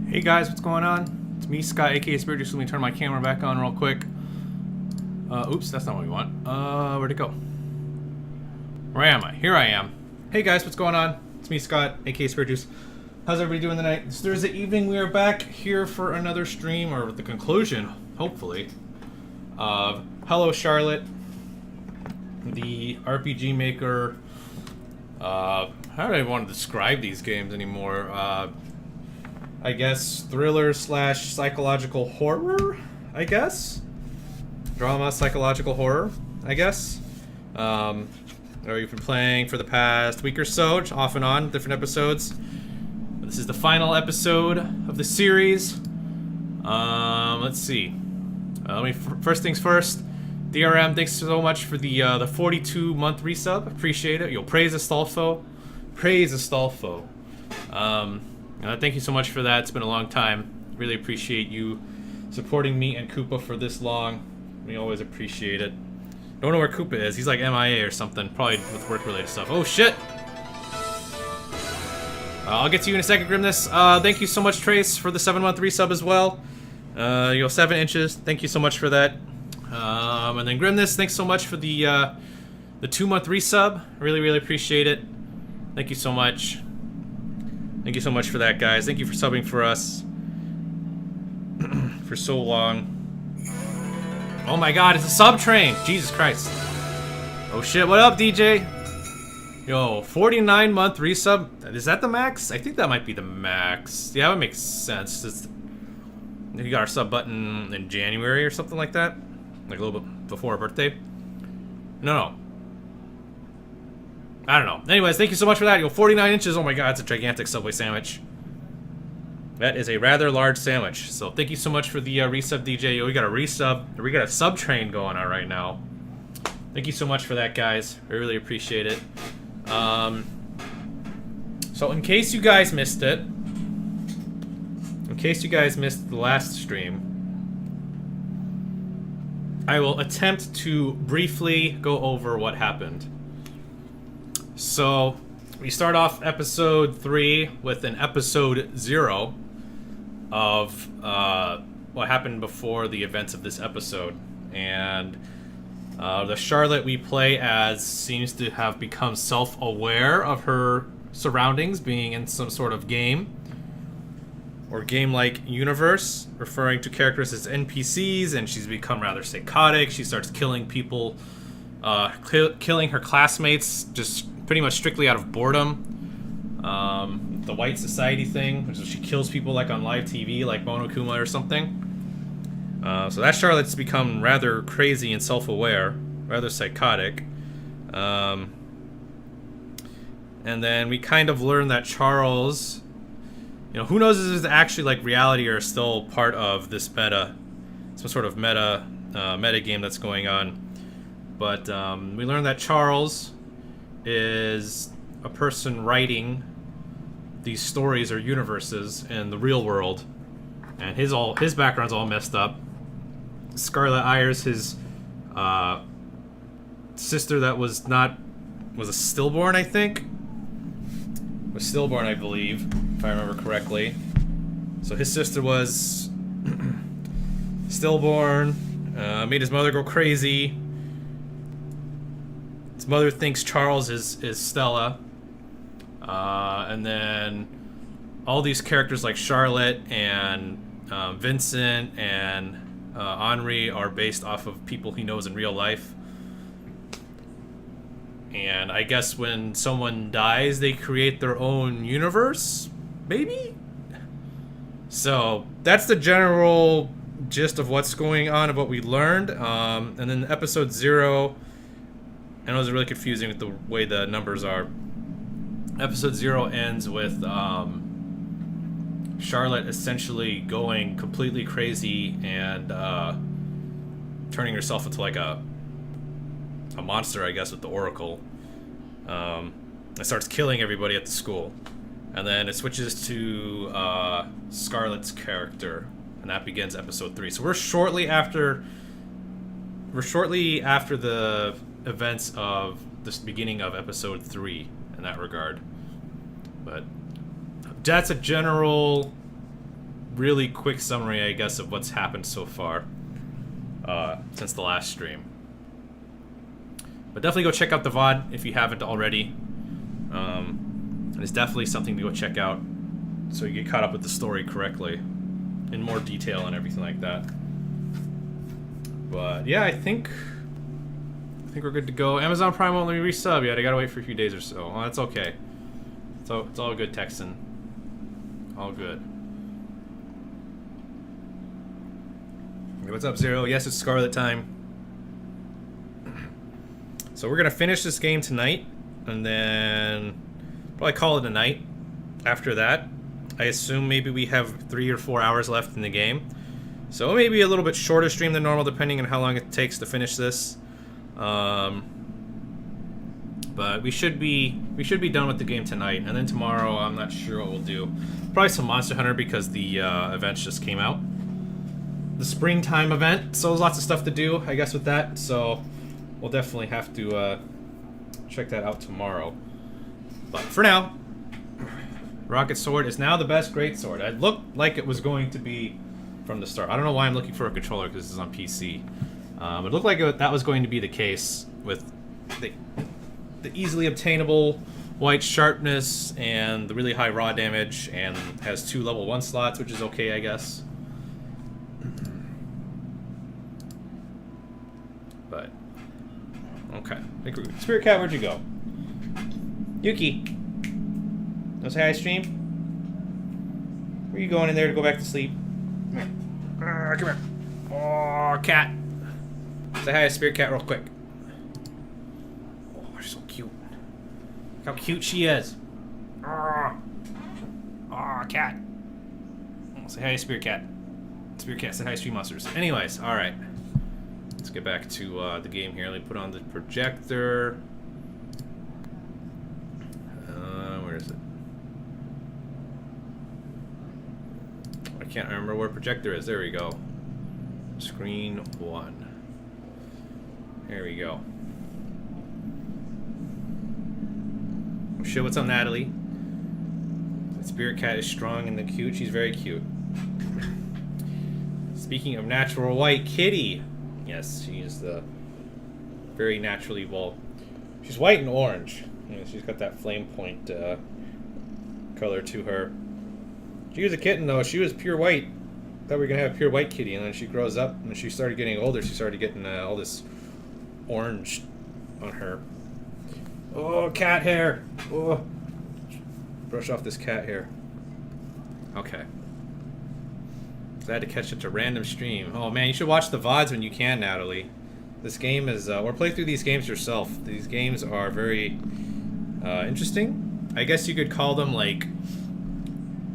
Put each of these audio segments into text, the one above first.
Hey guys, what's going on? It's me, Scott, aka Spirit. Just let me turn my camera back on real quick. Oops, that's not what we want. Where'd it go? Where am I? Here I am. Hey guys, what's going on? It's me, Scott, aka Spirit Juice. How's everybody doing tonight? It's Thursday evening. We are back here for another stream, or the conclusion, hopefully, of Hello Charlotte, the RPG Maker. How do I want to describe these games anymore? I guess thriller slash psychological horror, I guess? Drama, psychological horror, I guess? Or you've been playing for the past week or so, off and on, different episodes. This is the final episode of the series. Let's see. First things first. DRM, thanks so much for the 42-month resub. Appreciate it. Yo, praise Astolfo. Praise Astolfo. Thank you so much for that. It's been a long time. Really appreciate you supporting me and Koopa for this long. We always appreciate it. Don't know where Koopa is. He's like MIA or something. Probably with work-related stuff. Oh, shit! I'll get to you in a second, Grimness. Thank you so much, Trace, for the 7-month resub as well. 7 inches. Thank you so much for that. And then Grimness, thanks so much for the 2-month resub. Really, really appreciate it. Thank you so much. Thank you so much for that, guys. Thank you for subbing for us for so long. Oh my god, it's a sub train! Jesus Christ. Oh shit, what up, DJ? Yo, 49-month resub. Is that the max? I think that might be the max. Yeah, that makes sense. You got our sub button in January or something like that? Like a little bit before our birthday? No. I don't know. Anyways, thank you so much for that. Yo, 49 inches. Oh my god, it's a gigantic Subway sandwich. That is a rather large sandwich. So thank you so much for the resub, DJ. Yo, we got a resub. We got a sub train going on right now. Thank you so much for that, guys. I really appreciate it. So in case you guys missed it, the last stream, I will attempt to briefly go over what happened. So, we start off episode 3 with an episode 0 of what happened before the events of this episode. And the Charlotte we play as seems to have become self-aware of her surroundings, being in some sort of game or game-like universe, referring to characters as NPCs, and she's become rather psychotic. She starts killing people, killing her classmates, just pretty much strictly out of boredom. The white society thing, which is she kills people like on live TV, like Monokuma or something. So that Charlotte's become rather crazy and self-aware, rather psychotic. And then we kind of learn that Charles, who knows if this is actually like reality or still part of this meta, some sort of meta game that's going on. But we learn that Charles is a person writing these stories or universes in the real world, and his background's all messed up. Scarlet Ayers, his sister that was a stillborn, I think. Was stillborn, I believe, if I remember correctly. So his sister was stillborn, made his mother go crazy. His mother thinks Charles is Stella. And then all these characters like Charlotte and Vincent and Henri are based off of people he knows in real life. And I guess when someone dies, they create their own universe, maybe? So that's the general gist of what's going on and what we learned. And then episode 0, I know it's really confusing with the way the numbers are. Episode 0 ends with Charlotte essentially going completely crazy and turning herself into like a monster, I guess, with the Oracle. It starts killing everybody at the school. And then it switches to Scarlett's character, and that begins episode 3. So we're shortly after the events of this beginning of episode 3 in that regard. But that's a general really quick summary, I guess, of what's happened so far since the last stream. But definitely go check out the VOD if you haven't already. And it's definitely something to go check out so you get caught up with the story correctly in more detail and everything like that. But yeah, I think we're good to go. Amazon Prime won't let me resub yet. I gotta wait for a few days or so. Well, that's okay. So it's all good, Texan. All good. Hey, what's up, Zero? Yes, it's Scarlet time. So we're gonna finish this game tonight, and then probably call it a night. After that, I assume maybe we have 3 or 4 hours left in the game. So maybe a little bit shorter stream than normal, depending on how long it takes to finish this. But we should be done with the game tonight, and then tomorrow I'm not sure what we'll do. Probably some Monster Hunter because the events just came out. The springtime event, so there's lots of stuff to do, I guess, with that. So we'll definitely have to check that out tomorrow. But for now, Rocket Sword is now the best great sword. It looked like it was going to be from the start. I don't know why I'm looking for a controller because this is on PC. It looked like that was going to be the case with the easily obtainable white sharpness and the really high raw damage, and has 2 level 1 slots, which is okay, I guess. But okay, Spirit Cat, where'd you go? Yuki, wanna say hi, stream? Where are you going in there to go back to sleep? Come here. Oh, cat. Say hi to Spirit Cat real quick. Oh, she's so cute. Look how cute she is. Oh, cat. Oh, say hi to Spirit Cat. Spirit Cat, say hi, Stream Monsters. Anyways, alright. Let's get back to the game here. Let me put on the projector. Where is it? I can't remember where projector is. There we go. Screen 1. There we go. Oh shit, what's up, Natalie? The Spirit Cat is strong and cute. She's very cute. Speaking of natural white, Kitty. Yes, she is the very naturally, well, she's white and orange. You know, she's got that flame point color to her. She was a kitten though. She was pure white. Thought we were gonna have a pure white kitty, and then she grows up and she started getting older. She started getting all this orange on her. Oh, cat hair. Oh, brush off this cat hair. Okay. Glad to catch such a random stream. Oh man, you should watch the VODs when you can, Natalie. This game is, or play through these games yourself. These games are very interesting. I guess you could call them like,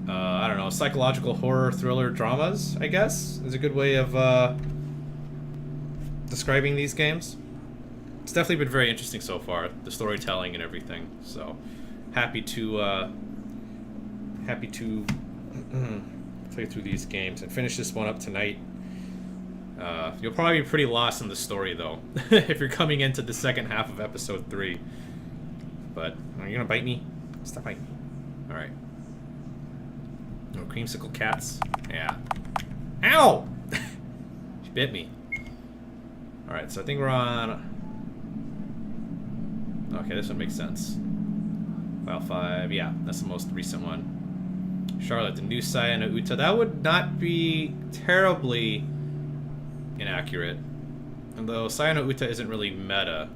I don't know, psychological horror, thriller, dramas, I guess, is a good way of describing these games. It's definitely been very interesting so far, the storytelling and everything. So, happy to play through these games and finish this one up tonight. You'll probably be pretty lost in the story though, if you're coming into the second half of episode 3. But, are you gonna bite me? Stop biting me. Alright. No creamsicle cats? Yeah. Ow! She bit me. Alright, so I think we're on... Okay, this one makes sense. File 5, yeah, that's the most recent one. Charlotte, the new Saya no Uta. That would not be terribly inaccurate. Although Saya no Uta isn't really meta.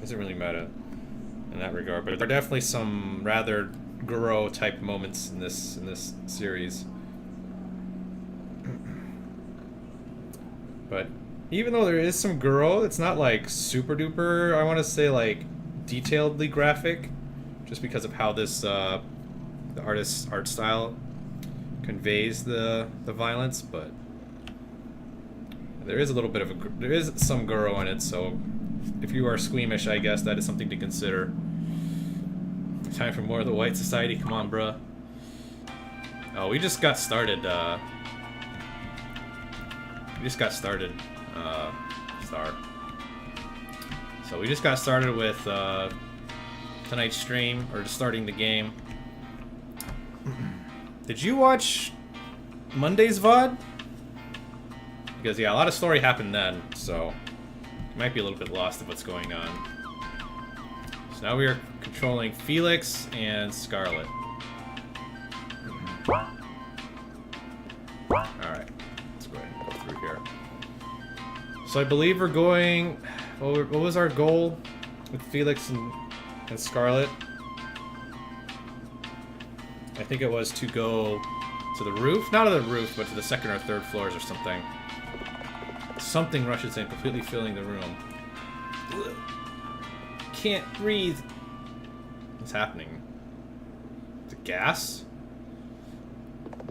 Isn't really meta in that regard, but there are definitely some rather Guro type moments in this series. But even though there is some Guro, it's not like super duper, I want to say, like detailedly graphic, just because of how this the artist's art style conveys the violence. But there is a little bit of there is some Guro in it, so if you are squeamish, I guess that is something to consider. Time for more of the White Society. Come on, bruh. Oh, we just got started. Star. So we just got started with tonight's stream, or just starting the game. Did you watch Monday's VOD? Because, yeah, a lot of story happened then, so you might be a little bit lost of what's going on. So now we are controlling Felix and Scarlet. Alright, let's go ahead and go through here. So I believe we're going... What was our goal with Felix and Scarlet? I think it was to go to the roof? Not to the roof, but to the second or third floors or something. Something rushes in, completely filling the room. Can't breathe. What's happening? The gas?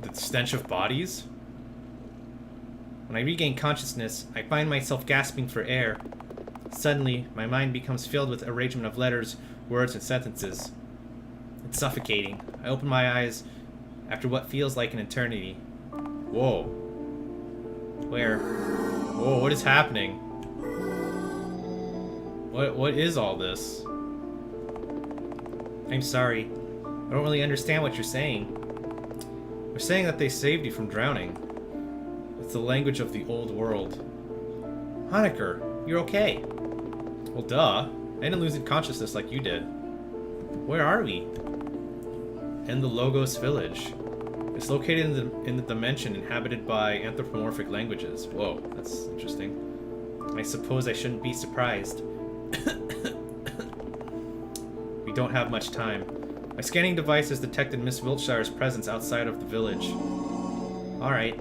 The stench of bodies? When I regain consciousness, I find myself gasping for air. Suddenly, my mind becomes filled with arrangement of letters, words, and sentences. It's suffocating. I open my eyes after what feels like an eternity. Whoa. Where? Whoa, what is happening? What is all this? I'm sorry. I don't really understand what you're saying. They're saying that they saved you from drowning. It's the language of the old world. Honecker, you're okay. Well, duh. I didn't lose consciousness like you did. Where are we? In the Logos Village. It's located in the dimension inhabited by anthropomorphic languages. Whoa, that's interesting. I suppose I shouldn't be surprised. We don't have much time. My scanning device has detected Miss Wiltshire's presence outside of the village. Alright.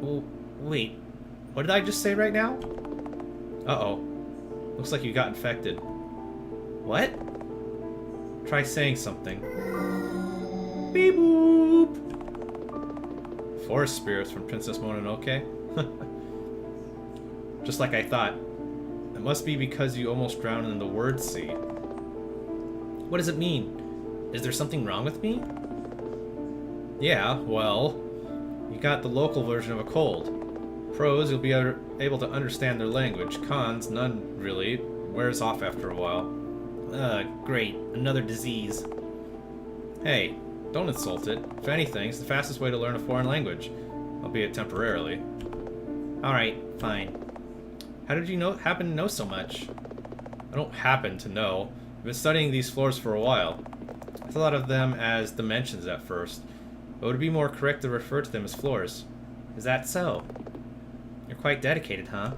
Well, wait. What did I just say right now? Uh-oh. Looks like you got infected. What? Try saying something. Beep boop! Forest spirits from Princess Mononoke? Just like I thought. It must be because you almost drowned in the word sea. What does it mean? Is there something wrong with me? Yeah, well, you got the local version of a cold. Pros, you'll be able to understand their language. Cons, none really. Wears off after a while. Great. Another disease. Hey, don't insult it. If anything, it's the fastest way to learn a foreign language. Albeit temporarily. Alright, fine. How did you happen to know so much? I don't happen to know. I've been studying these floors for a while. I thought of them as dimensions at first, but it would be more correct to refer to them as floors. Is that so? You're quite dedicated, huh?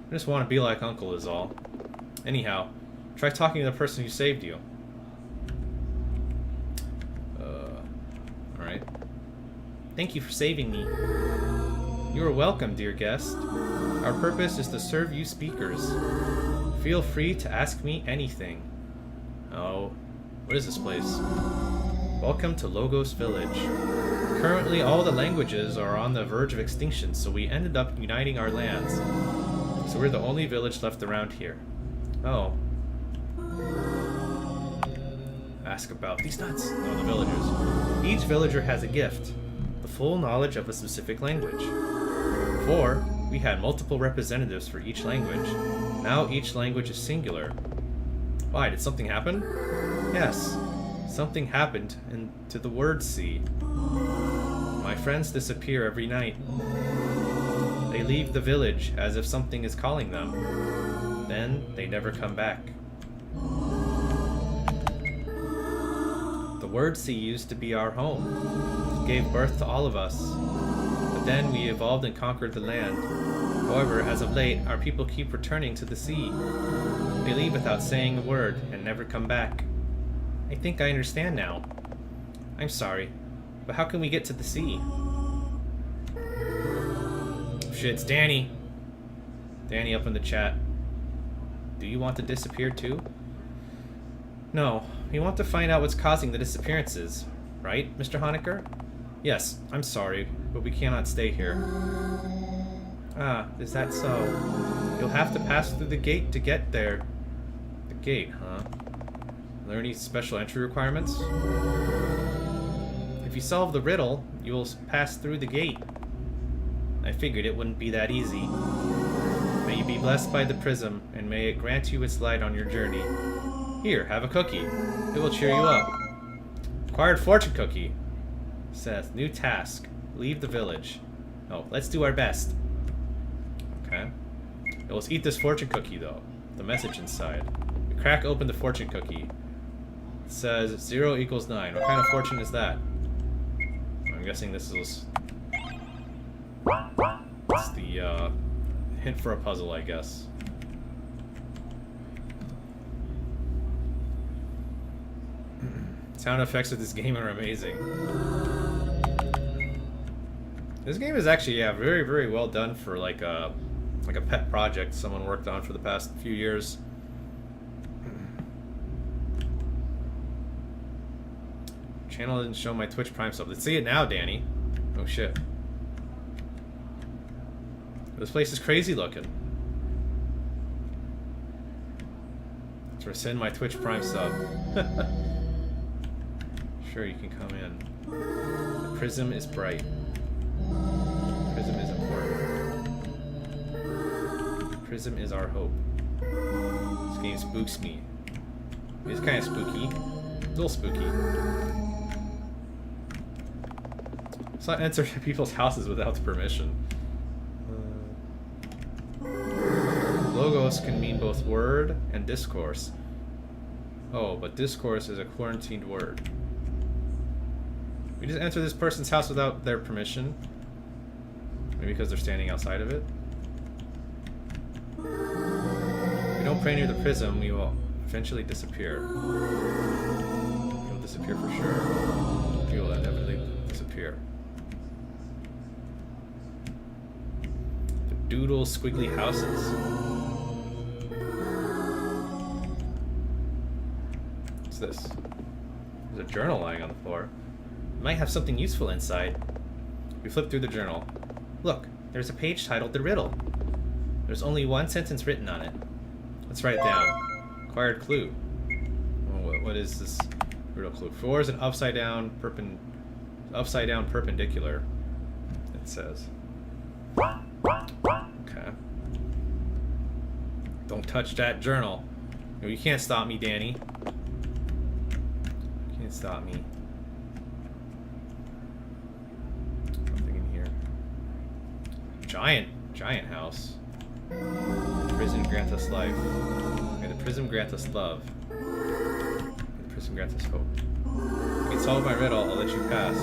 I just want to be like Uncle is all. Anyhow, try talking to the person who saved you. Alright. Thank you for saving me. You are welcome, dear guest. Our purpose is to serve you speakers. Feel free to ask me anything. Oh, what is this place? Welcome to Logos Village. Currently, all the languages are on the verge of extinction, so we ended up uniting our lands. So we're the only village left around here. Oh. Ask about these nuts. No, the villagers. Each villager has a gift. The full knowledge of a specific language. Before, we had multiple representatives for each language. Now each language is singular. Why, did something happen? Yes. Something happened into the word sea. My friends disappear every night. They leave the village as if something is calling them. Then they never come back. The word sea used to be our home. It gave birth to all of us. But then we evolved and conquered the land. However, as of late, our people keep returning to the sea. They leave without saying a word and never come back. I think I understand now. I'm sorry, but how can we get to the sea? Shit, it's Danny. Danny up in the chat. Do you want to disappear too? No, we want to find out what's causing the disappearances. Right, Mr. Honecker? Yes, I'm sorry, but we cannot stay here. Ah, is that so? You'll have to pass through the gate to get there. The gate, huh? Are there any special entry requirements? If you solve the riddle, you will pass through the gate. I figured it wouldn't be that easy. May you be blessed by the prism, and may it grant you its light on your journey. Here, have a cookie. It will cheer you up. Acquired fortune cookie. Seth, new task. Leave the village. Oh, let's do our best. Okay. Yo, let's eat this fortune cookie, though. The message inside. We crack open the fortune cookie. It says 0 equals 9. What kind of fortune is that? I'm guessing this is... It's the, hint for a puzzle, I guess. Sound effects of this game are amazing. This game is actually, yeah, very, very well done for like a pet project someone worked on for the past few years. Channel didn't show my Twitch Prime sub. Let's see it now, Danny. Oh shit. This place is crazy looking. Let's rescind my Twitch Prime sub. Sure, you can come in. The prism is bright. The prism is important. The prism is our hope. This game spooks me. It's kind of spooky. A little spooky. Let's not enter people's houses without permission. Logos can mean both word and discourse. Oh, but discourse is a quarantined word. We just enter this person's house without their permission. Maybe because they're standing outside of it. If we don't pray near the prism, we will eventually disappear. We will disappear for sure. We will inevitably disappear. The doodle squiggly houses. What's this? There's a journal lying on the floor. It might have something useful inside. We flip through the journal. Look, there's a page titled The Riddle. There's only one sentence written on it. Let's write it down. Acquired clue. Oh, what is this riddle clue? 4 is an upside down perpendicular, it says. Okay. Don't touch that journal. No, you can't stop me, Danny. You can't stop me. Giant house. The prison grant us life. May the prism grant us love. May the prism grant us hope. If you can solve my riddle, I'll let you pass.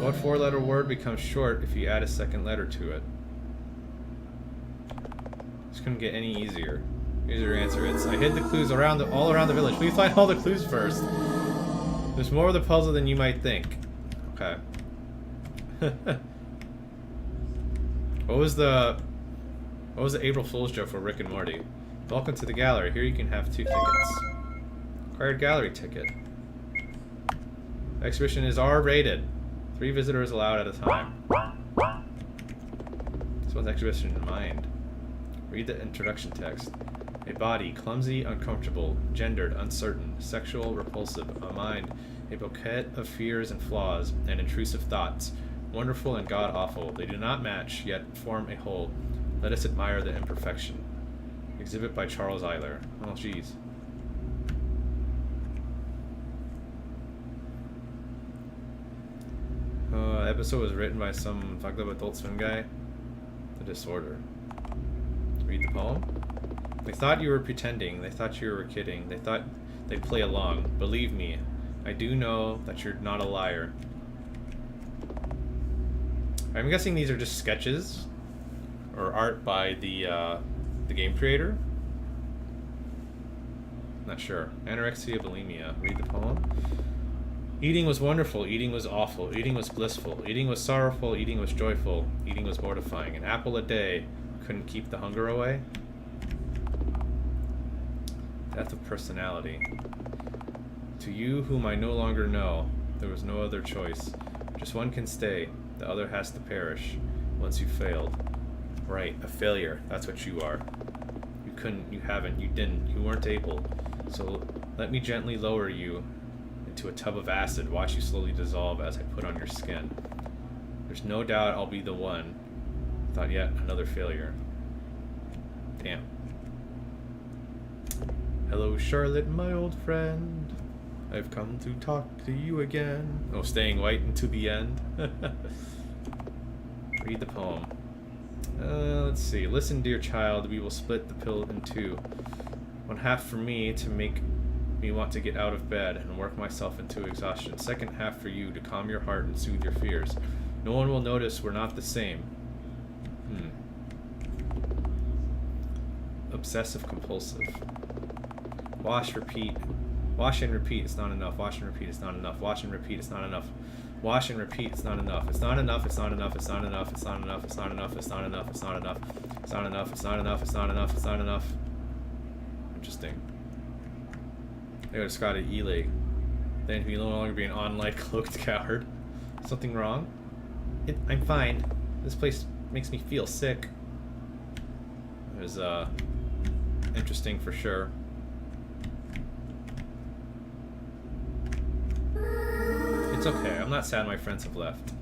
What 4-letter word becomes short if you add a second letter to it? This couldn't get any easier. Here's your answer. It's I hid the clues all around the village. Please find all the clues first. There's more of the puzzle than you might think. Okay. What was the April Fool's joke for Rick and Morty? Welcome to the gallery. Here you can have 2 tickets. Acquired gallery ticket. The exhibition is R-rated. 3 visitors allowed at a time. This one's exhibition in mind. Read the introduction text. A body, clumsy, uncomfortable, gendered, uncertain, sexual, repulsive, a mind, a bouquet of fears and flaws, and intrusive thoughts. Wonderful and god-awful. They do not match, yet form a whole. Let us admire the imperfection. Exhibit by Charles Eiler. Oh, jeez. Episode was written by some fucked up Adult Swim guy. The Disorder. Read the poem? They thought you were pretending. They thought you were kidding. They thought they'd play along. Believe me, I do know that you're not a liar. I'm guessing these are just sketches or art by the game creator. Not sure. Anorexia, bulimia. Read the poem. Eating was wonderful. Eating was awful. Eating was blissful. Eating was sorrowful. Eating was joyful. Eating was mortifying. An apple a day couldn't keep the hunger away. Death of personality. To you whom I no longer know, there was no other choice. Just one can stay. The other has to perish. Once you failed. Right, a failure. That's what you are. You couldn't, you haven't, you didn't, you weren't able. So let me gently lower you into a tub of acid. Watch you slowly dissolve as I put on your skin. There's no doubt I'll be the one. Thought yet another failure. Damn. Hello, Charlotte, my old friend. I've come to talk to you again. Oh, staying white into the end. Read the poem. Let's see. Listen, dear child, we will split the pill in two. One half for me to make me want to get out of bed and work myself into exhaustion. Second half for you to calm your heart and soothe your fears. No one will notice we're not the same. Obsessive compulsive. Wash, repeat. Wash and repeat, it's not enough. Wash and repeat, it's not enough. Wash and repeat, it's not enough. Wash and repeat, it's not enough. It's not enough, it's not enough, it's not enough, it's not enough, it's not enough, it's not enough, it's not enough. It's not enough, it's not enough, it's not enough, it's not enough. Interesting. They got Scotty E-Leg. Then he no longer be an online cloaked coward. Something wrong? I'm fine. This place makes me feel sick. It was interesting for sure. It's okay. I'm not sad my friends have left.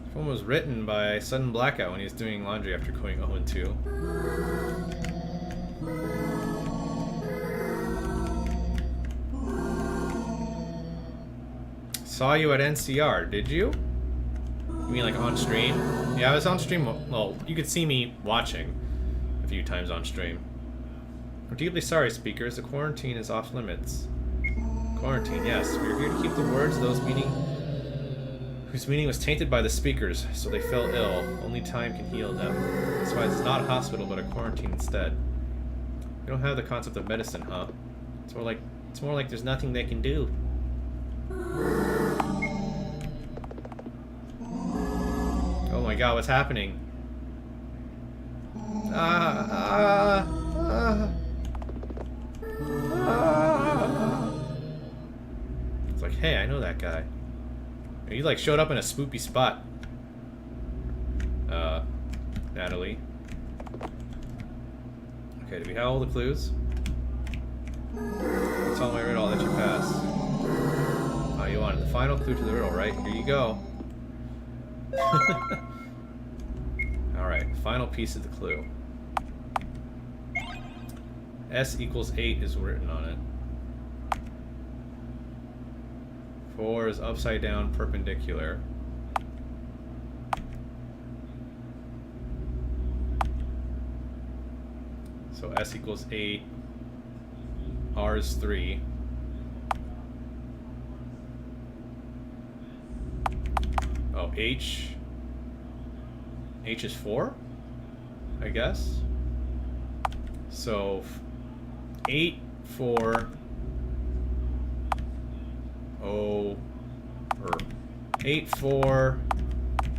This one was written by Sudden Blackout when he was doing laundry after going 0-2. Saw you at NCR, did you? You mean like on stream? Yeah, I was on stream. Well, you could see me watching a few times on stream. We're deeply sorry, speakers. The quarantine is off limits. Quarantine, yes. We're here to keep the words whose meaning was tainted by the speakers, so they fell ill. Only time can heal them. That's why it's not a hospital, but a quarantine instead. We don't have the concept of medicine, huh? It's more like there's nothing they can do. Oh my god, what's happening? It's like, hey, I know that guy. He like showed up in a spoopy spot. Natalie. Okay, do we have all the clues? Tell me riddle, I'll let you pass. Oh, you wanted the final clue to the riddle, right? Here you go. Alright, final piece of the clue. S equals 8 is written on it. 4 is upside down perpendicular. So S equals 8. R is 3. Oh, H is 4, I guess. So 8, 4, 0, or 8, 4,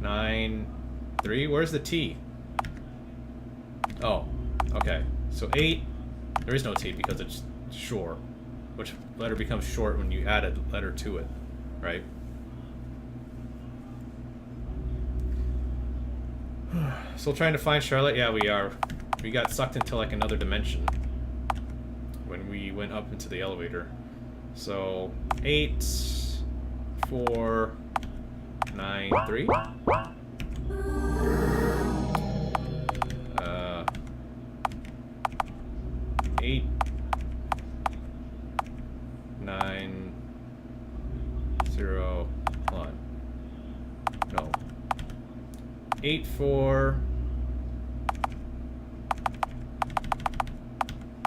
9, 3. Where's the T? Oh, okay. So 8, there is no T because it's short. Which letter becomes short when you add a letter to it, right? Still trying to find Charlotte? Yeah, we are. We got sucked into like another dimension when we went up into the elevator. So 8, 4, 9, 3. 8, 9, 0, 1. No. 8, 4,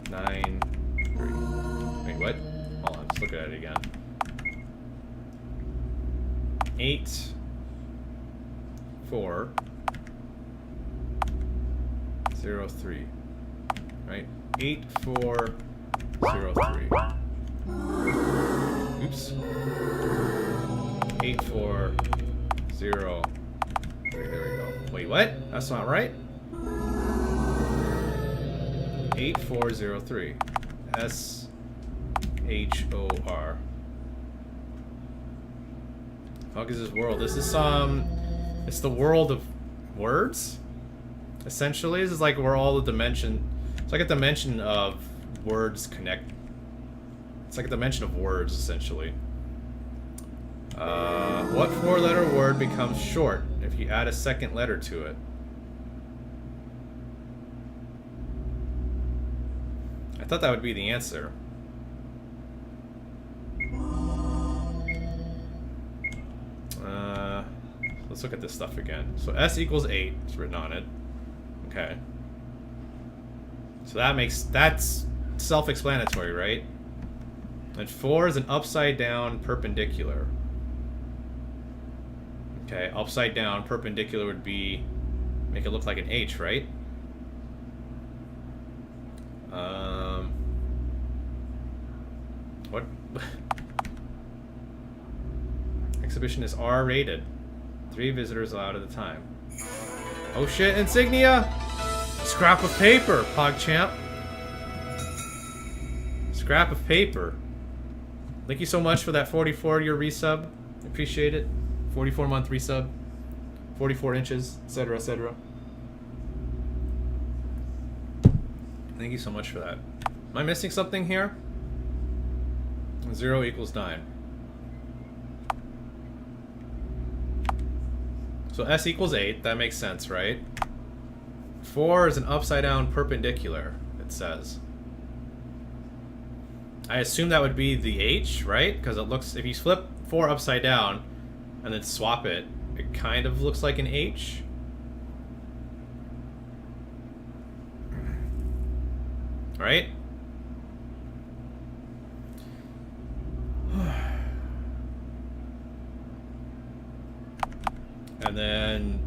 9, 3. Wait, what? Hold on, just look at it again. 8, 4, 0, 3. Right? 8, 4, 0, 3. Oops. 8, 4, 0, 3. There we go. Wait, what? That's not right. 8, 4, 0, 3. S-H-O-R. Fuck is this world? This is it's the world of words. Essentially, this is like where all the dimension. It's like a dimension of words connect. It's like a dimension of words, essentially. What four-letter word becomes short if you add a second letter to it? I thought that would be the answer. Let's look at this stuff again. So S equals 8 is written on it. Okay. So that's self-explanatory, right? And 4 is an upside down perpendicular. Okay, upside down perpendicular would be, make it look like an H, right? What? Exhibition is R rated. 3 visitors allowed at a time. Oh shit, insignia! Scrap of paper, PogChamp. Scrap of paper. Thank you so much for that 44-year resub. Appreciate it. 44-month resub. 44 inches, etc., etc. Thank you so much for that. Am I missing something here? 0 equals 9. So S equals 8. That makes sense, right? 4 is an upside down perpendicular, it says. I assume that would be the H, right? Because it looks, if you flip 4 upside down and then swap it, it kind of looks like an H. Right? And then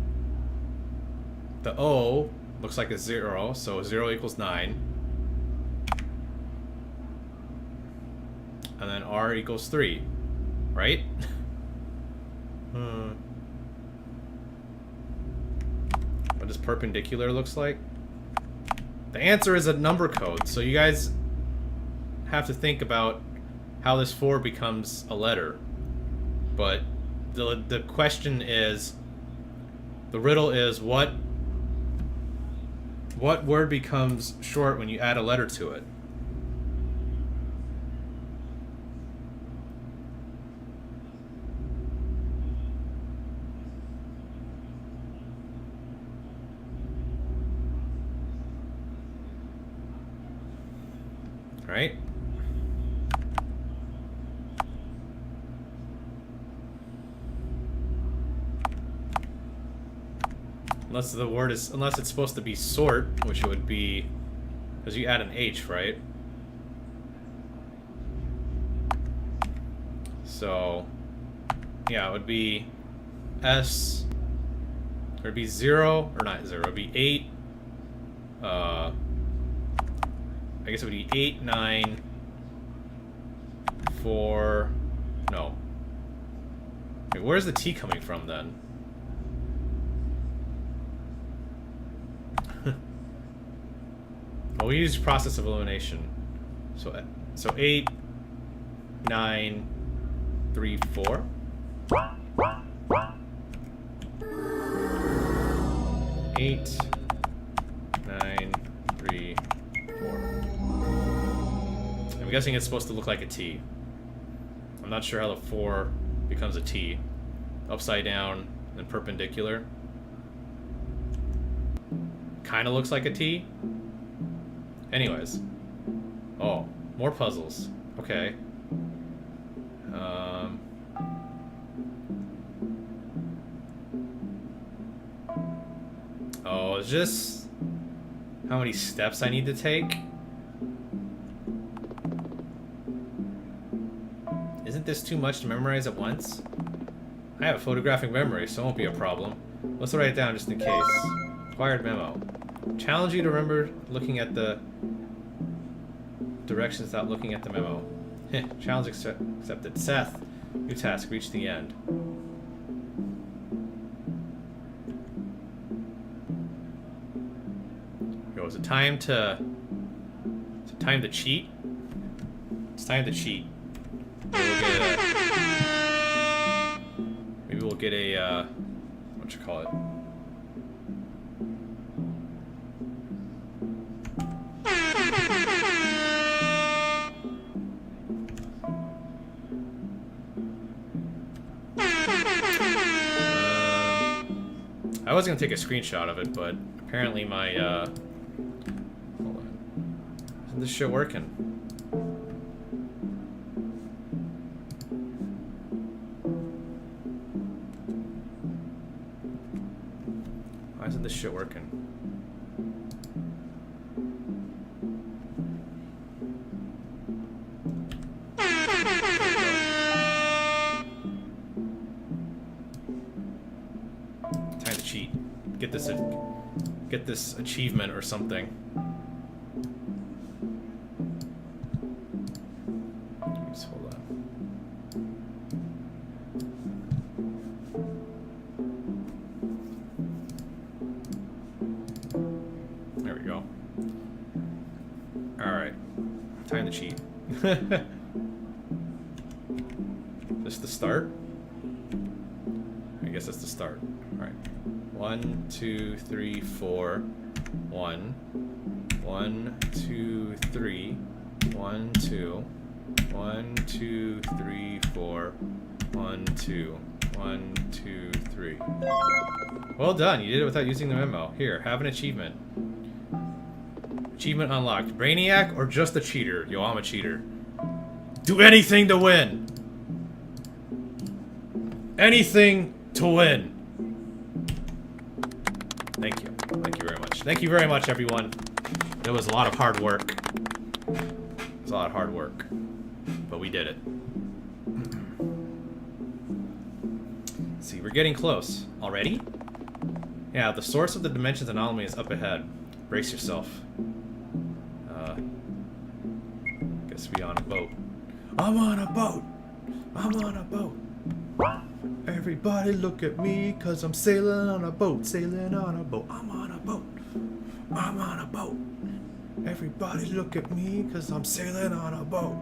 the O looks like a 0, so 0 equals 9. And then R equals 3, right? What does perpendicular looks like? The answer is a number code, so you guys have to think about how this 4 becomes a letter. But the question is, the riddle is, what word becomes short when you add a letter to it? Right? Unless the word is, unless it's supposed to be sort, which it would be, because you add an H, right? So, yeah, it would be S, or it'd be 0, or not 0, it'd be 8, I guess it would be 8, 9, 4, no. Wait, where's the T coming from then? Well, we use process of elimination. So 8, 9, 3, 4. 8, 9, 3, 4. I'm guessing it's supposed to look like a T. I'm not sure how the 4 becomes a T. Upside down and perpendicular. Kind of looks like a T. Anyways. Oh, more puzzles. Okay. Oh, is this how many steps I need to take? Isn't this too much to memorize at once? I have a photographic memory, so it won't be a problem. Let's write it down just in case. Acquired memo. Challenge you to remember looking at the directions without looking at the memo. Challenge accepted. Seth, new task, reach the end. Yo, is it time to... Is it time to cheat? It's time to cheat. Maybe we'll get a what you call it? I was gonna take a screenshot of it, but apparently my hold on. Isn't this shit working? Why isn't this shit working? Time to cheat. Get this achievement or something. Just hold on. There we go. Alright. Time to cheat. This the start? I guess that's the start. Alright. 1, 2, 3, 4. 1. 1, 2, 3. 1, 2. 1, 2, 3, 4. 1, 2. 1, 2, 3. Well done. You did it without using the memo. Here, have an achievement. Achievement unlocked. Brainiac or just a cheater? Yo, I'm a cheater. Do anything to win. Anything to win. Thank you. Thank you very much. Thank you very much, everyone. It was a lot of hard work. It was a lot of hard work. But we did it. See, we're getting close. Already? Yeah, the source of the dimensions anomaly is up ahead. Brace yourself. Guess we on a boat. I'm on a boat! I'm on a boat! Everybody look at me, cause I'm sailing on a boat, sailing on a boat. I'm on a boat. I'm on a boat. Everybody look at me, cause I'm sailing on a boat.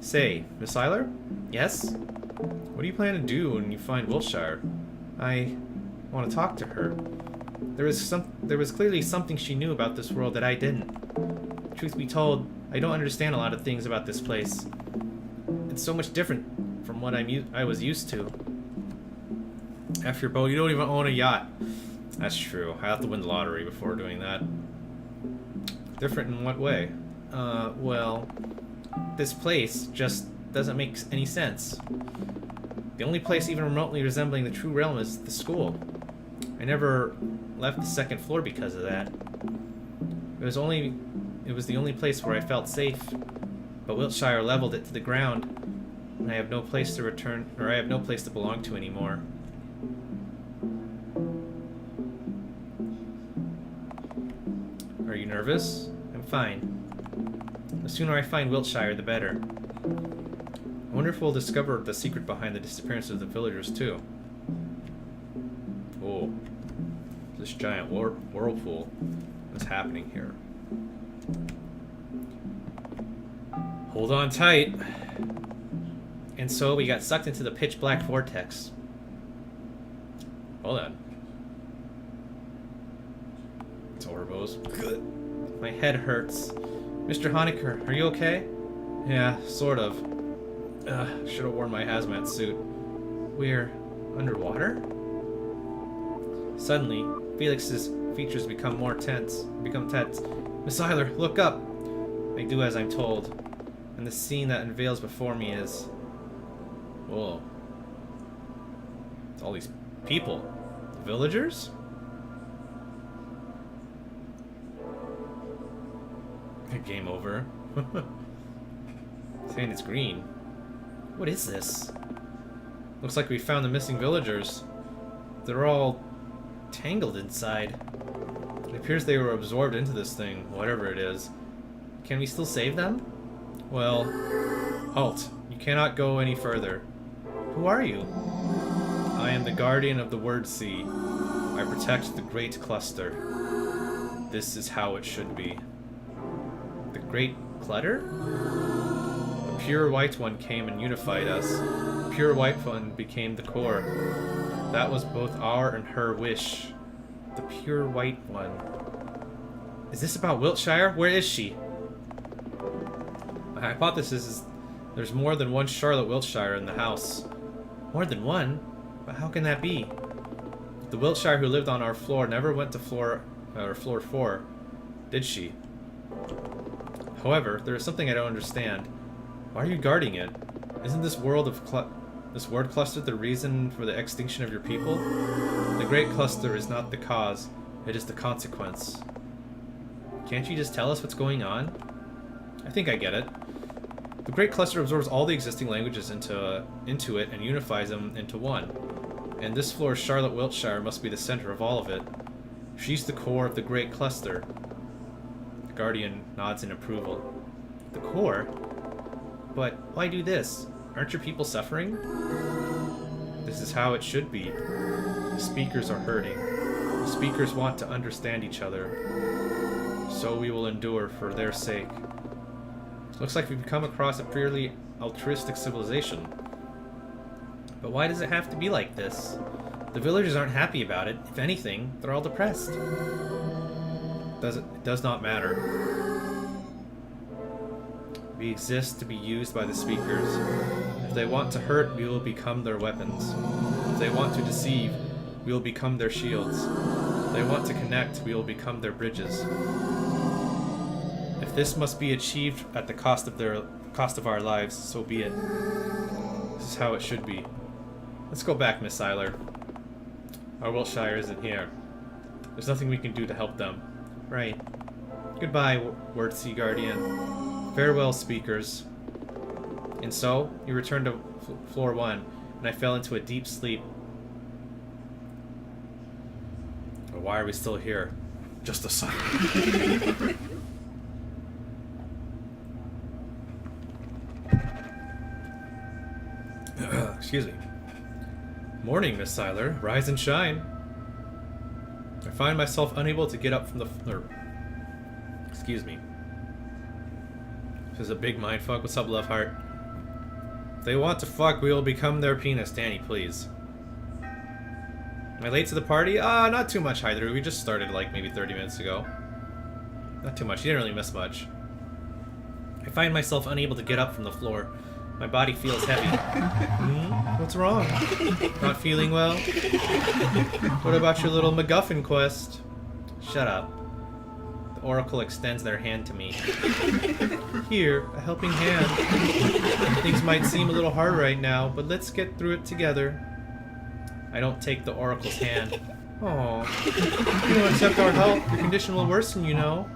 Say, Miss Seiler? Yes? What do you plan to do when you find Wiltshire? I want to talk to her. There was clearly something she knew about this world that I didn't. Truth be told, I don't understand a lot of things about this place. It's so much different from what I was used to. F your boat, you don't even own a yacht. That's true. I have to win the lottery before doing that. Different in what way? Well, this place just doesn't make any sense. The only place even remotely resembling the true realm is the school. I never left the second floor because of that. It was the only place where I felt safe. But Wiltshire leveled it to the ground, and I have no place to return, or I have no place to belong to anymore. Are you nervous? I'm fine. The sooner I find Wiltshire, the better. I wonder if we'll discover the secret behind the disappearance of the villagers, too. Oh. This giant whirlpool. What's happening here? Hold on tight. And so we got sucked into the pitch black vortex. Hold on. Torbos. Good. My head hurts. Mr. Honecker, are you okay? Yeah, sort of. Should have worn my hazmat suit. We're underwater? Suddenly, Felix's features become tense. Miss Seiler, look up! I do as I'm told. And the scene that unveils before me is... Whoa. It's all these people. Villagers? Game over. Saying it's green. What is this? Looks like we found the missing villagers. They're all tangled inside. It appears they were absorbed into this thing, whatever it is. Can we still save them? Well, halt. You cannot go any further. Who are you? I am the guardian of the Word Sea. I protect the Great Cluster. This is how it should be. The Great Clutter? The Pure White One came and unified us. The Pure White One became the core. That was both our and her wish. The Pure White One. Is this about Wiltshire? Where is she? My hypothesis is there's more than one Charlotte Wiltshire in the house. More than one? But how can that be? The Wiltshire who lived on our floor never went to floor 4, did she? However, there is something I don't understand. Why are you guarding it? Isn't this world cluster the reason for the extinction of your people? The Great Cluster is not the cause, it is the consequence. Can't you just tell us what's going on? I think I get it. The Great Cluster absorbs all the existing languages into it and unifies them into one. And this floor, Charlotte Wiltshire, must be the center of all of it. She's the core of the Great Cluster. The Guardian nods in approval. The core? But why do this? Aren't your people suffering? This is how it should be. The speakers are hurting. The speakers want to understand each other. So we will endure for their sake. Looks like we've come across a purely altruistic civilization. But why does it have to be like this? The villagers aren't happy about it. If anything, they're all depressed. It does not matter. We exist to be used by the speakers. If they want to hurt, we will become their weapons. If they want to deceive, we will become their shields. If they want to connect, we will become their bridges. If this must be achieved at the cost of our lives, so be it. This is how it should be. Let's go back, Miss Seiler. Our Wiltshire isn't here. There's nothing we can do to help them. Right. Goodbye, Wordsea Guardian. Farewell, speakers. And so, we returned to floor 1, and I fell into a deep sleep. But why are we still here? Just a sign. Excuse me. Morning, Miss Seiler. Rise and shine. I find myself unable to get up from the floor. Excuse me. This is a big mindfuck. What's up, love heart? If they want to fuck, we will become their penis. Danny, please. Am I late to the party? Not too much, Hydra. We just started like maybe 30 minutes ago. Not too much. You didn't really miss much. I find myself unable to get up from the floor. My body feels heavy. What's wrong? Not feeling well? What about your little MacGuffin quest? Shut up. The Oracle extends their hand to me. Here, a helping hand. Things might seem a little hard right now, but let's get through it together. I don't take the Oracle's hand. Aww. If you don't accept our help, your condition will worsen, you know.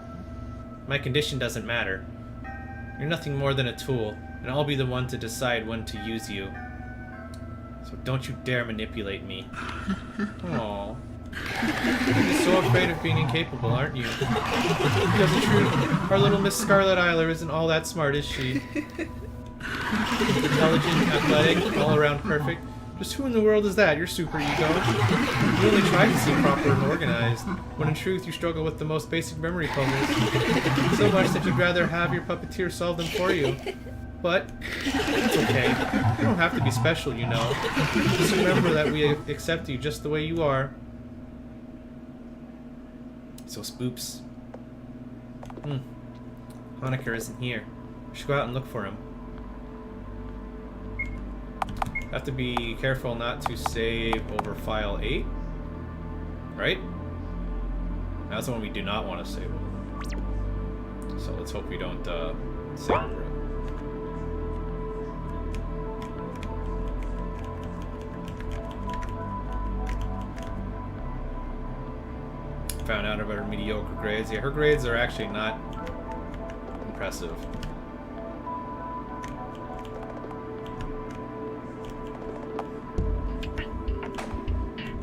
My condition doesn't matter. You're nothing more than a tool, and I'll be the one to decide when to use you. So don't you dare manipulate me. Aww. You're so afraid of being incapable, aren't you? Because the truth, our little Miss Scarlet Isler isn't all that smart, is she? Intelligent, athletic, all around perfect. Just who in the world is that? Your super ego? You only try to seem proper and organized, when in truth you struggle with the most basic memory puzzles. So much that you'd rather have your puppeteer solve them for you. But it's okay. You don't have to be special, you know. Just remember that we accept you just the way you are. So Spoops. Honecker isn't here. We should go out and look for him. Have to be careful not to save over file 8. Right? That's the one we do not want to save over. So let's hope we don't save over it. Found out about her mediocre grades. Yeah, her grades are actually not impressive.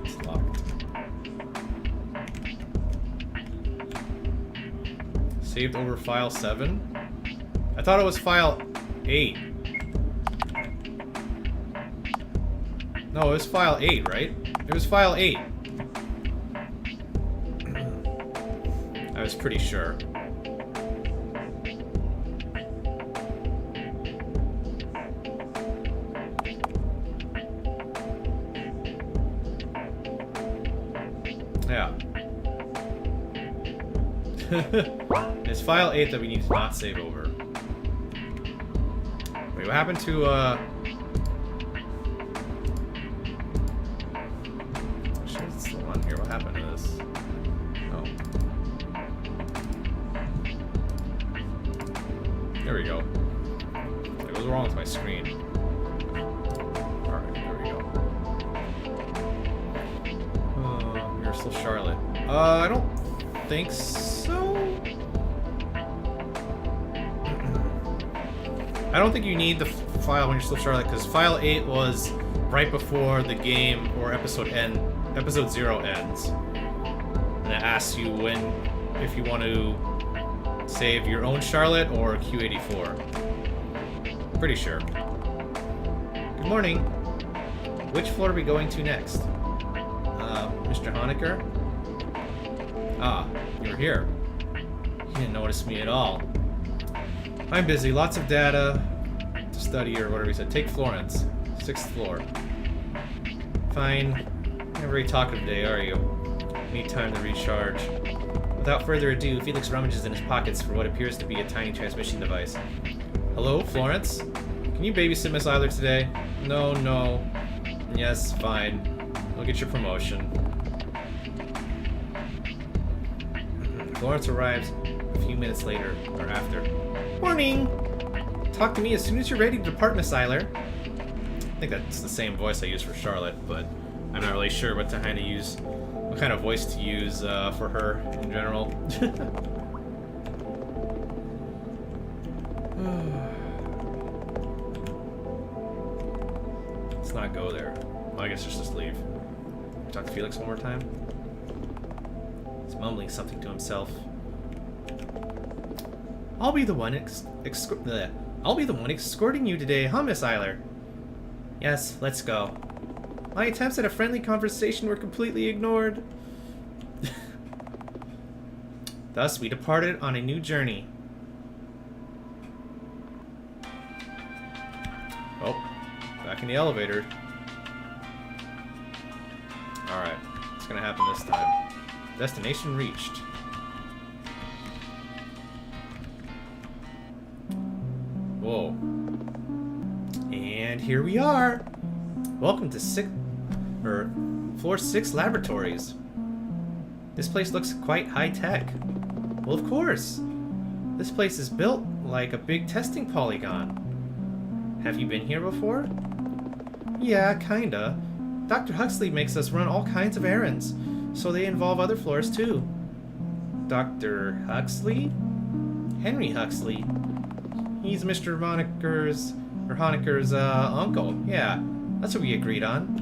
It's locked. Saved over file 7? I thought it was file 8. No, it was file 8, right? It was file 8. I was pretty sure. Yeah. It's file 8 that we need to not save over. Wait, what happened to, Shit, it's still on here. What happened to this? Oh. There we go. What was wrong with my screen? Alright, there we go. You're still Charlotte. I don't think so. I don't think you need the file when you're still Charlotte, because file 8 was right before the game or episode 0 ends. And it asks you if you want to save your own Charlotte or Q84. Pretty sure. Good morning. Which floor are we going to next? Mr. Honecker? Ah, you're here. You didn't notice me at all. I'm busy. Lots of data to study or whatever he said. Take Florence. 6th floor. Fine. Not very talkative today, are you? Need time to recharge. Without further ado, Felix rummages in his pockets for what appears to be a tiny transmission device. Hello, Florence? Can you babysit Miss Eiler today? No. Yes, fine. Look at your promotion. Florence arrives a few minutes later, or after. Morning! Talk to me as soon as you're ready to depart, Miss Eiler. I think that's the same voice I use for Charlotte, but I'm not really sure what kind of voice to use for her in general. Let's not go there. Well, I guess just leave. Talk to Felix one more time. He's mumbling something to himself. I'll be the one escorting you today, huh, Miss Eiler? Yes, let's go. My attempts at a friendly conversation were completely ignored. Thus, we departed on a new journey. Oh, back in the elevator. Alright, what's gonna happen this time? Destination reached. Whoa. And here we are. Welcome to Floor 6 Laboratories. This place looks quite high-tech. Well, of course. This place is built like a big testing polygon. Have you been here before? Yeah, kinda. Dr. Huxley makes us run all kinds of errands, so they involve other floors too. Dr. Huxley? Henry Huxley. He's Mr. Honecker's uncle. Yeah, that's what we agreed on.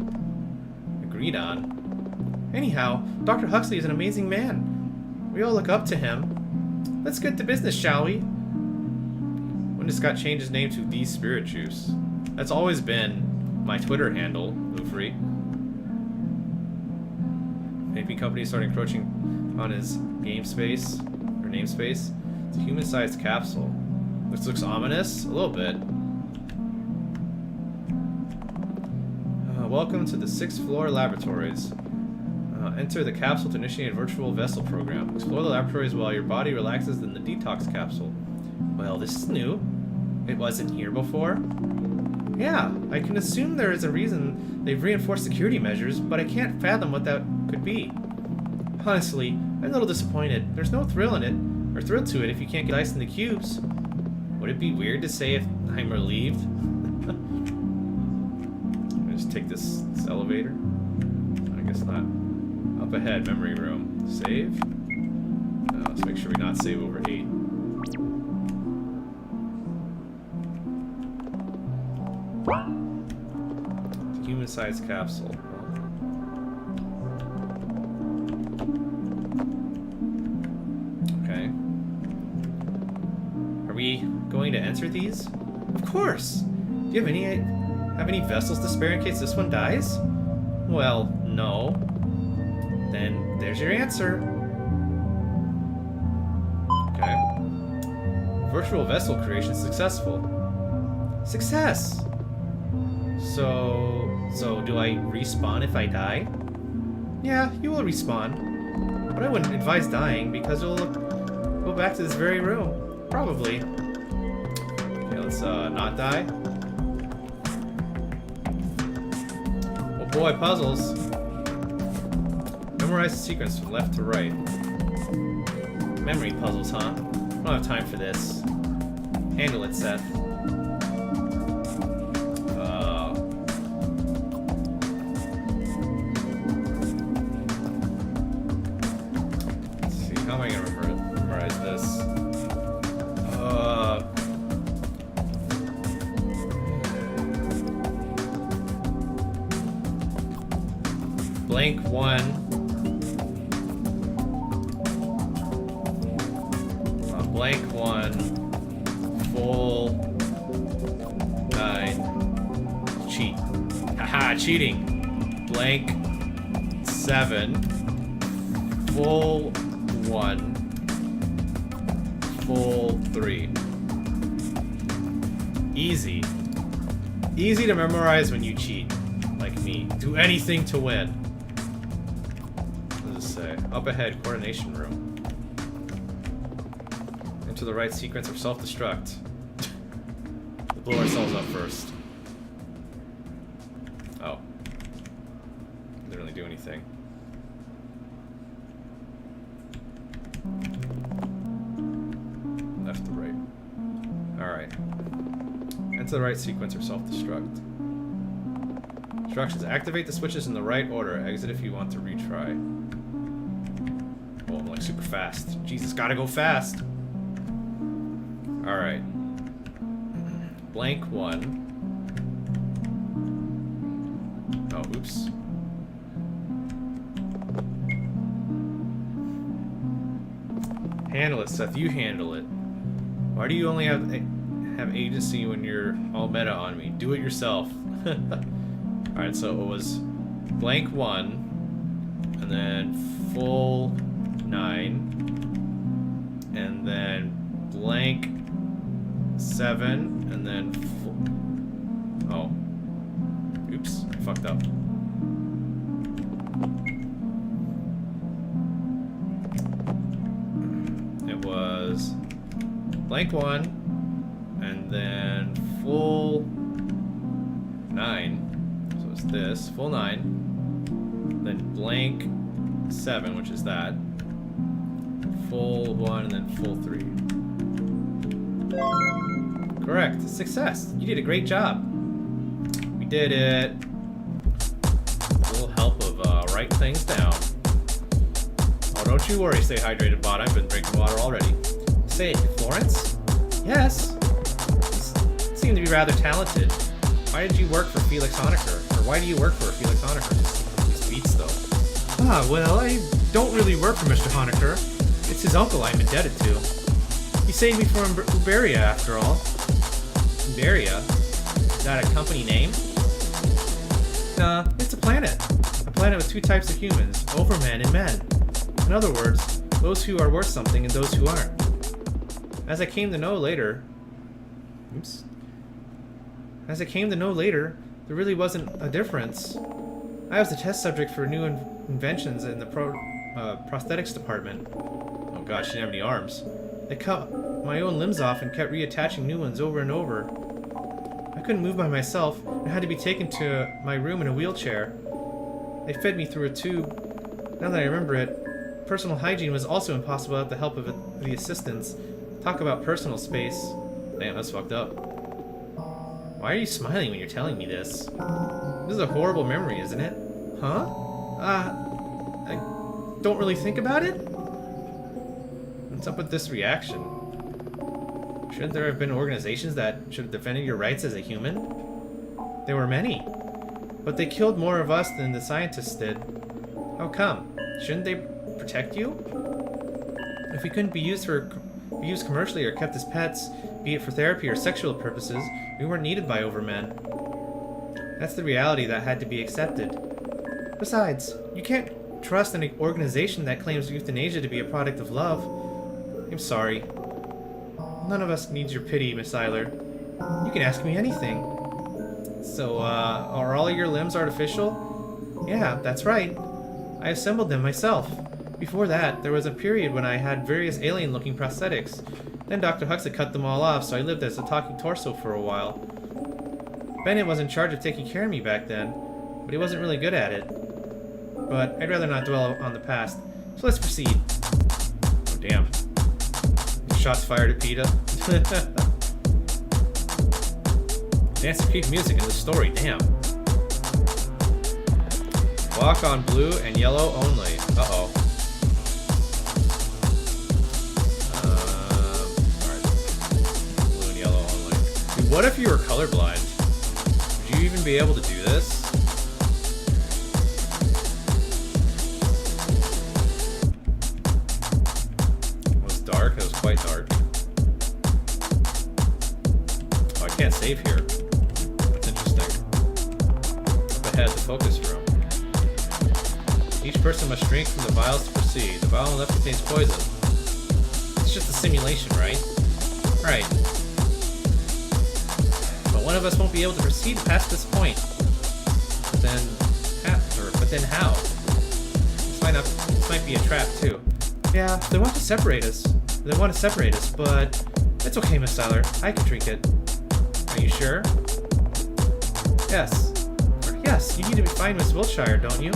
Agreed on? Anyhow, Dr. Huxley is an amazing man. We all look up to him. Let's get to business, shall we? When does Scott change his name to The Spirit Juice? That's always been my Twitter handle, Lufree. Maybe companies start encroaching on his namespace. It's a human-sized capsule. This looks ominous, a little bit. Welcome to the 6th floor laboratories. Enter the capsule to initiate a virtual vessel program. Explore the laboratories while your body relaxes in the detox capsule. Well, this is new. It wasn't here before. Yeah, I can assume there is a reason they've reinforced security measures, but I can't fathom what that could be. Honestly, I'm a little disappointed. There's no thrill to it if you can't get ice in the cubes. Would it be weird to say if I'm relieved? Just take this elevator? I guess not. Up ahead, memory room. Save? Let's make sure we not save over 8. Human-sized capsule. Okay. Are we going to enter these? Of course! Do you have any vessels to spare in case this one dies? Well, no. Then there's your answer. Okay. Virtual vessel creation successful. Success! So do I respawn if I die? Yeah, you will respawn. But I wouldn't advise dying because you'll go back to this very room. Probably. Okay, let's not die. Oh boy, puzzles. Memorize the sequence from left to right. Memory puzzles, huh? I don't have time for this. Handle it, Seth. Let's see, how am I gonna memorize this? Blank 1. Blank 1. Full 9. Cheat. Haha, cheating. Blank 7. Full 1. Full 3. Easy. Easy to memorize when you cheat. Like me. Do anything to win. What does it say? Up ahead, coordination room. Into the right sequence or self-destruct. We'll blow ourselves up first. Oh. Didn't really do anything. Left to right. Alright. Into the right sequence or self-destruct. Instructions. Activate the switches in the right order. Exit if you want to retry. Oh, I'm like super fast. Jesus, gotta go fast. Alright. Blank 1. Oh, oops. Handle it, Seth. You handle it. Why do you only have agency when you're all meta on me? Do it yourself. Alright, so it was blank 1, and then full 9, and then blank 7, and then full... Oh. Oops, I fucked up. It was blank 1, and then full 9. So it's this, full 9, then blank 7, which is that, full 1, and then full 3. Correct. Success. You did a great job. We did it. A little help of writing things down. Oh, don't you worry. Stay hydrated, bot. I've been drinking water already. Say, Florence? Yes? You seem to be rather talented. Why did you work for Felix Honecker? Or why do you work for Felix Honecker? These beats, though. Ah, well, I don't really work for Mr. Honecker. It's his uncle I'm indebted to. He saved me from Uberia, after all. Uberia? Is that a company name? Nah, it's a planet. A planet with two types of humans, overmen and men. In other words, those who are worth something and those who aren't. As I came to know later... Oops. As I came to know later, there really wasn't a difference. I was the test subject for new inventions in the prosthetics department. Oh god, she didn't have any arms. They cut my own limbs off and kept reattaching new ones over and over. I couldn't move by myself and had to be taken to my room in a wheelchair. They fed me through a tube. Now that I remember it, personal hygiene was also impossible without the help of the assistants. Talk about personal space. Damn, that's fucked up. Why are you smiling when you're telling me this? This is a horrible memory, isn't it? Huh? I don't really think about it? What's up with this reaction? Shouldn't there have been organizations that should have defended your rights as a human? There were many. But they killed more of us than the scientists did. How come? Shouldn't they protect you? If we couldn't be used commercially or kept as pets, be it for therapy or sexual purposes, we weren't needed by overmen. That's the reality that had to be accepted. Besides, you can't trust an organization that claims euthanasia to be a product of love. I'm sorry. None of us needs your pity, Miss Eiler. You can ask me anything. So, are all your limbs artificial? Yeah, that's right. I assembled them myself. Before that, there was a period when I had various alien-looking prosthetics. Then Dr. Huxley cut them all off, so I lived as a talking torso for a while. Bennett was in charge of taking care of me back then, but he wasn't really good at it. But I'd rather not dwell on the past, so let's proceed. Oh, damn. Shots fired at PETA. Fancy creepy music in the story, damn. Walk on blue and yellow only. Uh-oh. Alright. Blue and yellow only. Dude, what if you were colorblind? Would you even be able to do this? It was dark, it was quite dark. Oh, I can't save here. That's interesting. Up ahead, the focus room. Each person must drink from the vials to proceed. The vial on the left contains poison. It's just a simulation, right? Right. But one of us won't be able to proceed past this point. But then how? This might be a trap too. Yeah, they want to separate us. But it's okay, Miss Tyler. I can drink it. Are you sure? Yes. Yes, you need to be fine, Miss Wiltshire, don't you?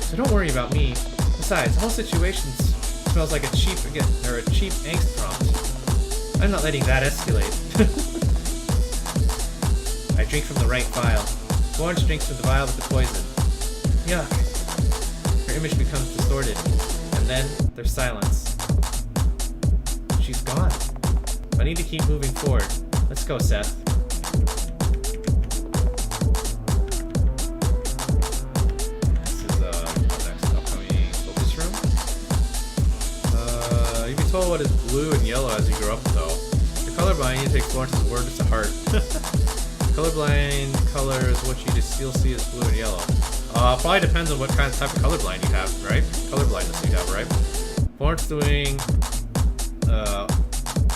So don't worry about me. Besides, the whole situation smells like a cheap angst prompt. I'm not letting that escalate. I drink from the right vial. Florence drinks from the vial with the poison. Yuck. Her image becomes distorted. And then there's silence. She's gone. I need to keep moving forward. Let's go, Seth. Told what is blue and yellow as you grow up, though. You're colorblind, you need to take Florence's words to heart. Colorblind color is what you still see as blue and yellow. Probably depends on what kind of type of colorblind you have, right? Colorblindness you have, right? Florence doing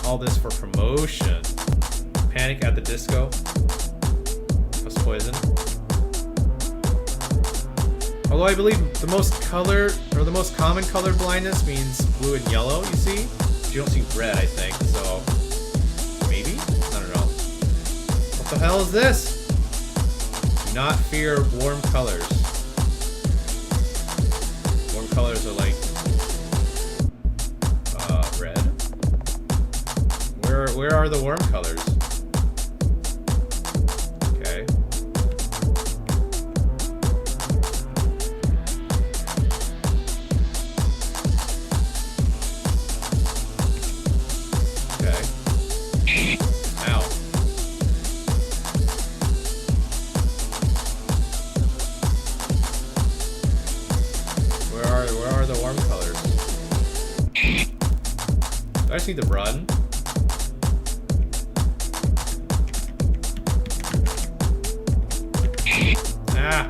all this for promotion. Panic at the Disco. Plus poison. Although I believe the most common color blindness means blue and yellow, you see? But you don't see red, I think, so maybe? I don't know. What the hell is this? Do not fear warm colors. Warm colors are like red. Where are the warm colors? Okay. I just need to run. Ah.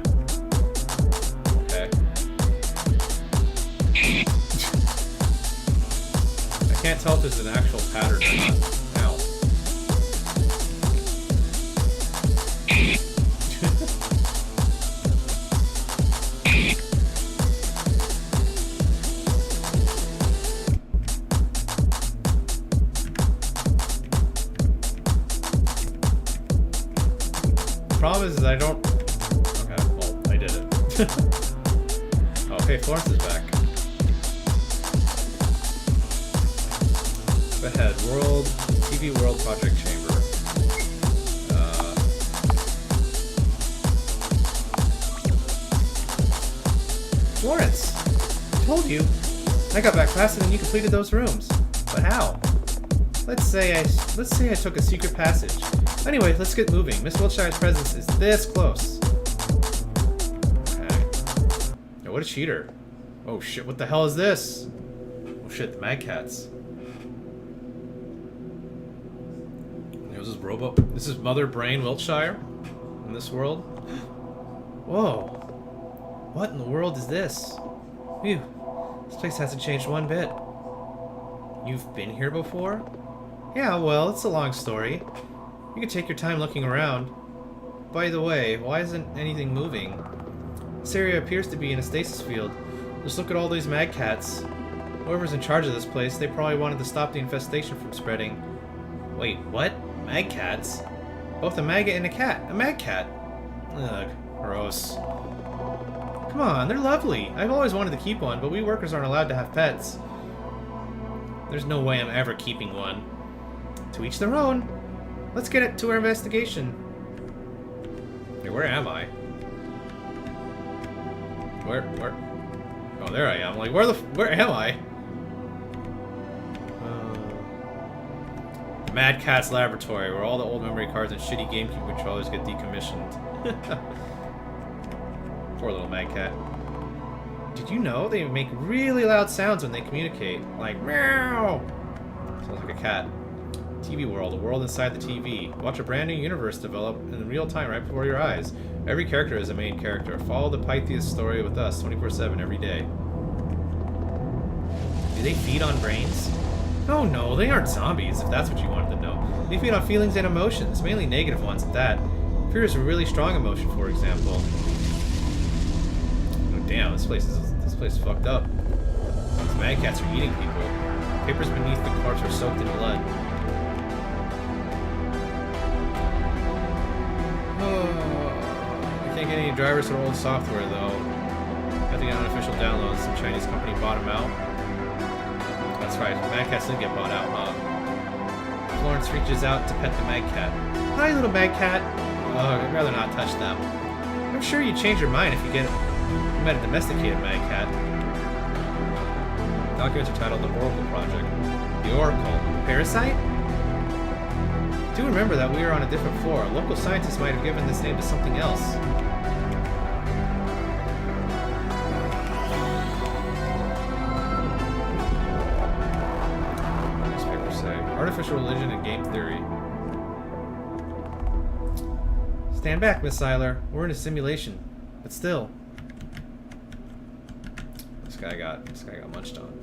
Okay. I can't tell if this is an actual pattern or not. Ow. Problem is I don't... Okay, well, I did it. Okay, Florence is back. Ahead, TV World Project Chamber. Florence! I told you! I got back faster than you completed those rooms. But how? Let's say I took a secret passage. Anyway, let's get moving. Miss Wiltshire's presence is this close. Okay. Yo, what a cheater. Oh shit, what the hell is this? Oh shit, the Mad Cats. This is Mother Brain Wiltshire in this world. Whoa. What in the world is this? Phew. This place hasn't changed one bit. You've been here before? Yeah, well, it's a long story. You can take your time looking around. By the way, why isn't anything moving? This area appears to be in a stasis field. Just look at all these Mad Cats. Whoever's in charge of this place, they probably wanted to stop the infestation from spreading. Wait, what? Mad Cats? Both a maggot and a cat. A Mad Cat. Ugh, gross. Come on, they're lovely. I've always wanted to keep one, but we workers aren't allowed to have pets. There's no way I'm ever keeping one. To each their own. Let's get it to our investigation. Hey, where am I? Where? Oh, there I am. Like, where am I? Mad Cat's laboratory, where all the old memory cards and shitty GameCube controllers get decommissioned. Poor little Mad Cat. Did you know they make really loud sounds when they communicate? Like, meow! Sounds like a cat. TV World, a world inside the TV. Watch a brand new universe develop in real time right before your eyes. Every character is a main character. Follow the Pythias story with us 24/7 every day. Do they feed on brains? Oh no, they aren't zombies, if that's what you wanted to know. They feed on feelings and emotions, mainly negative ones at that. Fear is a really strong emotion, for example. Oh damn, this place is fucked up. These Mad Cats are eating people. Papers beneath the corpse are soaked in blood. I can't get any drivers or old software though. Have to get unofficial downloads. Some Chinese company bought them out. That's right, Mad Cats didn't get bought out, huh? Florence reaches out to pet the Mad Cat. Hi, little Mad Cat. Oh, I'd rather not touch them. I'm sure you'd change your mind if you met a domesticated Mad Cat. Documents are titled The Oracle Project. The Oracle? Parasite? Do remember that we are on a different floor. Local scientists might have given this name to something else. Artificial religion and game theory. Stand back, Miss Seiler. We're in a simulation. But still. This guy got munched on.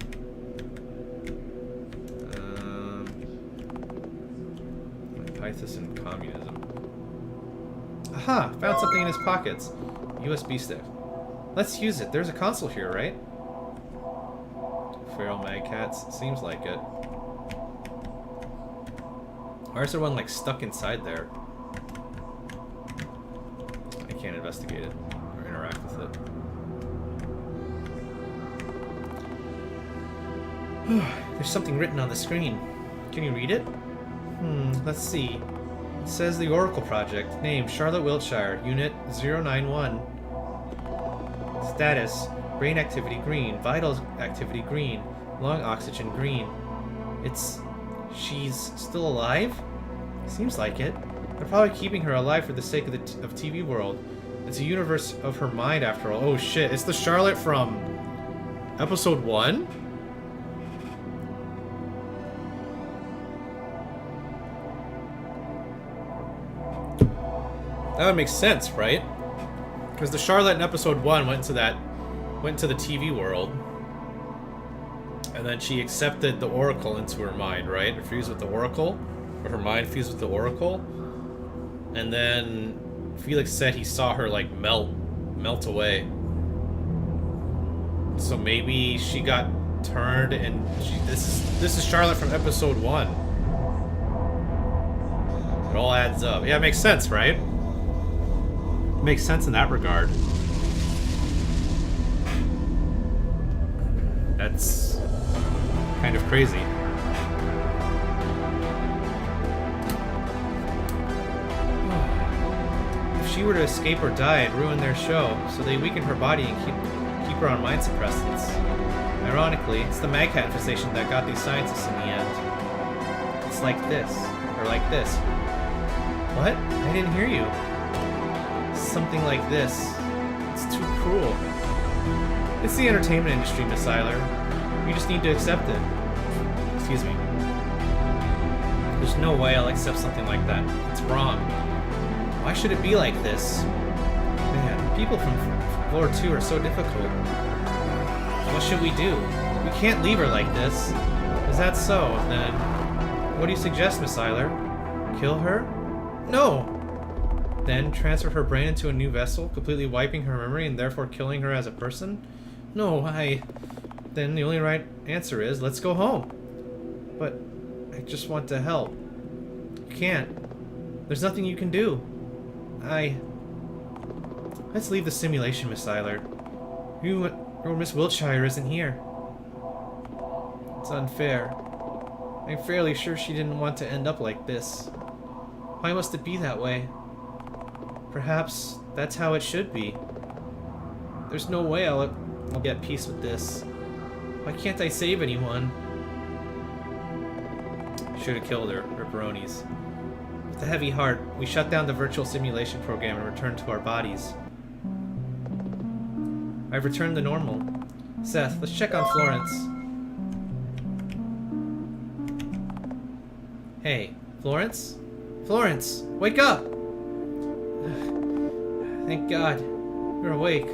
Pythos and communism. Aha! Found something in his pockets. USB stick. Let's use it. There's a console here, right? Feral Mad Cats. Seems like it. Why is there one like stuck inside there? I can't investigate it or interact with it. There's something written on the screen. Can you read it? Let's see. It says the Oracle Project. Name, Charlotte Wiltshire. Unit 091. Status, brain activity green. Vital activity green. Lung oxygen green. She's still alive? Seems like it. They're probably keeping her alive for the sake of TV World. It's a universe of her mind after all. Oh shit, it's the Charlotte from episode 1? That would make sense, right? Because the Charlotte in episode 1 went to the TV World. And then she accepted the Oracle into her mind, right? Or fused with the Oracle. Or her mind fused with the Oracle. And then Felix said he saw her like melt away. So maybe she got turned and this is Charlotte from episode 1. It all adds up. Yeah, it makes sense, right? It makes sense in that regard. That's kind of crazy. If she were to escape or die, it'd ruin their show, so they weaken her body and keep her on mind suppressants. Ironically, it's the Mad Cat infestation that got these scientists in the end. It's like this, or like this. What? I didn't hear you. Something like this. It's too cruel. It's the entertainment industry, Miss Seiler. You just need to accept it. Excuse me. There's no way I'll accept something like that. It's wrong. Why should it be like this? Man, people from floor 2 are so difficult. What should we do? We can't leave her like this. Is that so? Then, what do you suggest, Miss Seiler? Kill her? No! Then transfer her brain into a new vessel, completely wiping her memory and therefore killing her as a person? No, Then the only right answer is, let's go home. But I just want to help. You can't. There's nothing you can do. Let's leave the simulation, Miss Seiler. You or Miss Wiltshire isn't here. It's unfair. I'm fairly sure she didn't want to end up like this. Why must it be that way? Perhaps that's how it should be. There's no way I'll get peace with this. Why can't I save anyone? Should have killed her, ripperonis. With a heavy heart, we shut down the virtual simulation program and returned to our bodies. I've returned to normal. Seth, let's check on Florence. Hey, Florence? Florence, wake up! Thank God, you're awake.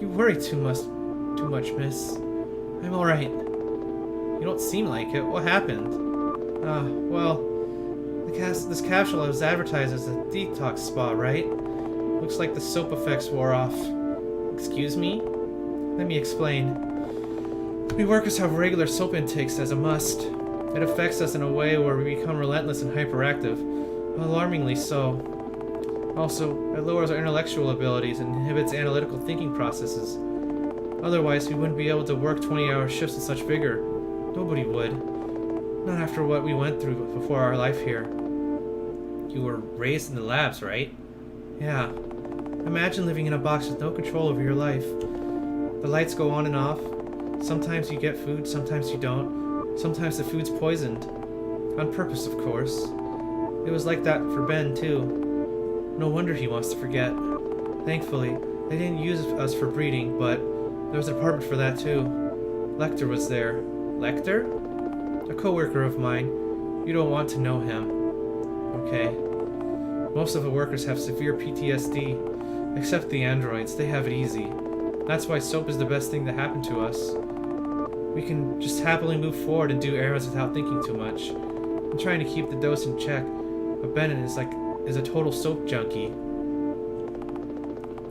You worry too much, miss. I'm alright. You don't seem like it. What happened? Well, this capsule was advertised as a detox spa, right? Looks like the soap effects wore off. Excuse me? Let me explain. We workers have regular soap intakes as a must. It affects us in a way where we become relentless and hyperactive. Alarmingly so. Also, it lowers our intellectual abilities and inhibits analytical thinking processes. Otherwise, we wouldn't be able to work 20-hour shifts with such vigor. Nobody would. Not after what we went through before our life here. You were raised in the labs, right? Yeah. Imagine living in a box with no control over your life. The lights go on and off. Sometimes you get food, sometimes you don't. Sometimes the food's poisoned. On purpose, of course. It was like that for Ben, too. No wonder he wants to forget. Thankfully, they didn't use us for breeding, but there was a department for that, too. Lecter was there. Lecter? A co-worker of mine. You don't want to know him. Okay. Most of the workers have severe PTSD. Except the androids, they have it easy. That's why soap is the best thing that happened to us. We can just happily move forward and do errands without thinking too much. I'm trying to keep the dose in check, but Bennett is a total soap junkie.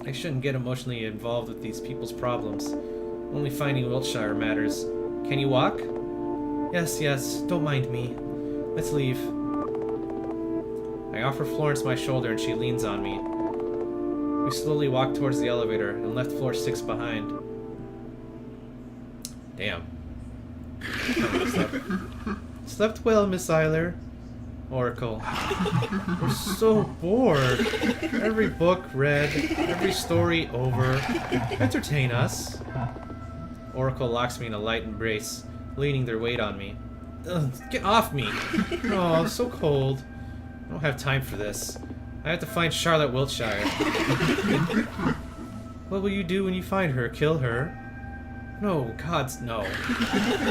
I shouldn't get emotionally involved with these people's problems. Only finding Wiltshire matters. Can you walk? Yes, don't mind me. Let's leave. I offer Florence my shoulder and she leans on me. We slowly walked towards the elevator and left floor 6 behind. Damn. Slept well, Miss Eiler. Oracle. We're so bored. Every book read, every story over. Entertain us. Oracle locks me in a light embrace, leaning their weight on me. Ugh, get off me! Oh, so cold. I don't have time for this. I have to find Charlotte Wiltshire. What will you do when you find her? Kill her? No, gods, no.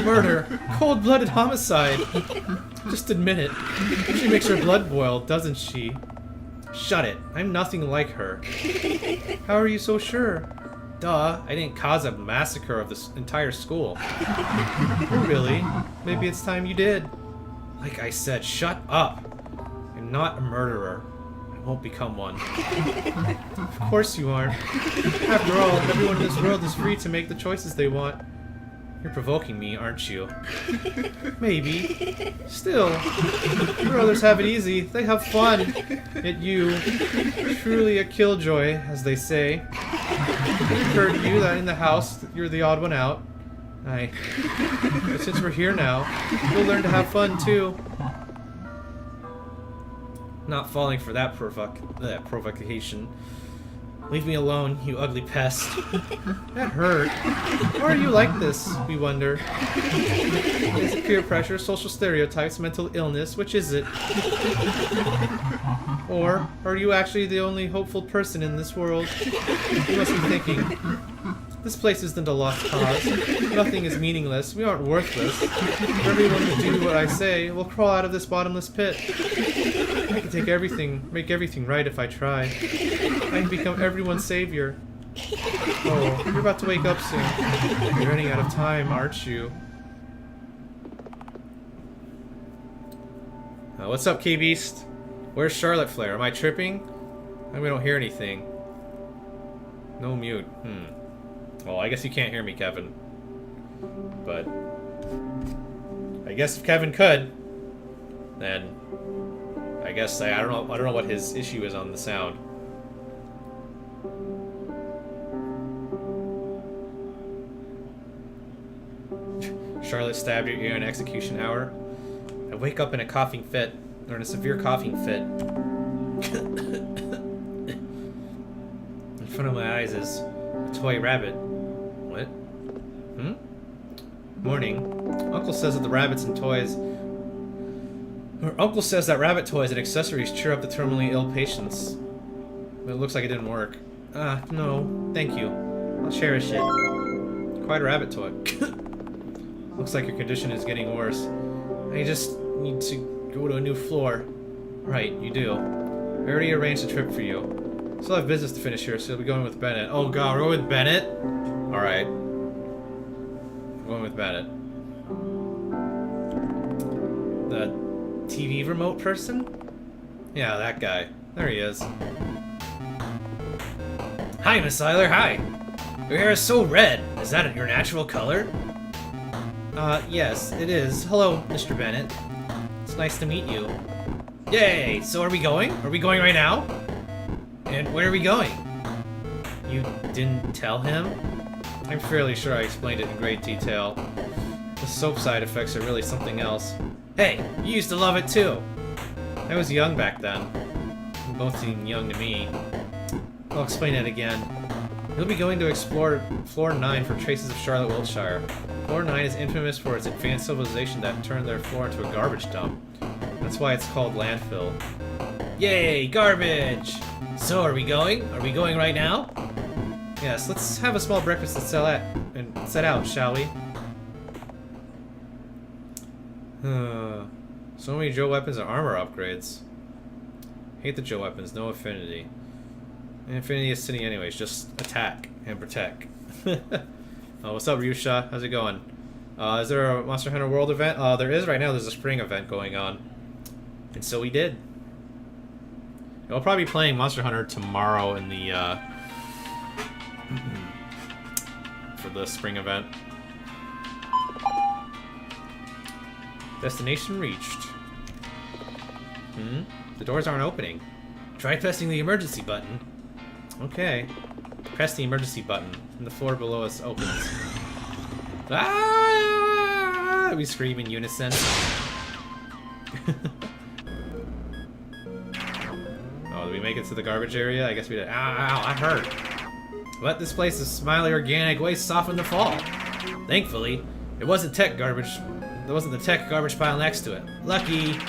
Murder. Cold-blooded homicide. Just admit it. She makes her blood boil, doesn't she? Shut it. I'm nothing like her. How are you so sure? Duh, I didn't cause a massacre of this entire school. Oh, really? Maybe it's time you did. Like I said, shut up. I'm not a murderer. I won't become one. Of course you aren't. After all, everyone in this world is free to make the choices they want. You're provoking me, aren't you? Maybe. Still, your others have it easy. They have fun. Yet you, truly a killjoy, as they say. It occurred to you that in the house, you're the odd one out. But since we're here now, you'll learn to have fun too. Not falling for that provocation. Leave me alone, you ugly pest. That hurt. Why are you like this, we wonder? Is it peer pressure, social stereotypes, mental illness? Which is it? Or are you actually the only hopeful person in this world? You must be thinking, this place isn't a lost cause. Nothing is meaningless. We aren't worthless. If everyone would do what I say, we'll crawl out of this bottomless pit. I can take everything, make everything right if I try. I can become everyone's savior. Oh, you're about to wake up soon. You're running out of time, aren't you? What's up, K-Beast? Where's Charlotte Flair? Am I tripping? We don't hear anything. No mute. Well, I guess you can't hear me, Kevin. But I guess if Kevin could, then I guess I don't know what his issue is on the sound. Charlotte stabbed your ear in execution hour. I wake up in a coughing fit, or in a severe coughing fit. front of my eyes is a toy rabbit. What? Morning. Uncle says that rabbit toys and accessories cheer up the terminally ill patients. But it looks like it didn't work. No, thank you. I'll cherish it. Quite a rabbit toy. Looks like your condition is getting worse. I just need to go to a new floor. Right, you do. I already arranged a trip for you. Still have business to finish here, so you'll be going with Bennett. Oh god, we're going with Bennett? Alright. I'm going with Bennett. The TV remote person? Yeah, that guy. There he is. Hi, Miss Seiler, hi! Your hair is so red. Is that your natural color? Yes, it is. Hello, Mr. Bennett. It's nice to meet you. Yay! So are we going? Are we going right now? And where are we going? You didn't tell him? I'm fairly sure I explained it in great detail. The soap side effects are really something else. Hey, you used to love it too! I was young back then. You both seem young to me. I'll explain it again. You'll be going to explore Floor 9 for traces of Charlotte Wiltshire. Floor 9 is infamous for its advanced civilization that turned their floor into a garbage dump. That's why it's called landfill. Yay, garbage! So, are we going? Are we going right now? Yes, let's have a small breakfast and set out, shall we? So many Joe weapons and armor upgrades. Hate the Joe weapons, no affinity. Infinity is sitting anyways, just attack and protect. Oh, what's up, Ryusha? How's it going? Is there a Monster Hunter World event? There is right now. There's a spring event going on. And so we did. I'll probably be playing Monster Hunter tomorrow in the, for the spring event. Destination reached. The doors aren't opening. Try pressing the emergency button. Okay. Press the emergency button, and the floor below us opens. Ah! We scream in unison. Oh, did we make it to the garbage area? I guess we did. Ow, ow, that hurt. But this place is smiley organic waste softened the fall. Thankfully, it wasn't tech garbage. There wasn't the tech garbage pile next to it. Lucky.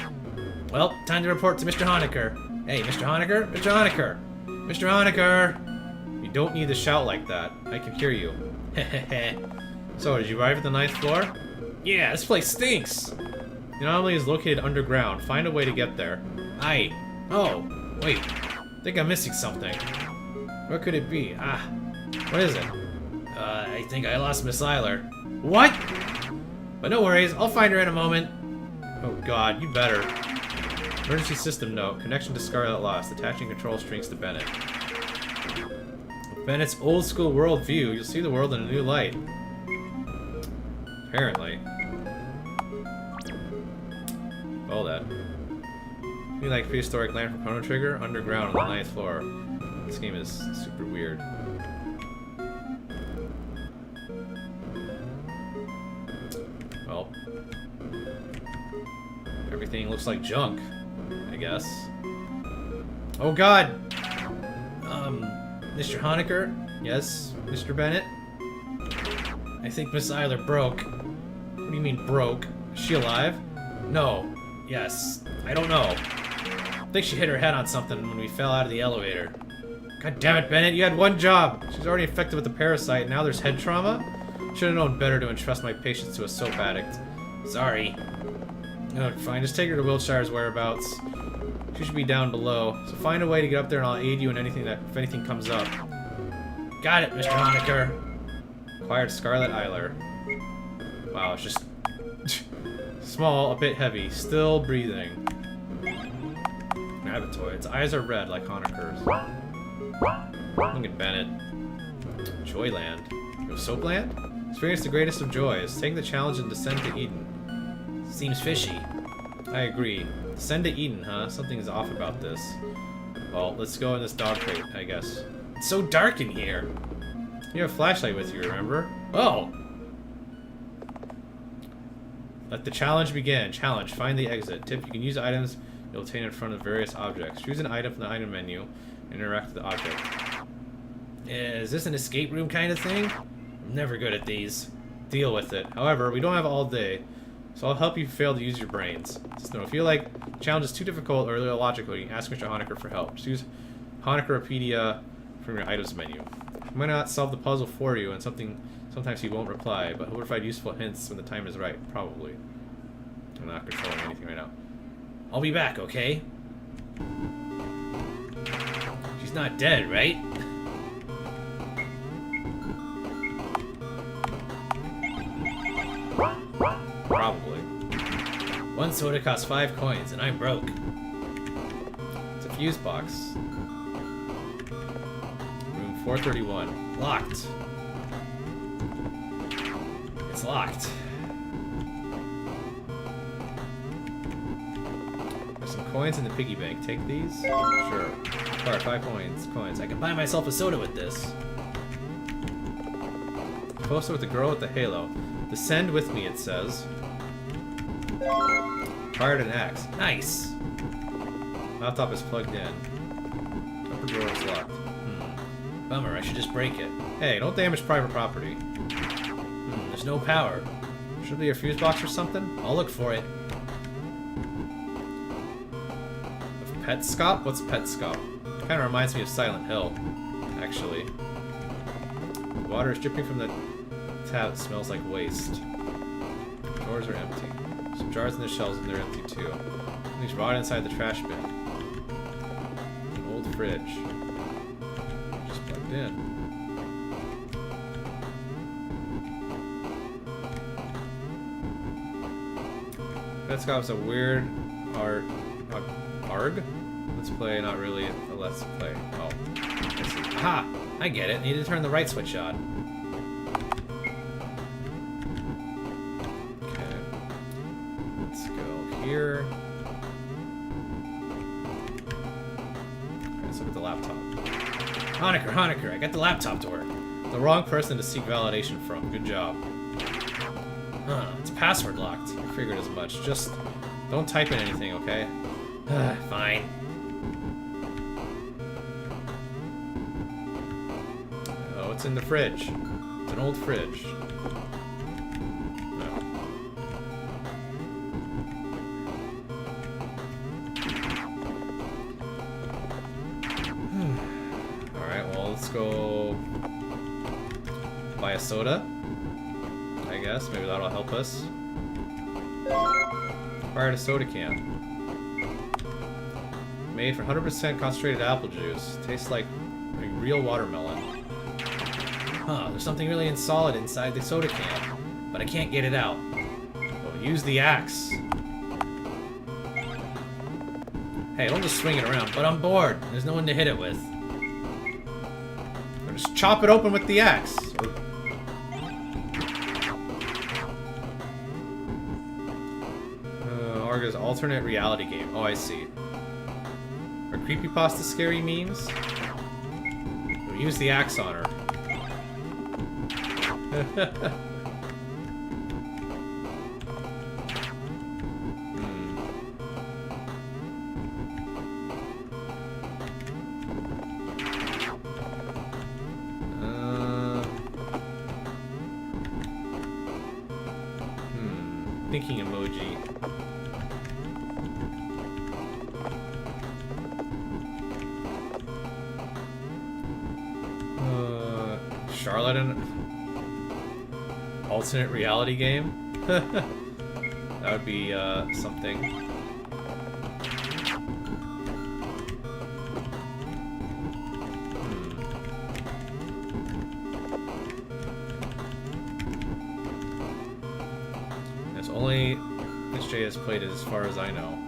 Well, time to report to Mr. Honecker. Hey, Mr. Honecker? Mr. Honecker! Mr. Honecker! You don't need to shout like that. I can hear you. So, did you arrive at the 9th floor? Yeah, this place stinks! The anomaly is located underground. Find a way to get there. Aye. Oh, wait. I think I'm missing something. What could it be? What is it? I think I lost Miss Eiler. What? But no worries, I'll find her in a moment. Oh god, you better. Emergency system note. Connection to Scarlet lost. Attaching control strings to Bennett. With Bennett's old school worldview, you'll see the world in a new light. Apparently. Well then. You like prehistoric land from Chrono Trigger? Underground on the 9th floor. This game is super weird. Well. Everything looks like junk, I guess. Oh god! Mr. Honecker? Yes, Mr. Bennett? I think Miss Eiler broke. What do you mean broke? Is she alive? No. Yes. I don't know. I think she hit her head on something when we fell out of the elevator. God damn it, Bennett, you had one job! She's already infected with the parasite, and now there's head trauma? Should have known better to entrust my patients to a soap addict. Sorry. Oh, fine, just take her to Wiltshire's whereabouts. She should be down below. So find a way to get up there and I'll aid you in anything if anything comes up. Got it, Mr. Honecker. Acquired Scarlet Eiler. Wow, it's just small, a bit heavy, still breathing. Rabbit toy. Its eyes are red like Honecker's. Look at Bennett. Joyland. Go Soapland? Experience the greatest of joys. Take the challenge and descend to Eden. Seems fishy. I agree. Descend to Eden, huh? Something's off about this. Well, let's go in this dog crate, I guess. It's so dark in here. You have a flashlight with you, remember? Oh! Let the challenge begin. Challenge. Find the exit. Tip. You can use items you'll obtain in front of various objects. Choose an item from the item menu and interact with the object. Is this an escape room kind of thing? I'm never good at these. Deal with it. However, we don't have all day, so I'll help you fail to use your brains. Just know, if you like the challenge is too difficult or illogical, you can ask Mr. Honecker for help. Just use Honeckeropedia from your items menu. I might not solve the puzzle for you, and sometimes he won't reply, but he'll provide useful hints when the time is right, probably. I'm not controlling anything right now. I'll be back, okay? She's not dead, right? Probably. One soda costs 5 coins, and I'm broke. It's a fuse box. Room 431. Locked. It's locked. There's some coins in the piggy bank. Take these? Sure. Alright, 5 coins. I can buy myself a soda with this. Poster with the girl with the halo. Descend with me, it says. Fired an axe. Nice! Laptop is plugged in. Upper drawer is locked. Bummer, I should just break it. Hey, don't damage private property. There's no power. Should be a fuse box or something? I'll look for it. Petscop? What's Petscop? Kinda reminds me of Silent Hill, actually. Water is dripping from the tap. It smells like waste. Doors are empty. Some jars in the shelves and they're empty too. Things rot inside the trash bin. An old fridge. Just plugged in. Petscop's a weird art. ARG? Let's play, not really a let's play. Oh, I see. Aha! I get it. Need to turn the right switch on. Okay. Let's go here. Okay, let's look at the laptop. Honecker, I got the laptop to work. The wrong person to seek validation from. Good job. Huh, it's password locked. I figured as much. Just don't type in anything, okay? Fine. Oh, it's in the fridge. It's an old fridge. No. Alright, well, let's go buy a soda. I guess. Maybe that'll help us. Fired a soda can. Made from 100% concentrated apple juice. Tastes like a real watermelon. Huh, there's something really solid inside the soda can, but I can't get it out. Well, use the axe. Hey, don't just swing it around, but I'm bored. There's no one to hit it with. Or just chop it open with the axe. Arga's alternate reality game. Oh, I see. Are creepypasta scary memes? We'll use the axe on her. Thinking emoji. Charlotte in alternate reality game? That would be something. It's only SJ has played it as far as I know.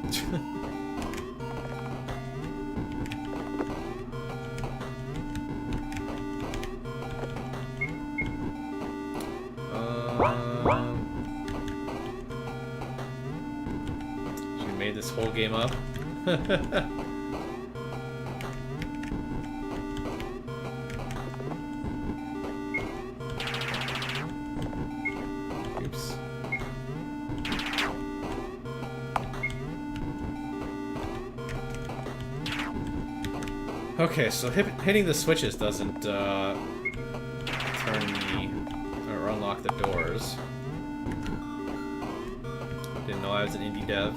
She made this whole game up. Oops. Okay, so hitting the switches doesn't turn the or unlock the doors. Didn't know I was an indie dev.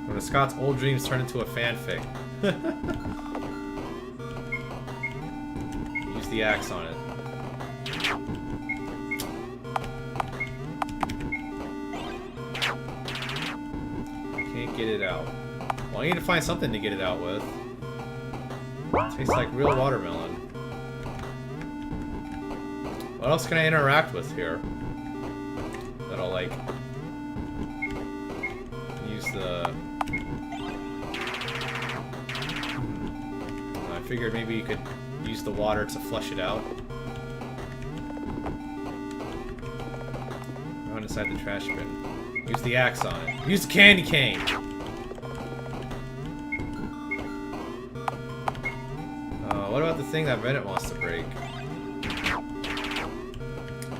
When Scott's old dreams turn into a fanfic. Use the axe on it. Can't get it out. Well, I need to find something to get it out with. Tastes like real watermelon. What else can I interact with here? That'll, like, use the... I figured maybe you could use the water to flush it out. Run inside the trash bin. Use the axe on it. Use the candy cane! What about the thing that Bennett wants to break?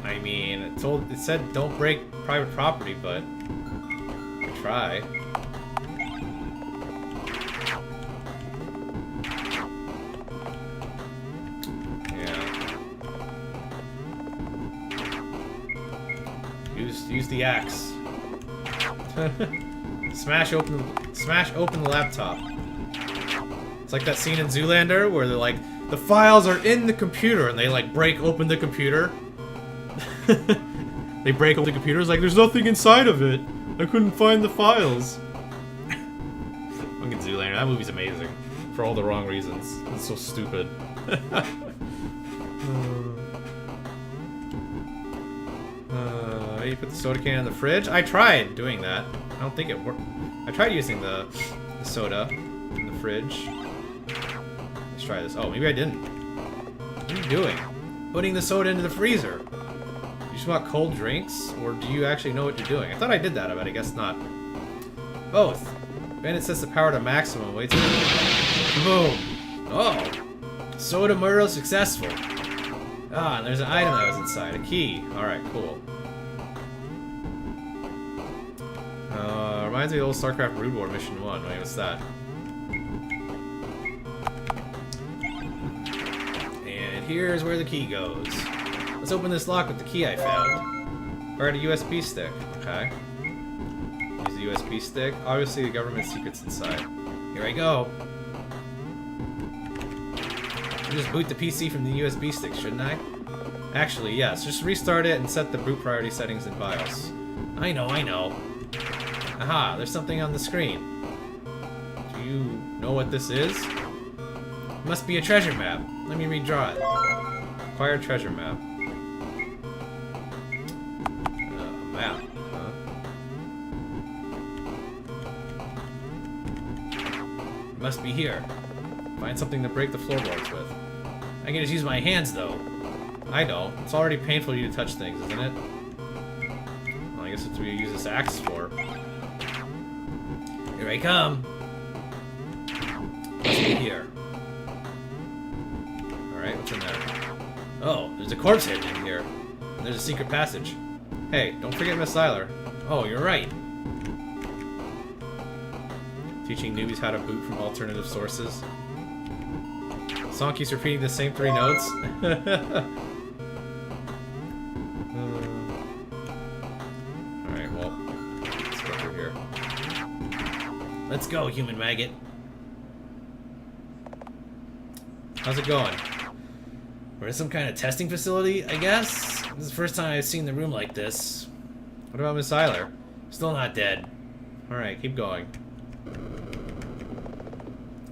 I mean, it said don't break private property, but I try. Yeah. Use the axe. Smash open the laptop. It's like that scene in Zoolander where they're like, the files are in the computer, and they like break open the computer. They break open the computer, it's like, there's nothing inside of it. I couldn't find the files. Fucking Zoolander, that movie's amazing. For all the wrong reasons. It's so stupid. You put the soda can in the fridge? I tried doing that. I don't think it worked. I tried using the soda in the fridge. Let's try this. Oh, maybe I didn't. What are you doing? Putting the soda into the freezer. You just want cold drinks? Or do you actually know what you're doing? I thought I did that, but I guess not. Both. Bennett sets the power to maximum. Wait till... Boom. Oh. Soda murder successful. Ah, and there's an item that was inside. A key. Alright, cool. Reminds me of the old StarCraft Brood War Mission 1. Wait, what's that? And here's where the key goes. Let's open this lock with the key I found. Or a USB stick. Okay. Use the USB stick. Obviously the government secret's inside. Here I go. I'll just boot the PC from the USB stick, shouldn't I? Actually, yes. Just restart it and set the boot priority settings in BIOS. I know. Aha, there's something on the screen. Do you know what this is? It must be a treasure map. Let me redraw it. Acquire treasure map. Map. Huh? It must be here. Find something to break the floorboards with. I can just use my hands, though. I know. It's already painful for you to touch things, isn't it? Well, I guess that's what we use this axe for. Here I come. Must be here. Alright, what's in there? Oh, there's a corpse hidden in here. And there's a secret passage. Hey, don't forget Miss Seiler. Oh, you're right. Teaching newbies how to boot from alternative sources. Song keeps repeating the same 3 notes. Alright, well, let's go through here. Let's go, human maggot. How's it going? We're in some kind of testing facility, I guess? This is the first time I've seen the room like this. What about Miss Seiler? Still not dead. Alright, keep going.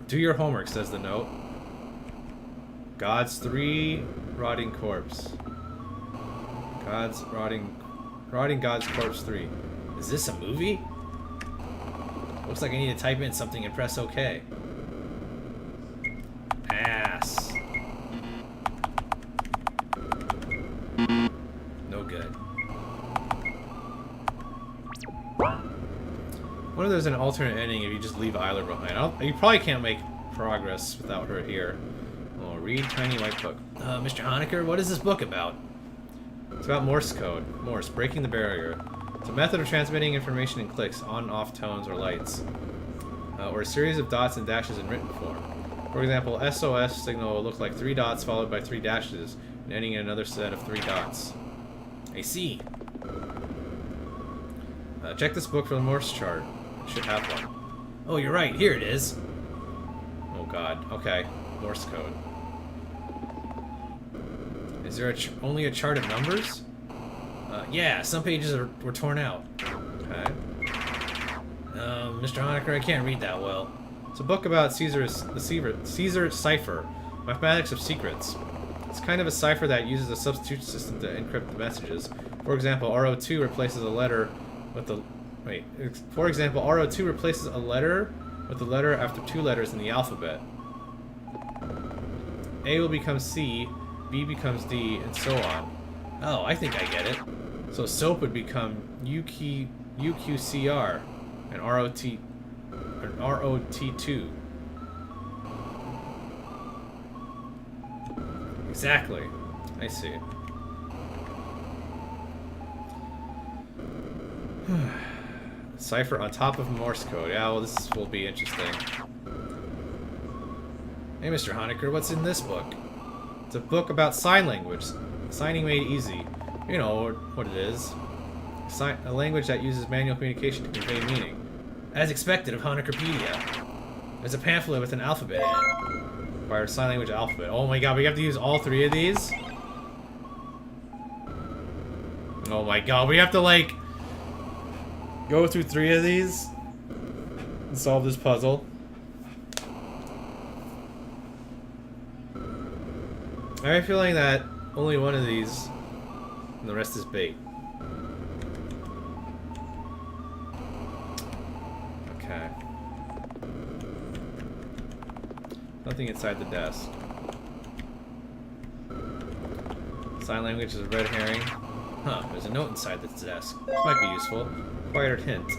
Do your homework, says the note. God's 3 rotting corpse. Rotting God's corpse 3. Is this a movie? Looks like I need to type in something and press OK. Ass. No good. What if there's an alternate ending if you just leave Isla behind? You probably can't make progress without her here. Oh, read Tiny White Book. Mr. Honecker, what is this book about? It's about Morse code. Morse, breaking the barrier. It's a method of transmitting information in clicks, on, off tones, or lights. Or a series of dots and dashes in written form. For example, SOS signal will look like 3 dots followed by 3 dashes, and ending in another set of 3 dots. I see. Check this book for the Morse chart. It should have one. Oh, you're right. Here it is. Oh god. Okay. Morse code. Is there only a chart of numbers? Yeah, some pages were torn out. Okay. Mr. Honecker, I can't read that well. It's a book about Caesar cipher, mathematics of secrets. It's kind of a cipher that uses a substitution system to encrypt the messages. For example, RO2 replaces a letter with the... Wait. For example, RO2 replaces a letter with the letter after 2 letters in the alphabet. A will become C, B becomes D, and so on. Oh, I think I get it. So soap would become UQCR, and ROT2. Exactly. I see. Cipher on top of Morse code. Yeah, well, this will be interesting. Hey, Mr. Honecker, what's in this book? It's a book about sign language. Signing made easy. You know what it is. A language that uses manual communication to convey meaning. As expected of Honeckerpedia. There's a pamphlet with an alphabet in it. Required sign language alphabet. Oh my god, we have to use all 3 of these? Oh my god, we have to, like, go through 3 of these and solve this puzzle. I have a feeling that only one of these and the rest is bait. Okay. Nothing inside the desk. Sign language is a red herring. Huh, there's a note inside this desk. This might be useful. Required hint.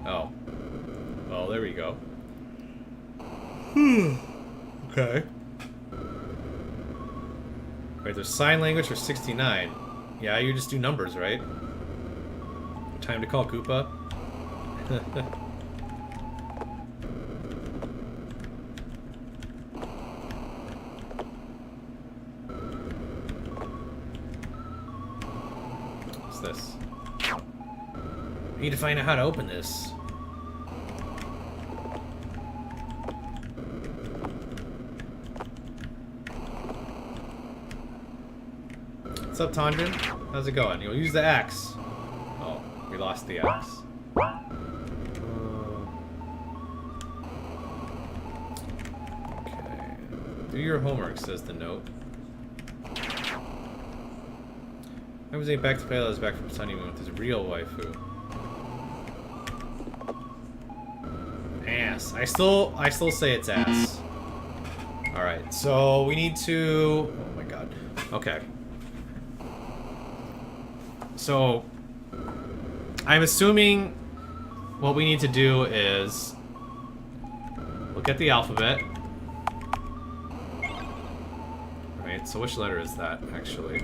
Oh. Well, there we go. Okay. Wait, there's sign language for 69. Yeah, you just do numbers, right? Time to call Koopa. What's this? I need to find out how to open this. What's up, Tanjin? How's it going? You'll use the axe. Oh, we lost the axe. Okay. Do your homework, says the note. I was back to Pela is back from honeymoon with his real waifu. Ass. I still say it's ass. Alright, so we need to... Oh my god. Okay. So, I'm assuming what we need to do is look at the alphabet. Right, so which letter is that, actually?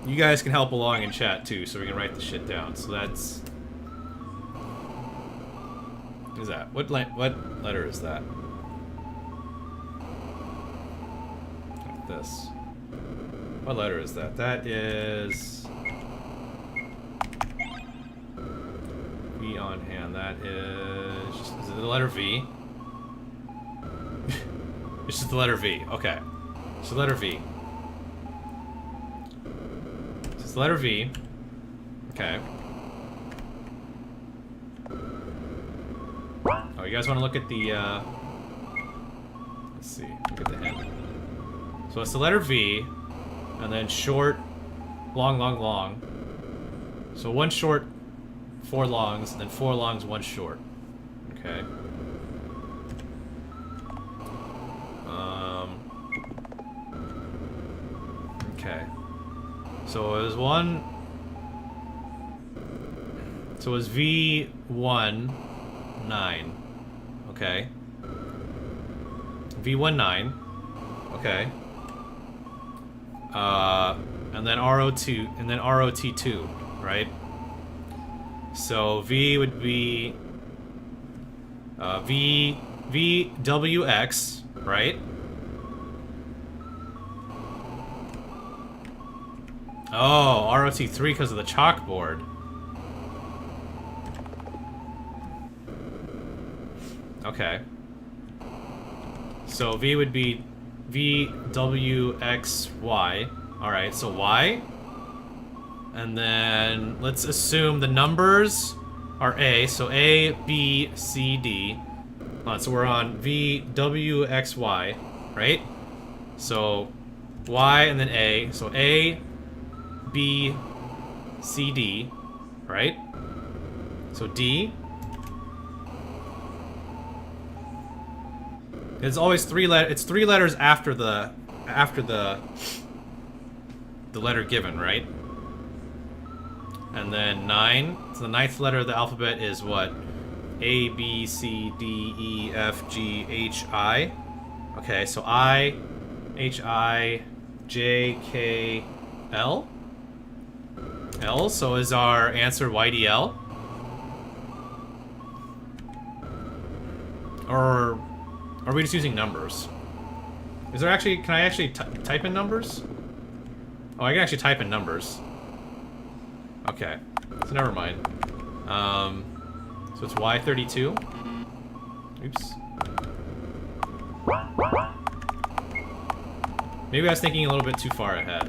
You guys can help along in chat, too, so we can write the shit down. So that's... What is that? What letter is that? Like this. What letter is that? That is... V on hand. That is... Is it the letter V? It's just the letter V. Okay. It's the letter V. It's the letter V. Okay. Oh, you guys want to look at the, let's see. Look at the hint. So it's the letter V. And then short, long, long, long. So 1 short, 4 longs, and then 4 longs, 1 short. Okay. Okay. So it was 1. So it was V1, 9. Okay. V1, 9. Okay. and then ROT2, and then ROT2, right? So V would be VWX, right? Oh, ROT3 because of the chalkboard. Okay. So V would be VWXY. Alright, so Y. And then let's assume the numbers are A. So A, B, C, D. So we're on VWXY, right? So Y and then A. So A, B, C, D, right? So D. It's always it's three letters after the letter given, right? And then 9. So the ninth letter of the alphabet is what? A, B, C, D, E, F, G, H, I. Okay, so I, H, I, J, K, L. L, so is our answer YDL? Or are we just using numbers? Is there actually, can I actually type in numbers? Oh, I can actually type in numbers. Okay, so never mind. So it's Y32. Oops. Maybe I was thinking a little bit too far ahead.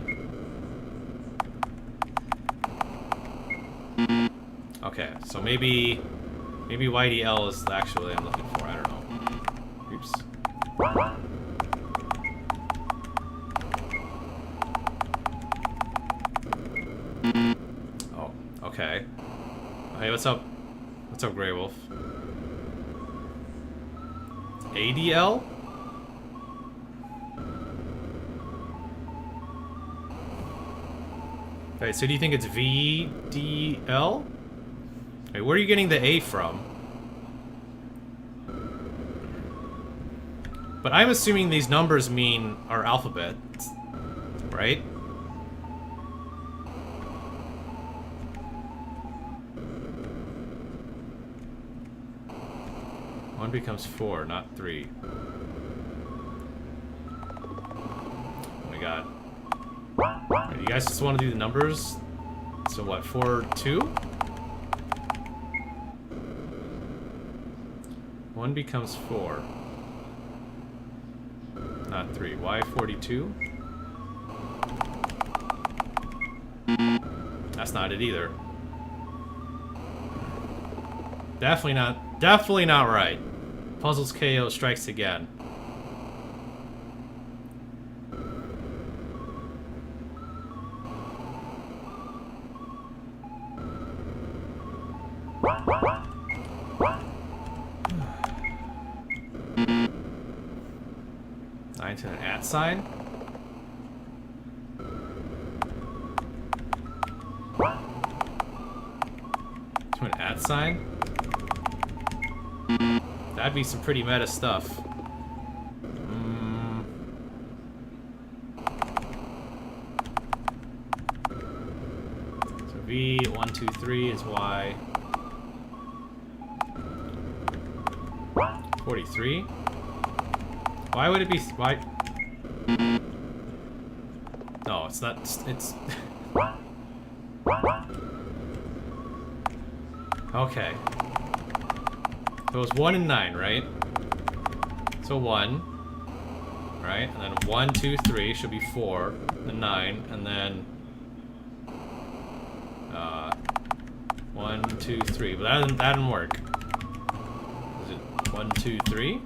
Okay, so maybe YDL is actually I'm looking for. I don't know. Oops. Oh, okay. Hey, what's up? What's up, Grey Wolf? ADL? Okay, so do you think it's VDL? Okay, where are you getting the A from? But I'm assuming these numbers mean our alphabet, right? One becomes 4, not 3. Oh my god. Right, you guys just want to do the numbers? So what, 4, 2? 1 becomes 4. Not 3. Y42? That's not it either. Definitely not right. Puzzles KO strikes again. Nine to an @ sign. To an @ sign. That'd be some pretty meta stuff. So V123 is Y. 43. Why would it be? Why? No, it's not. It's. Okay. So it was 1 and 9, right? So 1, right? And then 1, 2, 3 should be 4, then 9, and then 1, 2, 3. But that didn't work. Is it 1, 2, 3?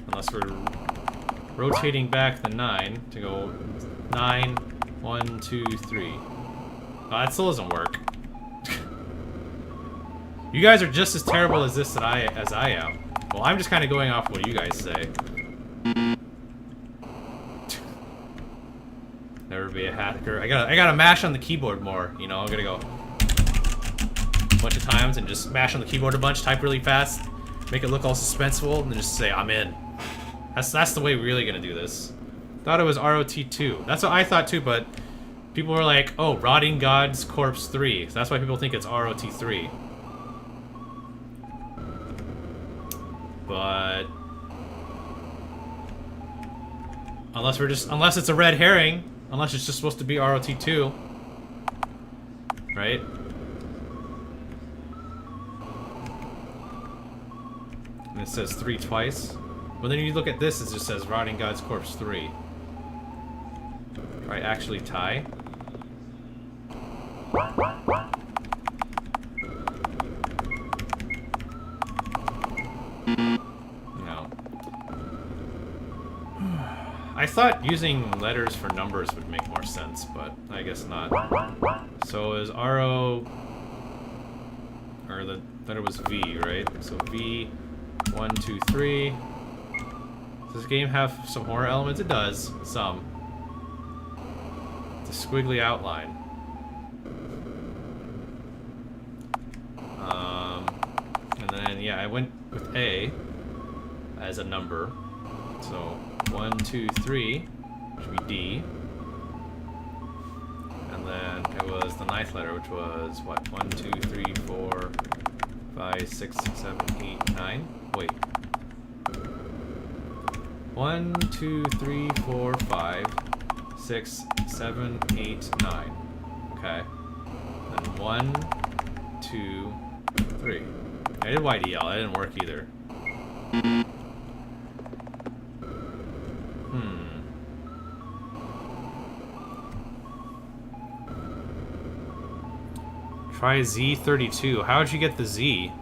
Unless we're rotating back the 9 to go 9, 1, 2, 3. Oh, that still doesn't work. You guys are just as terrible as this as I am. Well, I'm just kind of going off what you guys say. Never be a hacker. I gotta mash on the keyboard more. You know, I'm gonna go. a bunch of times and just mash on the keyboard a bunch, type really fast, make it look all suspenseful, and then just say, I'm in. That's the way we're really gonna do this. Thought it was ROT2. That's what I thought too, but people were like, oh, Rotting God's Corpse 3. So that's why people think it's ROT3. But unless it's a red herring, unless it's just supposed to be ROT2, right? And it says 3 twice. But then you look at this, it just says Rotting God's Corpse 3. Right, actually tie. No. I thought using letters for numbers would make more sense, but I guess not. So is RO, or the letter was V, right? So V, 1, 2, 3. Does this game have some horror elements? It does, some. It's a squiggly outline. And then, yeah, I went with A as a number. So 1, 2, 3 should be D. And then it was the 9th letter, which was what? 1, 2, 3, 4, 5, 6, 7, 8, 9. Wait. 1, 2, 3, 4, 5, 6, 7, 8, 9. Okay. Then 1, 2, 3. I did YDL. That didn't work either. Try Z32. How'd you get the Z?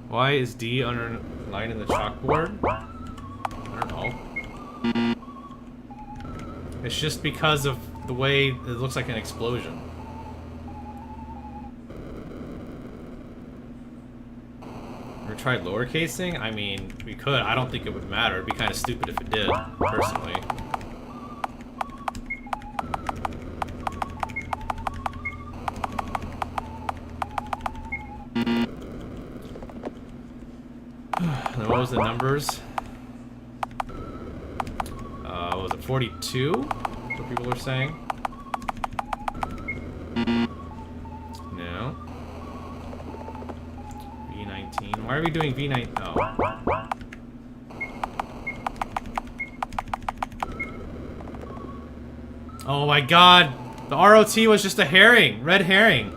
Why is D underlined in the chalkboard? I don't know. It's just because of the way it looks like an explosion. Ever tried lowercasing? I mean, we could. I don't think it would matter. It'd be kind of stupid if it did, personally. And what was the numbers? Was it 42? What people were saying? No. V19. Why are we doing V19? Oh. Oh my god! The ROT was just a herring! Red herring!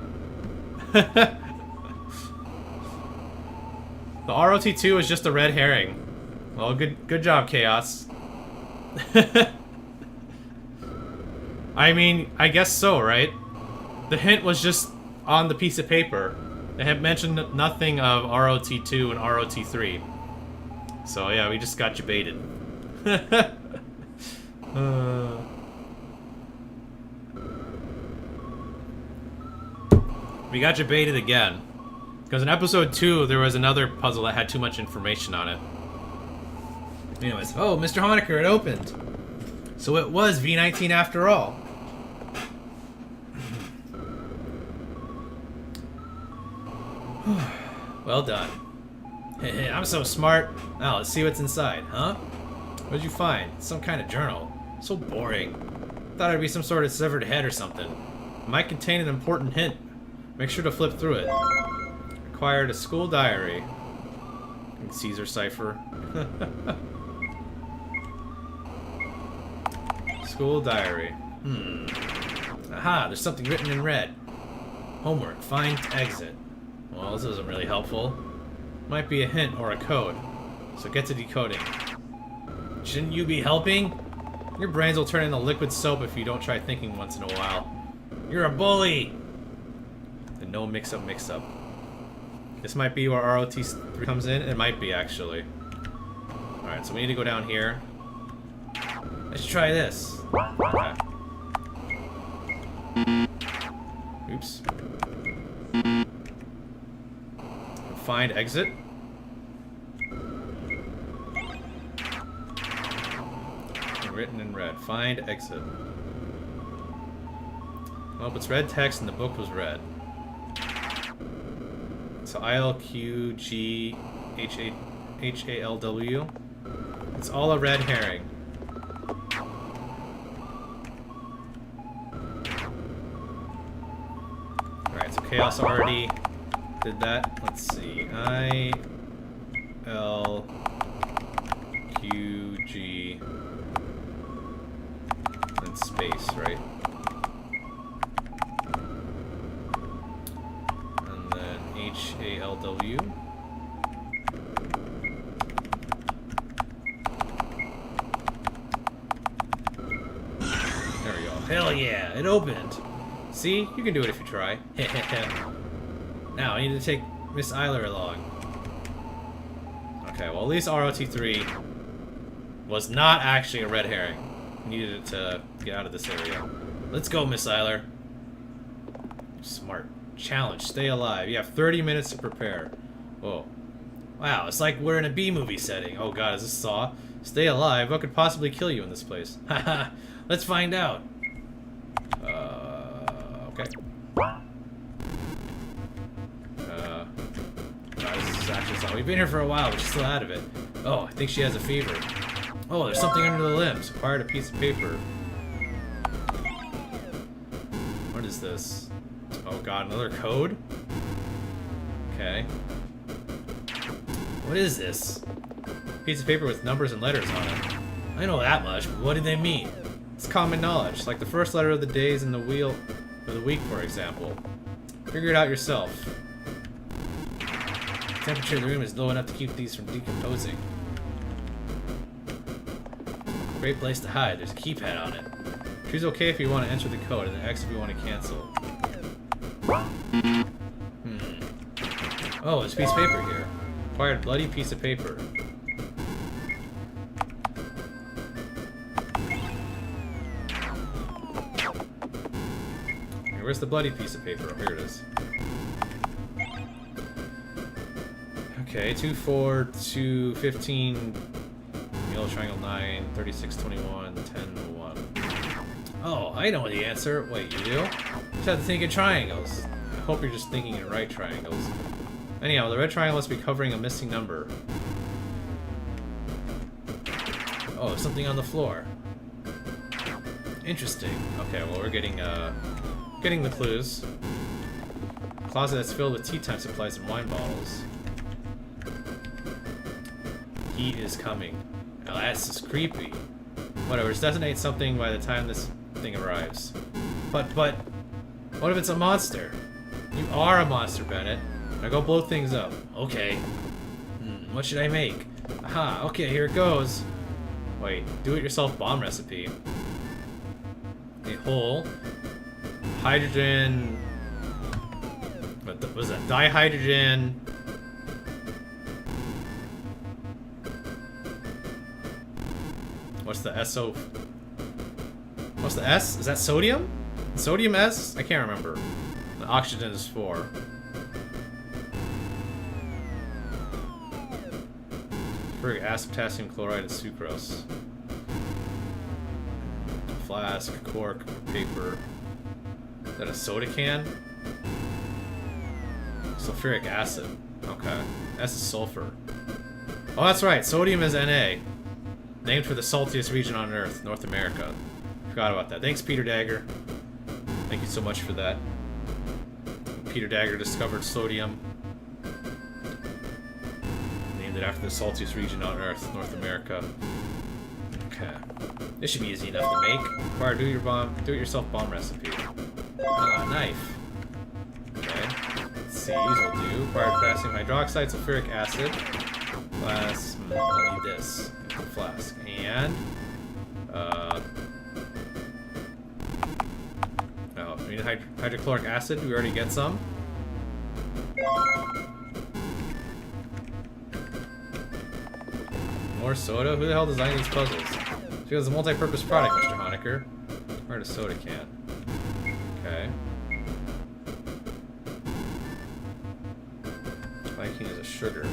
The ROT2 is just a red herring. Well, good job, Chaos. I mean, I guess so, right? The hint was just on the piece of paper. It had mentioned nothing of ROT2 and ROT3. So yeah, we just got you baited. We got you baited again. Because in episode 2, there was another puzzle that had too much information on it. Anyways, oh, Mr. Honecker, it opened. So it was V19 after all. Well done. Hey, I'm so smart. Now, let's see what's inside, huh? What'd you find? Some kind of journal. So boring. Thought it'd be some sort of severed head or something. It might contain an important hint. Make sure to flip through it. Acquired a school diary. Caesar cipher. School diary. Aha, there's something written in red. Homework, find exit. Well, this isn't really helpful. Might be a hint or a code. So get to decoding. Shouldn't you be helping? Your brains will turn into liquid soap if you don't try thinking once in a while. You're a bully! And no mix-up. This might be where ROT3 comes in. It might be, actually. Alright, so we need to go down here. Let's try this. Okay. Oops. Find exit. Written in red. Find exit. Oh, it's red text and the book was red. So ILQGHALW. It's all a red herring. Alright, so Chaos already did that. Let's see. ILQG. Then space, right? HALW. There we go. Hell yeah, it opened. See? You can do it if you try. Now, I need to take Miss Eiler along. Okay, well at least ROT3 was not actually a red herring. Needed it to get out of this area. Let's go, Miss Eiler. Smart. Challenge, stay alive. You have 30 minutes to prepare. Whoa. Wow, it's like we're in a B-movie setting. Oh god, is this Saw? Stay alive? What could possibly kill you in this place? Haha, let's find out. Okay. This is actually Saw. We've been here for a while, but she's still out of it. Oh, I think she has a fever. Oh, there's something under the limbs. Acquired a piece of paper. What is this? Oh god, another code? Okay. What is this? Piece of paper with numbers and letters on it. I know that much, but what do they mean? It's common knowledge, like the first letter of the days in the wheel of the week, for example. Figure it out yourself. The temperature of the room is low enough to keep these from decomposing. Great place to hide. There's a keypad on it. Choose OK if you want to enter the code, and then X if you want to cancel. Oh, there's a piece of paper here. Acquired a bloody piece of paper. Here, where's the bloody piece of paper? Oh, here it is. Okay, 2, 4, 2, 15, yellow triangle 9, 36, 21, 10, 1. Oh, I know the answer. Wait, you do? You just have to think in triangles. I hope you're just thinking in right triangles. Anyhow, the red triangle must be covering a missing number. Oh, there's something on the floor. Interesting. Okay, well we're getting the clues. Closet that's filled with tea time supplies and wine bottles. Heat is coming. Now that's just creepy. Whatever, just designate something by the time this thing arrives. But, what if it's a monster? You are a monster, Bennett. Now go blow things up. Okay. What should I make? Aha, okay, here it goes. Wait, do-it-yourself bomb recipe. A hole. Hydrogen... What was that? Dihydrogen... What's the SO... What's the S? Is that sodium? Sodium S? I can't remember. The oxygen is 4. Ferric acid, potassium chloride, and sucrose. Flask, cork, paper. Is that a soda can? Sulfuric acid. Okay. S is sulfur. Oh, that's right. Sodium is Na. Named for the saltiest region on Earth, North America. Forgot about that. Thanks, Peter Dagger. Thank you so much for that. Peter Dagger discovered sodium. Named it after the saltiest region on Earth, North America. Okay. This should be easy enough to make. Acquire do-it-yourself bomb recipe. Knife. Okay. Let's see, these will do. Acquire potassium hydroxide, sulfuric acid. Glass. I'll need this. Flask. And... oh, we need hydrochloric acid. Do we already get some? More soda? Who the hell designed these puzzles? She has a multi-purpose product, Mr. Honecker. Where's a soda can? Okay. Viking is a sugar.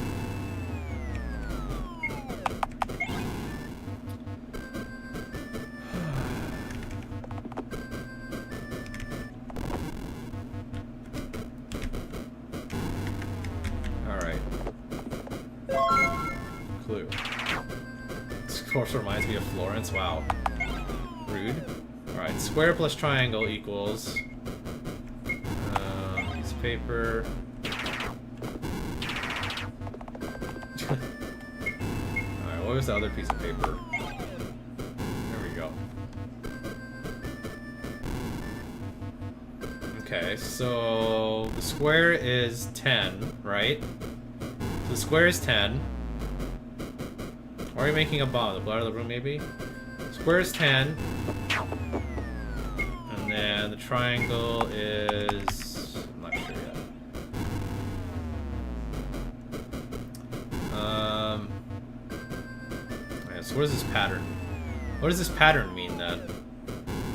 clue. This course reminds me of Florence. Wow. Rude. Alright, square plus triangle equals... piece of paper... Alright, what was the other piece of paper? There we go. Okay, so... the square is 10, right? So the square is 10. Why are you making a bomb? The blood of the room, maybe? Square is 10. And then the triangle is... I'm not sure yet. Okay, so what is this pattern? What does this pattern mean then?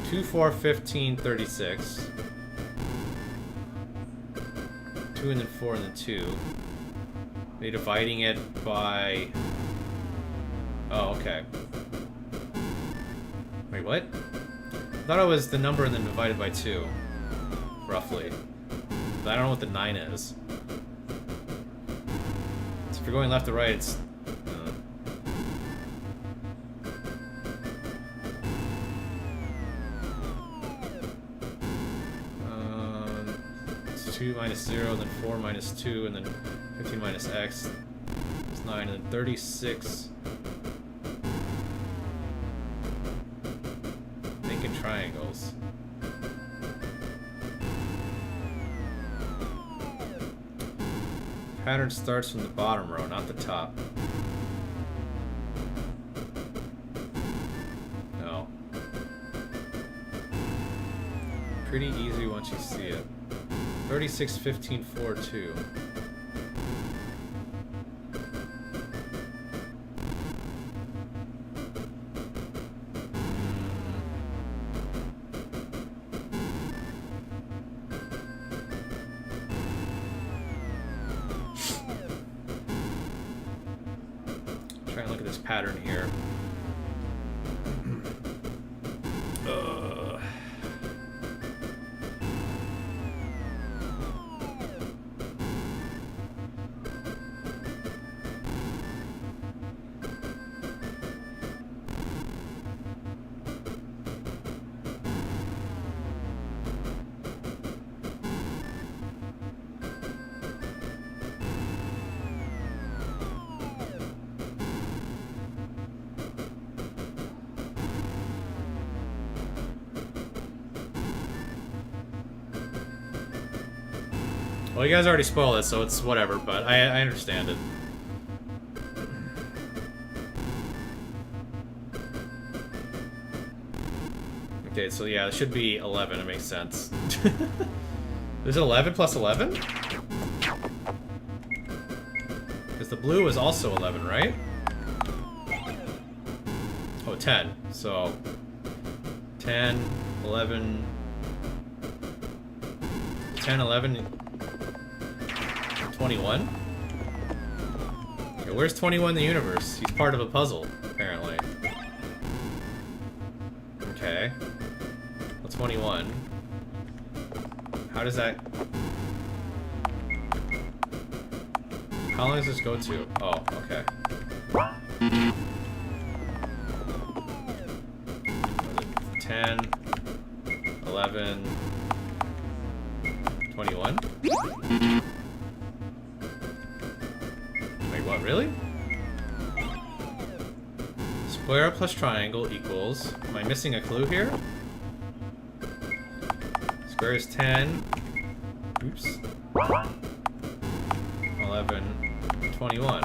2, 4, 15, 36. 2 and then 4 and then 2. Are you dividing it by... Oh, okay. Wait, what? I thought it was the number and then divided by 2. Roughly. But I don't know what the 9 is. So if you're going left to right, it's... It's 2 minus 0, then 4 minus 2, and then 15 minus x. It's 9, and then 36... triangles. Pattern starts from the bottom row, not the top. No. Pretty easy once you see it. 36, 15, 4, 2. Try and look at this pattern here. Well, you guys already spoiled it, so it's whatever, but I understand it. Okay, so yeah, it should be 11, it makes sense. Is it 11 plus 11? Because the blue is also 11, right? Oh, 10. So, 10, 11... 10, 11... 21? Okay, where's 21 in the universe? He's part of a puzzle, apparently. Okay. Well, 21. How does that... How long does this go to? Oh, okay. 10, 11, 21? Wait, what, really? Square plus triangle equals... Am I missing a clue here? Square is 10. Oops. 11, 21.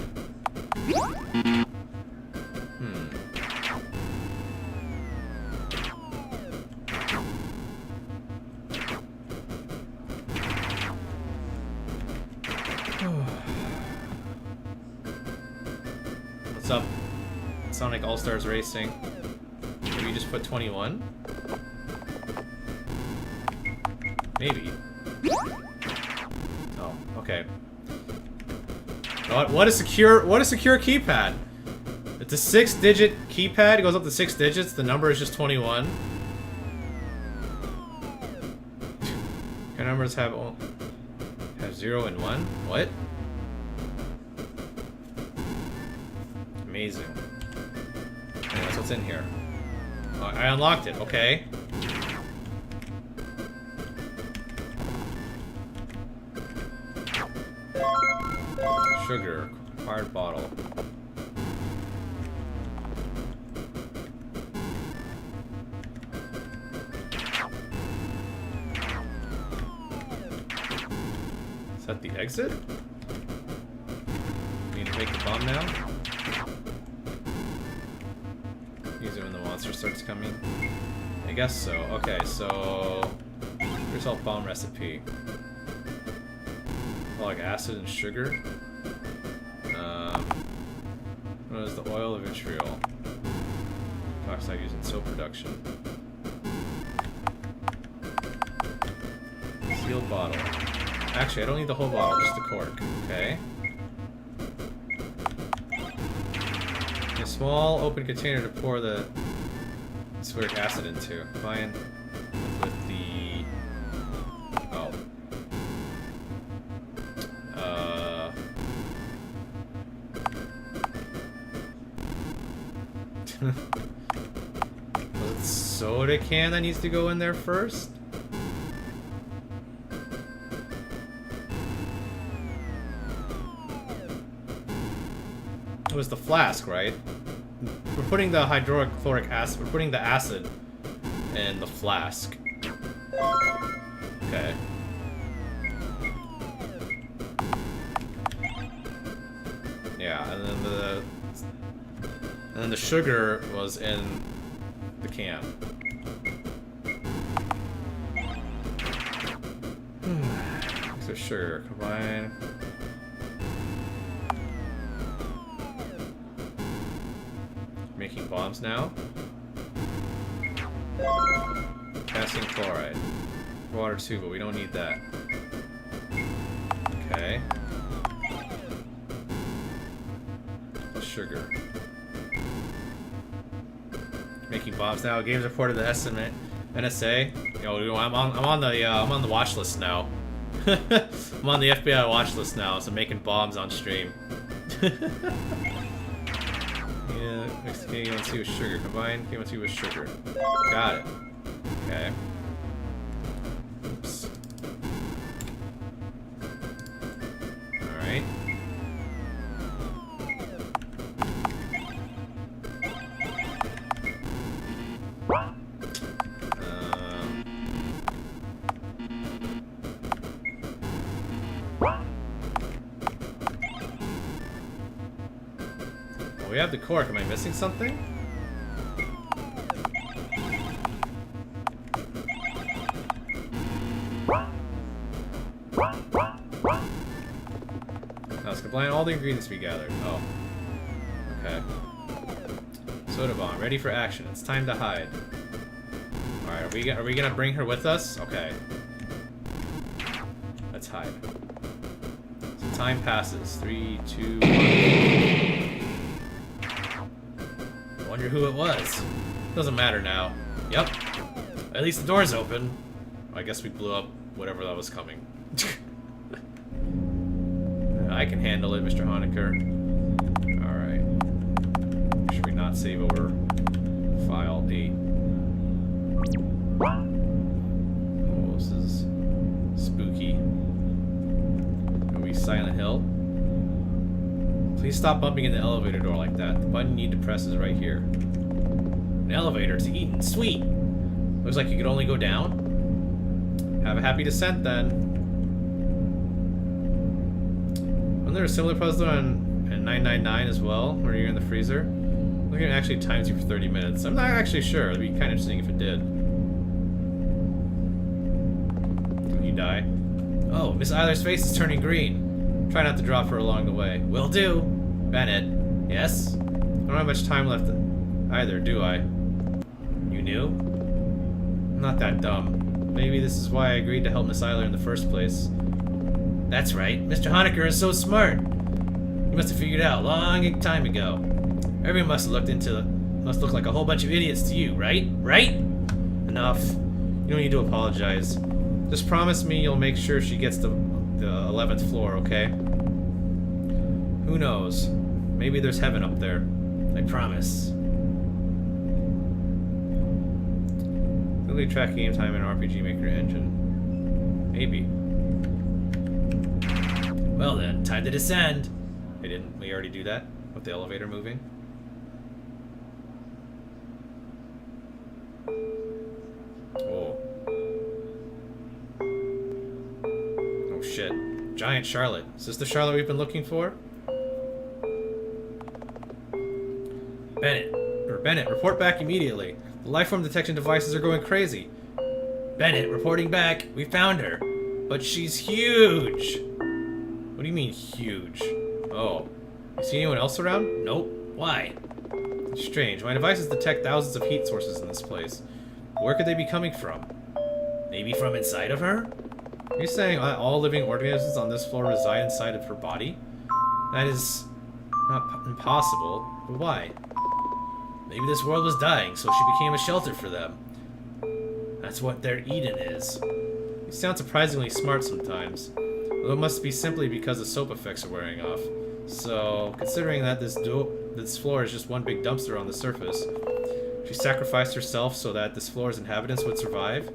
What's up? Sonic All-Stars Racing. Maybe you just put 21? Maybe. Oh, okay. What a secure keypad. It's a 6-digit keypad. It goes up to 6 digits. The number is just 21. Your numbers have 0 and 1. What? Amazing. Anyways, what's in here? I unlocked it, okay. Sugar, hard bottle. Is that the exit? We need to make the bomb now? Use it when the monster starts coming. I guess so. Okay, so here's our bomb recipe. Like acid and sugar. What is the oil of vitriol? Toxic used in soap production. Sealed bottle. Actually, I don't need the whole bottle, just the cork. Okay. A small open container to pour the sulfuric acid into. Combine with the... Oh. Was it soda can that needs to go in there first? It was the flask, right? We're putting the hydrochloric acid, we're putting the acid in the flask. Okay. Yeah, and then the sugar was in the can. So sugar, combine. Making bombs now. Potassium chloride. Water too, but we don't need that. Okay. Plus sugar. Making bombs now. Games reported the estimate. NSA. Yo, I'm on the watch list now. I'm on the FBI watch list now, so I'm making bombs on stream. Yeah, mix KMT with sugar. Combine KMT with sugar. Got it. Okay. Oops. Alright. We have the cork. Am I missing something? Now let's combine all the ingredients we gathered. Oh. Okay. Soda bomb. Ready for action. It's time to hide. Alright, are we gonna bring her with us? Okay. Let's hide. So time passes. 3, 2, 1. Wonder who it was. Doesn't matter now. Yep. At least the door's open. I guess we blew up whatever that was coming. I can handle it, Mr. Honecker. Alright. Should we not save over file 8? Oh, this is spooky. Are we Silent Hill? Please stop bumping in the elevator door like that. The button you need to press is right here. An elevator to Eden. Sweet! Looks like you could only go down. Have a happy descent then. Wasn't there a similar puzzle in 999 as well, where you're in the freezer? Look at it actually times you for 30 minutes. I'm not actually sure. It'd be kind of interesting if it did. Did you die? Oh, Miss Eiler's face is turning green. Try not to drop her along the way. Will do. Bennett. Yes? I don't have much time left either, do I? You knew? I'm not that dumb. Maybe this is why I agreed to help Miss Eiler in the first place. That's right. Mr. Honecker is so smart. He must have figured it out a long time ago. Everyone must look like a whole bunch of idiots to you, right? Right? Enough. You don't need to apologize. Just promise me you'll make sure she gets the 11th floor, okay? Who knows? Maybe there's heaven up there. I promise. Quickly track game time in RPG Maker engine. Maybe. Well then, time to descend. Hey, didn't we already do that? With the elevator moving? Oh. Oh shit. Giant Charlotte. Is this the Charlotte we've been looking for? Bennett, report back immediately. The lifeform detection devices are going crazy. Bennett, reporting back. We found her. But she's huge. What do you mean, huge? Oh. You see anyone else around? Nope. Why? Strange. My devices detect thousands of heat sources in this place. Where could they be coming from? Maybe from inside of her? Are you saying all living organisms on this floor reside inside of her body? That is not impossible. But why? Maybe this world was dying, so she became a shelter for them. That's what their Eden is. You sound surprisingly smart sometimes. Although it must be simply because the soap effects are wearing off. So, considering that this floor is just one big dumpster on the surface, she sacrificed herself so that this floor's inhabitants would survive?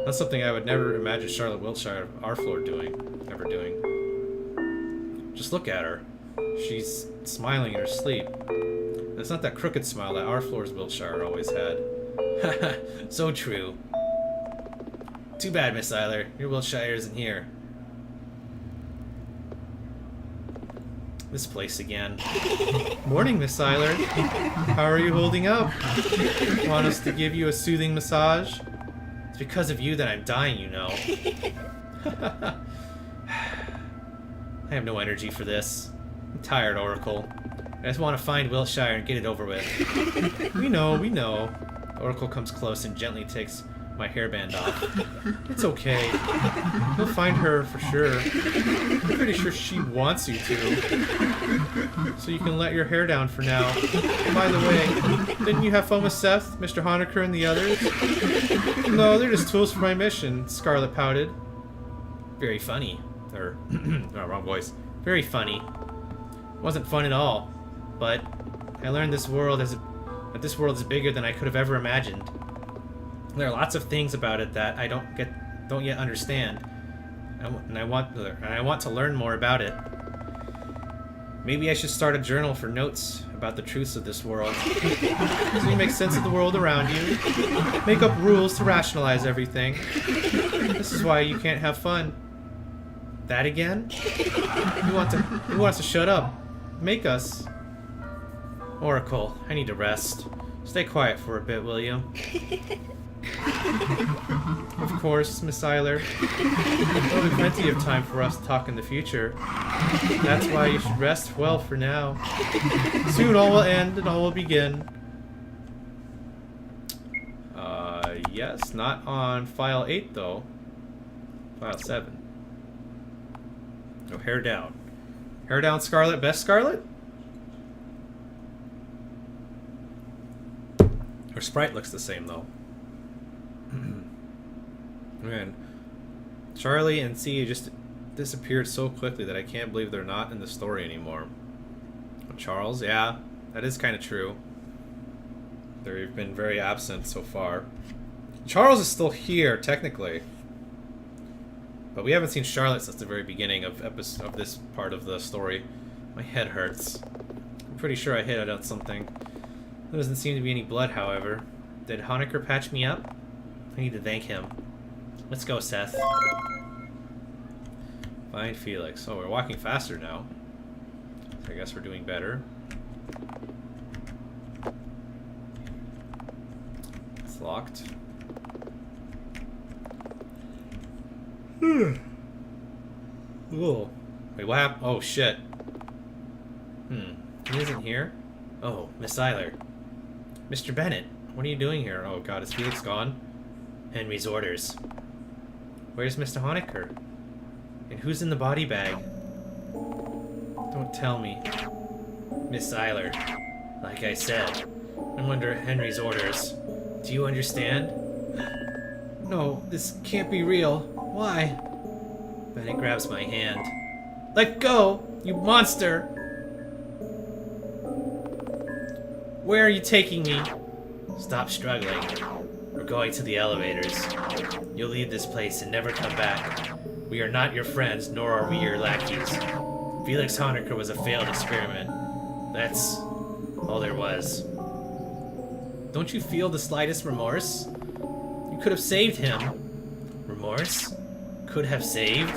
That's something I would never imagine Charlotte Wiltshire, our floor, ever doing. Just look at her. She's smiling in her sleep. And it's not that crooked smile that our floor's Wiltshire always had. Haha, so true. Too bad, Miss Eiler. Your Wiltshire isn't here. This place again. Morning, Miss Eiler. How are you holding up? Want us to give you a soothing massage? It's because of you that I'm dying, you know. I have no energy for this. I'm tired, Oracle. I just want to find Wiltshire and get it over with. We know, we know. Oracle comes close and gently takes my hairband off. It's okay. You'll find her for sure. I'm pretty sure she wants you to. So you can let your hair down for now. By the way, didn't you have fun with Seth, Mr. Honecker, and the others? No, they're just tools for my mission, Scarlet pouted. Very funny. Or, no, wrong voice. Very funny. Wasn't fun at all. But I learned that this world is bigger than I could have ever imagined. There are lots of things about it that I don't yet understand, and I want to learn more about it. Maybe I should start a journal for notes about the truths of this world, so you make sense of the world around you, make up rules to rationalize everything. This is why you can't have fun. That again? You want us to shut up? Make us. Oracle, I need to rest. Stay quiet for a bit, will you? Of course, Miss Eiler. There'll be plenty of time for us to talk in the future. That's why you should rest well for now. Soon all will end and all will begin. Yes, not on file 8 though. File 7. Oh, hair down. Hair down, Scarlet. Best Scarlet? Her sprite looks the same though. Man, Charlie and Cia just disappeared so quickly that I can't believe they're not in the story anymore. Charles, yeah, that is kind of true. They've been very absent so far. Charles is still here, technically. But we haven't seen Charlotte since the very beginning of this part of the story. My head hurts. I'm pretty sure I hit on something. There doesn't seem to be any blood, however. Did Honecker patch me up? I need to thank him. Let's go, Seth. Find Felix. Oh, we're walking faster now. So I guess we're doing better. It's locked. Ooh. Wait, what happened? Oh, shit. He isn't here? Oh, Miss Eiler. Mr. Bennett, what are you doing here? Oh god, is Felix gone? Henry's orders. Where's Mr. Honecker? And who's in the body bag? Don't tell me. Miss Eiler, like I said, I'm under Henry's orders. Do you understand? No, this can't be real. Why? Bennett grabs my hand. Let go, you monster! Where are you taking me? Stop struggling. We're going to the elevators. You'll leave this place and never come back. We are not your friends, nor are we your lackeys. Felix Honecker was a failed experiment. That's all there was. Don't you feel the slightest remorse? You could have saved him. Remorse? Could have saved?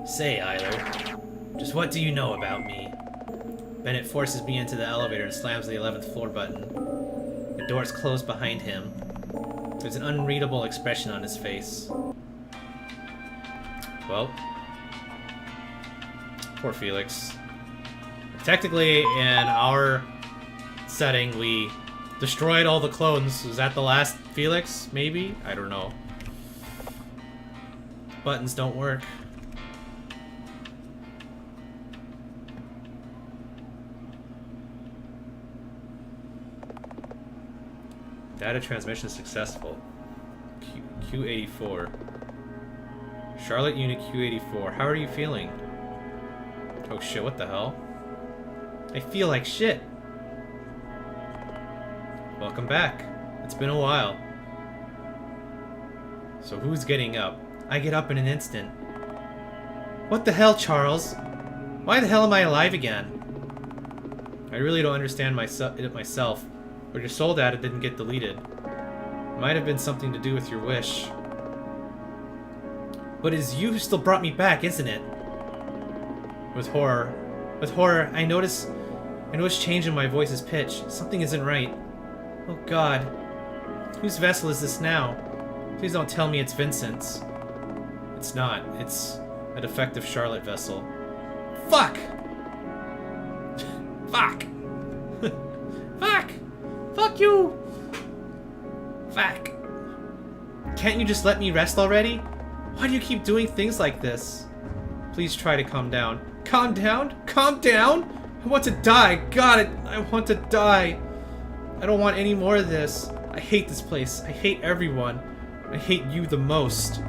Say, Eiler. Just what do you know about me? Bennett forces me into the elevator and slams the 11th floor button. The doors close behind him. There's an unreadable expression on his face. Well, poor Felix. Technically, in our setting, we destroyed all the clones. Was that the last Felix? Maybe? I don't know. Buttons don't work. Data transmission successful. Q84. Charlotte Unit Q84. How are you feeling? Oh shit, what the hell? I feel like shit. Welcome back. It's been a while. So who's getting up? I get up in an instant. What the hell, Charles? Why the hell am I alive again? I really don't understand it myself, but your soul data didn't get deleted. It might have been something to do with your wish. But it's you who still brought me back, isn't it? With horror, I notice change in my voice's pitch. Something isn't right. Oh God. Whose vessel is this now? Please don't tell me it's Vincent's. It's not. It's a defective Charlotte vessel. Fuck! Fuck! Fuck! Fuck you! Fuck. Can't you just let me rest already? Why do you keep doing things like this? Please try to calm down. Calm down? Calm down? I want to die. God, I want to die. I don't want any more of this. I hate this place. I hate everyone. I hate you the most.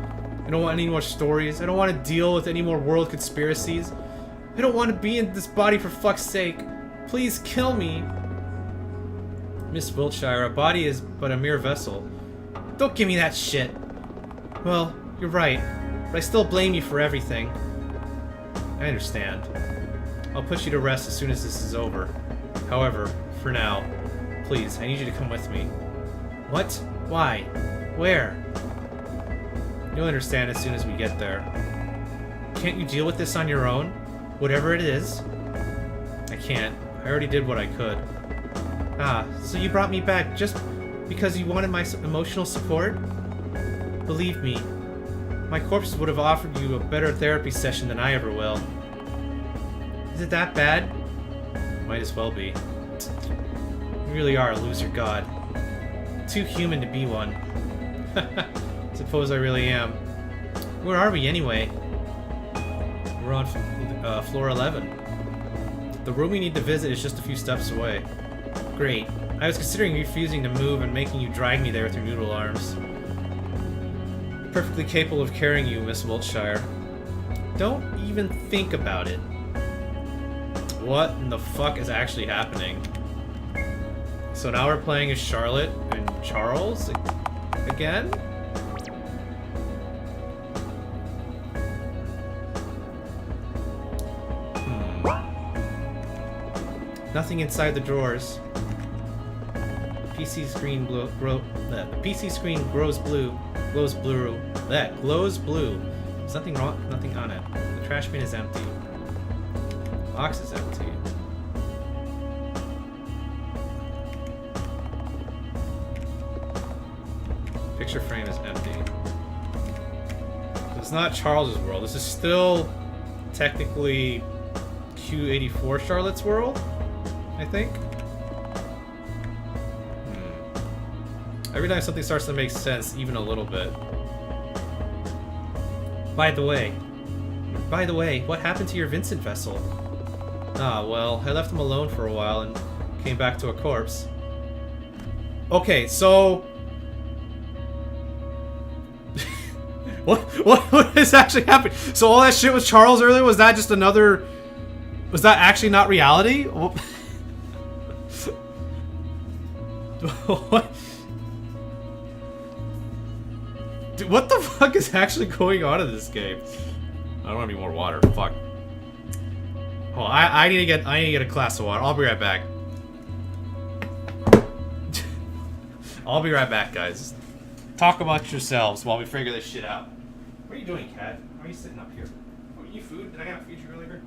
I don't want any more stories. I don't want to deal with any more world conspiracies. I don't want to be in this body for fuck's sake. Please kill me. Miss Wiltshire, a body is but a mere vessel. Don't give me that shit. Well, you're right, but I still blame you for everything. I understand. I'll put you to rest as soon as this is over. However, for now, please, I need you to come with me. What? Why? Where? You'll understand as soon as we get there. Can't you deal with this on your own? Whatever it is? I can't. I already did what I could. Ah, so you brought me back just because you wanted my emotional support? Believe me, my corpse would have offered you a better therapy session than I ever will. Is it that bad? Might as well be. You really are a loser god. Too human to be one. Suppose I really am. Where are we anyway? We're on floor 11. The room we need to visit is just a few steps away. Great. I was considering refusing to move and making you drag me there with your noodle arms. Perfectly capable of carrying you, Miss Wiltshire. Don't even think about it. What in the fuck is actually happening? So now we're playing as Charlotte and Charles again? Nothing inside the drawers. PC screen the PC screen glows blue. Glows blue. That glows blue. There's nothing wrong. Nothing on it. The trash bin is empty. Box is empty. Picture frame is empty. It's not Charles's world. This is still technically Q84 Charlotte's world, I think. Every time something starts to make sense, even a little bit. By the way, what happened to your Vincent vessel? Ah, well, I left him alone for a while and came back to a corpse. Okay, so... What is actually happening? So all that shit with Charles earlier, was that just another... Was that actually not reality? What? Dude, what the fuck is actually going on in this game? I don't want any more water. Fuck. Oh, I need to get a glass of water. I'll be right back. I'll be right back, guys. Talk amongst yourselves while we figure this shit out. What are you doing, cat? Why are you sitting up here? Oh, you need food? Did I not feed you earlier?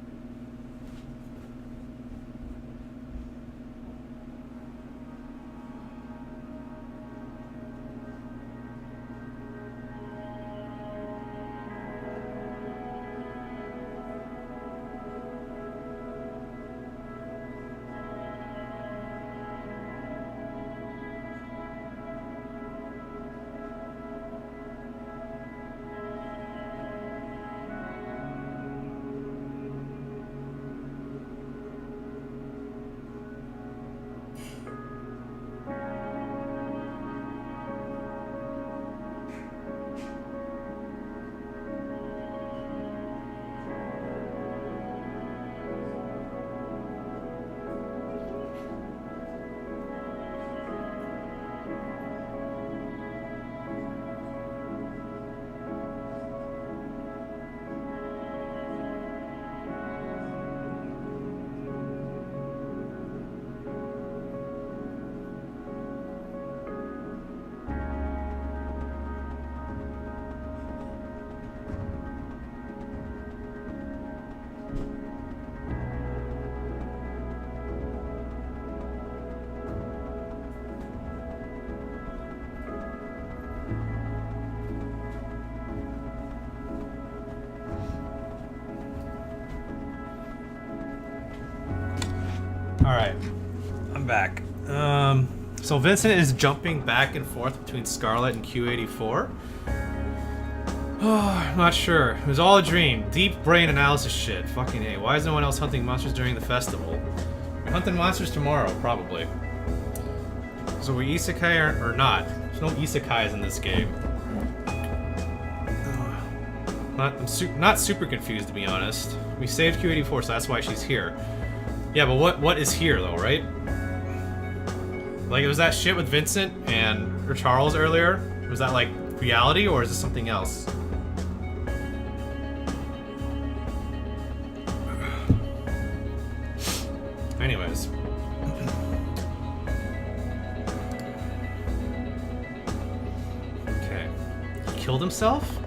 Alright, I'm back. So Vincent is jumping back and forth between Scarlet and Q84. Oh, I'm not sure. It was all a dream. Deep brain analysis shit. Fucking A. Why is no one else hunting monsters during the festival? We're hunting monsters tomorrow, probably. So we isekai or not? There's no isekais in this game. I'm not super confused, to be honest. We saved Q84, so that's why she's here. Yeah, but what is here, though, right? Like, it was that shit with Vincent or Charles earlier? Was that, like, reality, or is this something else? Anyways. Okay. He killed himself?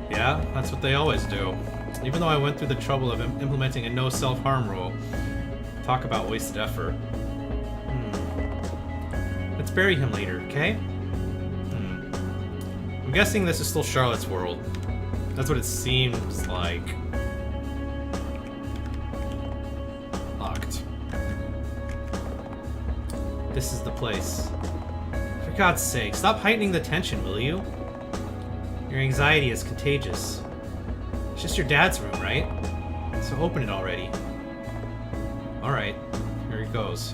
Yeah, that's what they always do. Even though I went through the trouble of implementing a no self-harm rule. Talk about wasted effort. Let's bury him later, okay? I'm guessing this is still Charlotte's world. That's what it seems like. Locked. This is the place. For God's sake, stop heightening the tension, will you? Your anxiety is contagious. It's just your dad's room, right? So open it already. Alright, here it goes.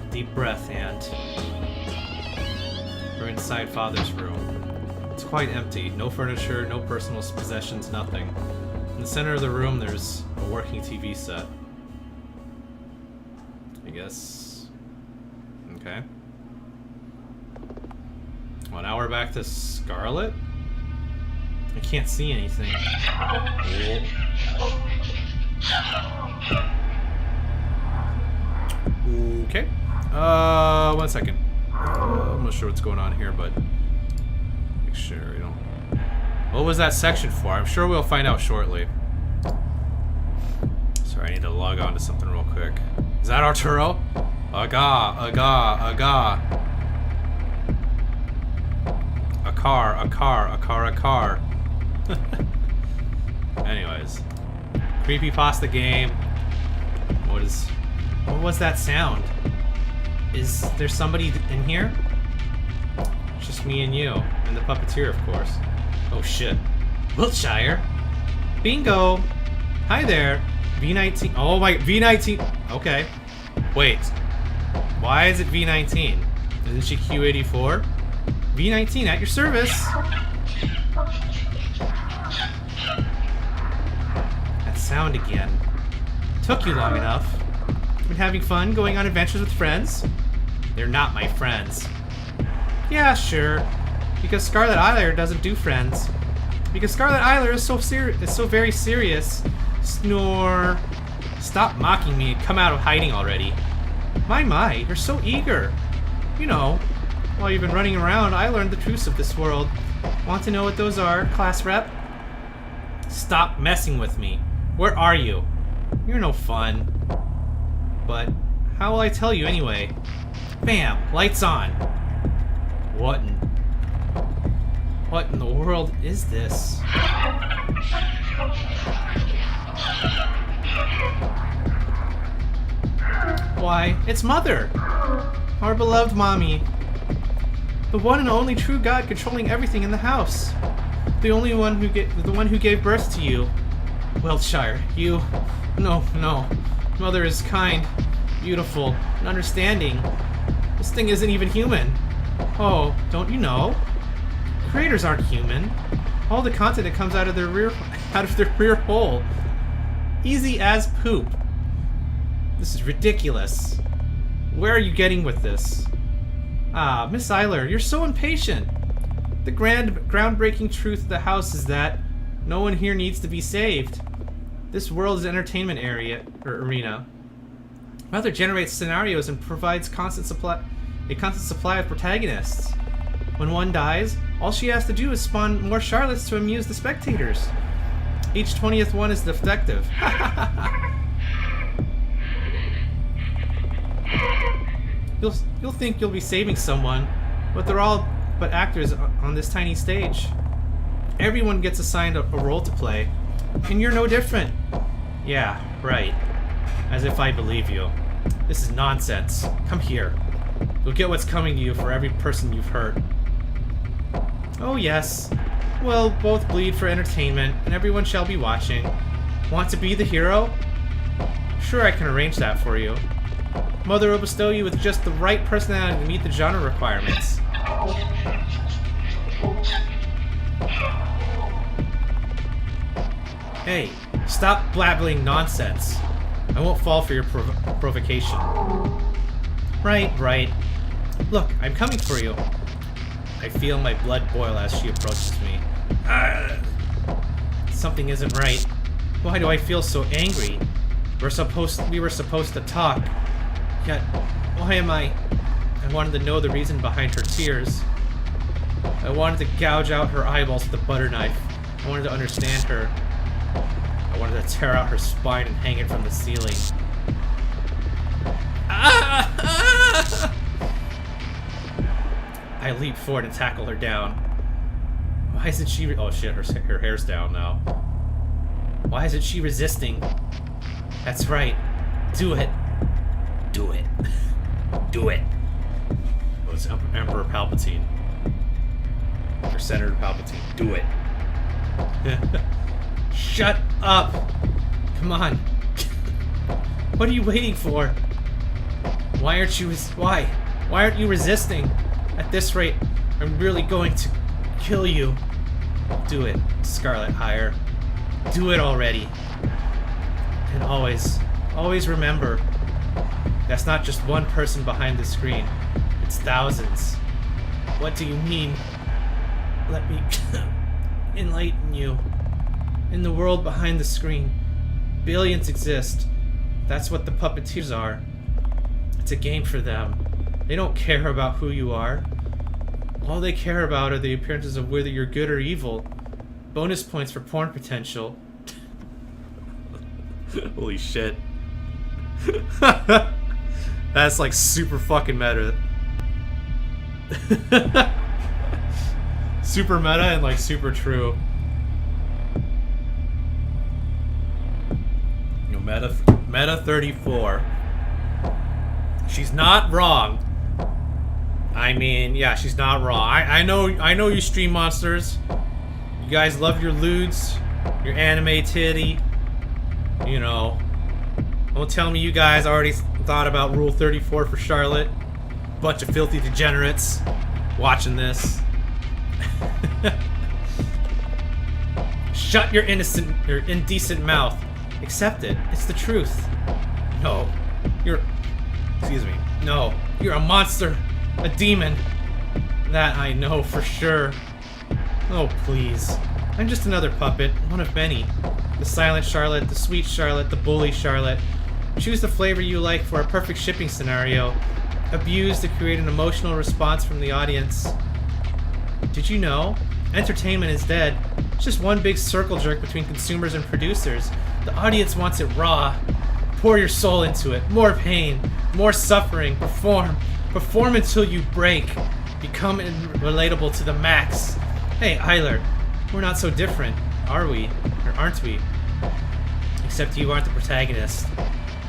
Deep breath, and we're inside Father's room. It's quite empty. No furniture, no personal possessions, nothing. In the center of the room, there's a working TV set. I guess. Okay. Well, now we're back to Scarlet? I can't see anything. Okay. 1 second. I'm not sure what's going on here, but make sure we don't. What was that section for? I'm sure we'll find out shortly. Sorry, I need to log on to something real quick. Is that Arturo? Aga. A car. Anyways. Creepypasta game. What was that sound? Is there somebody in here? It's just me and you. And the puppeteer, of course. Oh shit. Wiltshire? Bingo! Hi there. V19. Oh my, V19. Okay. Wait. Why is it V19? Isn't she Q84? V19 at your service. That sound again. Took you long enough. Been having fun going on adventures with friends? They're not my friends. Yeah, sure. Because Scarlet Eyelayer doesn't do friends. Because Scarlet Eyelayer is so very serious. Snore. Stop mocking me and come out of hiding already. My, you're so eager. You know, while you've been running around, I learned the truths of this world. Want to know what those are, class rep? Stop messing with me. Where are you? You're no fun. But how will I tell you anyway? Bam! Lights on. What in the world is this? Why, it's Mother! Our beloved mommy. The one and only true God controlling everything in the house. The one who gave birth to you. Wiltshire, you... No. Mother is kind, beautiful, and understanding. This thing isn't even human. Oh, don't you know? Creators aren't human. All the content that comes out of their rear hole. Easy as poop. This is ridiculous. Where are you getting with this? Ah, Miss Eiler, you're so impatient. The groundbreaking truth of the house is that no one here needs to be saved. This world is an entertainment arena. Mother generates scenarios and provides a constant supply of protagonists. When one dies, all she has to do is spawn more Charlottes to amuse the spectators. Each 20th one is defective. You'll think you'll be saving someone, but they're all but actors on this tiny stage. Everyone gets assigned a role to play, and you're no different. Yeah, right. As if I believe you. This is nonsense. Come here. You'll get what's coming to you for every person you've hurt. Oh yes. We'll both bleed for entertainment, and everyone shall be watching. Want to be the hero? Sure, I can arrange that for you. Mother will bestow you with just the right personality to meet the genre requirements. Hey, stop blabbling nonsense. I won't fall for your provocation. Right. Look, I'm coming for you. I feel my blood boil as she approaches me. Something isn't right. Why do I feel so angry? We were supposed to talk. Yet, why am I wanted to know the reason behind her tears. I wanted to gouge out her eyeballs with a butter knife. I wanted to understand her. I wanted to tear out her spine and hang it from the ceiling. I leap forward and tackle her down. Why isn't she... Oh shit, her hair's down now. Why isn't she resisting? That's right. Do it. Do it. Do it. Oh, it's Emperor Palpatine. Or Senator Palpatine. Do it. Shut up! Come on. What are you waiting for? Why aren't you... Why aren't you resisting? At this rate, I'm really going to kill you. Do it, Scarlet Hire. Do it already. And always remember, that's not just one person behind the screen. It's thousands. What do you mean? Let me enlighten you. In the world behind the screen, billions exist. That's what the puppeteers are. It's a game for them. They don't care about who you are. All they care about are the appearances of whether you're good or evil. Bonus points for porn potential. Holy shit. That's like super fucking meta. Super meta and like super true. You know, meta 34. She's not wrong. I mean, yeah, she's not wrong. I know you stream monsters. You guys love your lewds, your anime titty. You know, don't tell me you guys already thought about Rule 34 for Charlotte. Bunch of filthy degenerates watching this. Shut your indecent mouth. Accept it. It's the truth. No. Excuse me. No. You're a monster. A demon. That I know for sure. Oh, please. I'm just another puppet, one of many. The silent Charlotte, the sweet Charlotte, the bully Charlotte. Choose the flavor you like for a perfect shipping scenario. Abuse to create an emotional response from the audience. Did you know? Entertainment is dead. It's just one big circle jerk between consumers and producers. The audience wants it raw. Pour your soul into it. More pain, more suffering. Perform. Perform until you break. Become relatable to the max. Hey, Eiler, we're not so different, are we? Or aren't we? Except you aren't the protagonist.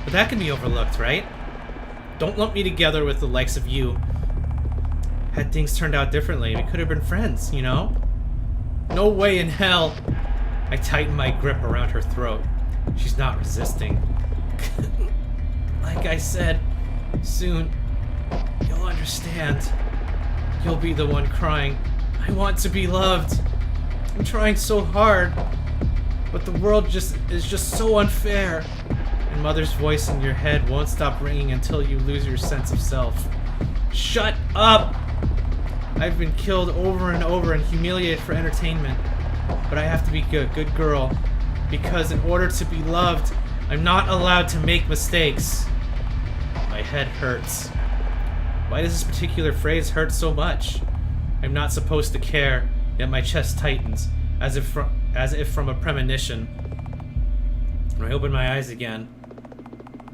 But that can be overlooked, right? Don't lump me together with the likes of you. Had things turned out differently, we could have been friends, you know? No way in hell! I tighten my grip around her throat. She's not resisting. Like I said, soon you'll understand. You'll be the one crying. I want to be loved. I'm trying so hard, but the world is just so unfair. And Mother's voice in your head won't stop ringing until you lose your sense of self. Shut up! I've been killed over and over and humiliated for entertainment, but I have to be good girl, because in order to be loved, I'm not allowed to make mistakes. My head hurts. Why does this particular phrase hurt so much? I'm not supposed to care, yet my chest tightens, as if from a premonition. When I open my eyes again,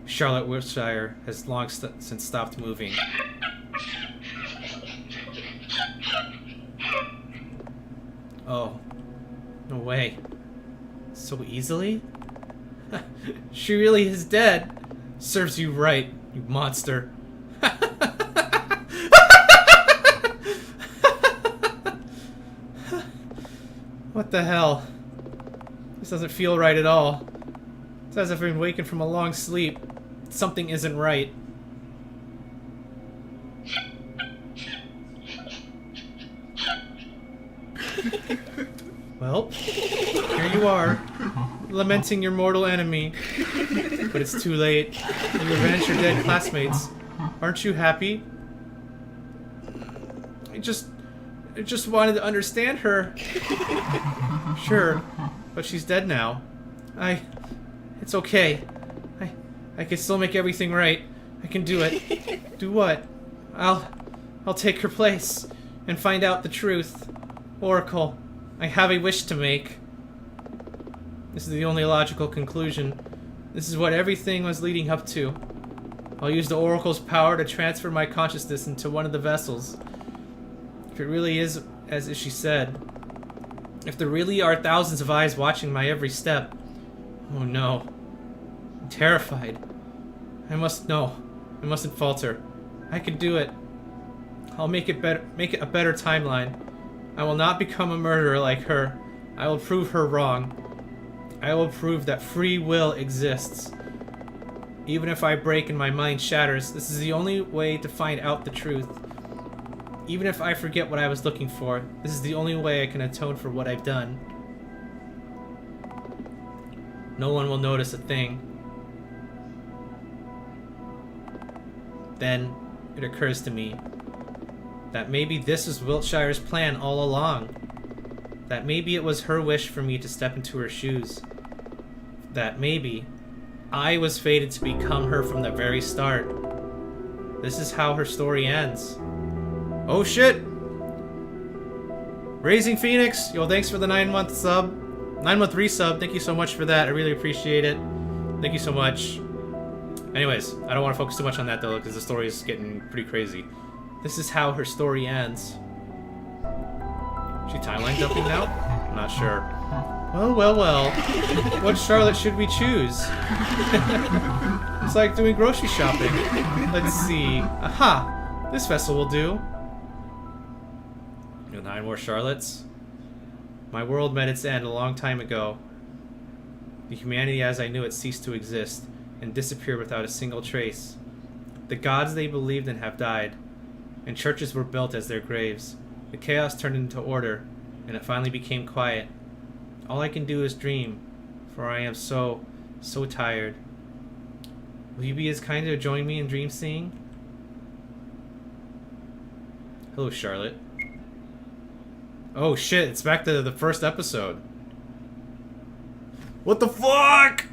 Charlotte Wiltshire has long since stopped moving. Oh, no way. So easily? She really is dead. Serves you right, you monster. What the hell? This doesn't feel right at all. It's as if I've been waking from a long sleep. Something isn't right. Well, here you are, lamenting your mortal enemy. But it's too late. You avenged your dead classmates. Aren't you happy? I just wanted to understand her. Sure, but she's dead now. It's okay. I can still make everything right. I can do it. Do what? I'll take her place and find out the truth. Oracle, I have a wish to make. This is the only logical conclusion. This is what everything was leading up to. I'll use the Oracle's power to transfer my consciousness into one of the vessels. If it really is as she said, if there really are thousands of eyes watching my every step, oh no, I'm terrified. I mustn't falter. I can do it. I'll make it a better timeline. I will not become a murderer like her. I will prove her wrong. I will prove that free will exists. Even if I break and my mind shatters, this is the only way to find out the truth. Even if I forget what I was looking for, this is the only way I can atone for what I've done. No one will notice a thing. Then, it occurs to me that maybe this was Wiltshire's plan all along. That maybe it was her wish for me to step into her shoes. That maybe I was fated to become her from the very start. This is how her story ends. Oh shit! Raising Phoenix, yo, thanks for the 9-month sub. 9-month resub, thank you so much for that. I really appreciate it. Thank you so much. Anyways, I don't want to focus too much on that though, because the story is getting pretty crazy. This is how her story ends. She timeline jumping now? I'm not sure. Well. What Charlotte should we choose? It's like doing grocery shopping. Let's see. Aha! This vessel will do. 9 more Charlottes. My world met its end a long time ago. The humanity as I knew it ceased to exist and disappeared without a single trace. The gods they believed in have died, and churches were built as their graves. The chaos turned into order, and it finally became quiet. All I can do is dream, for I am so tired. Will you be as kind to join me in dream seeing? Hello, Charlotte. Oh shit, it's back to the first episode. What the fuck?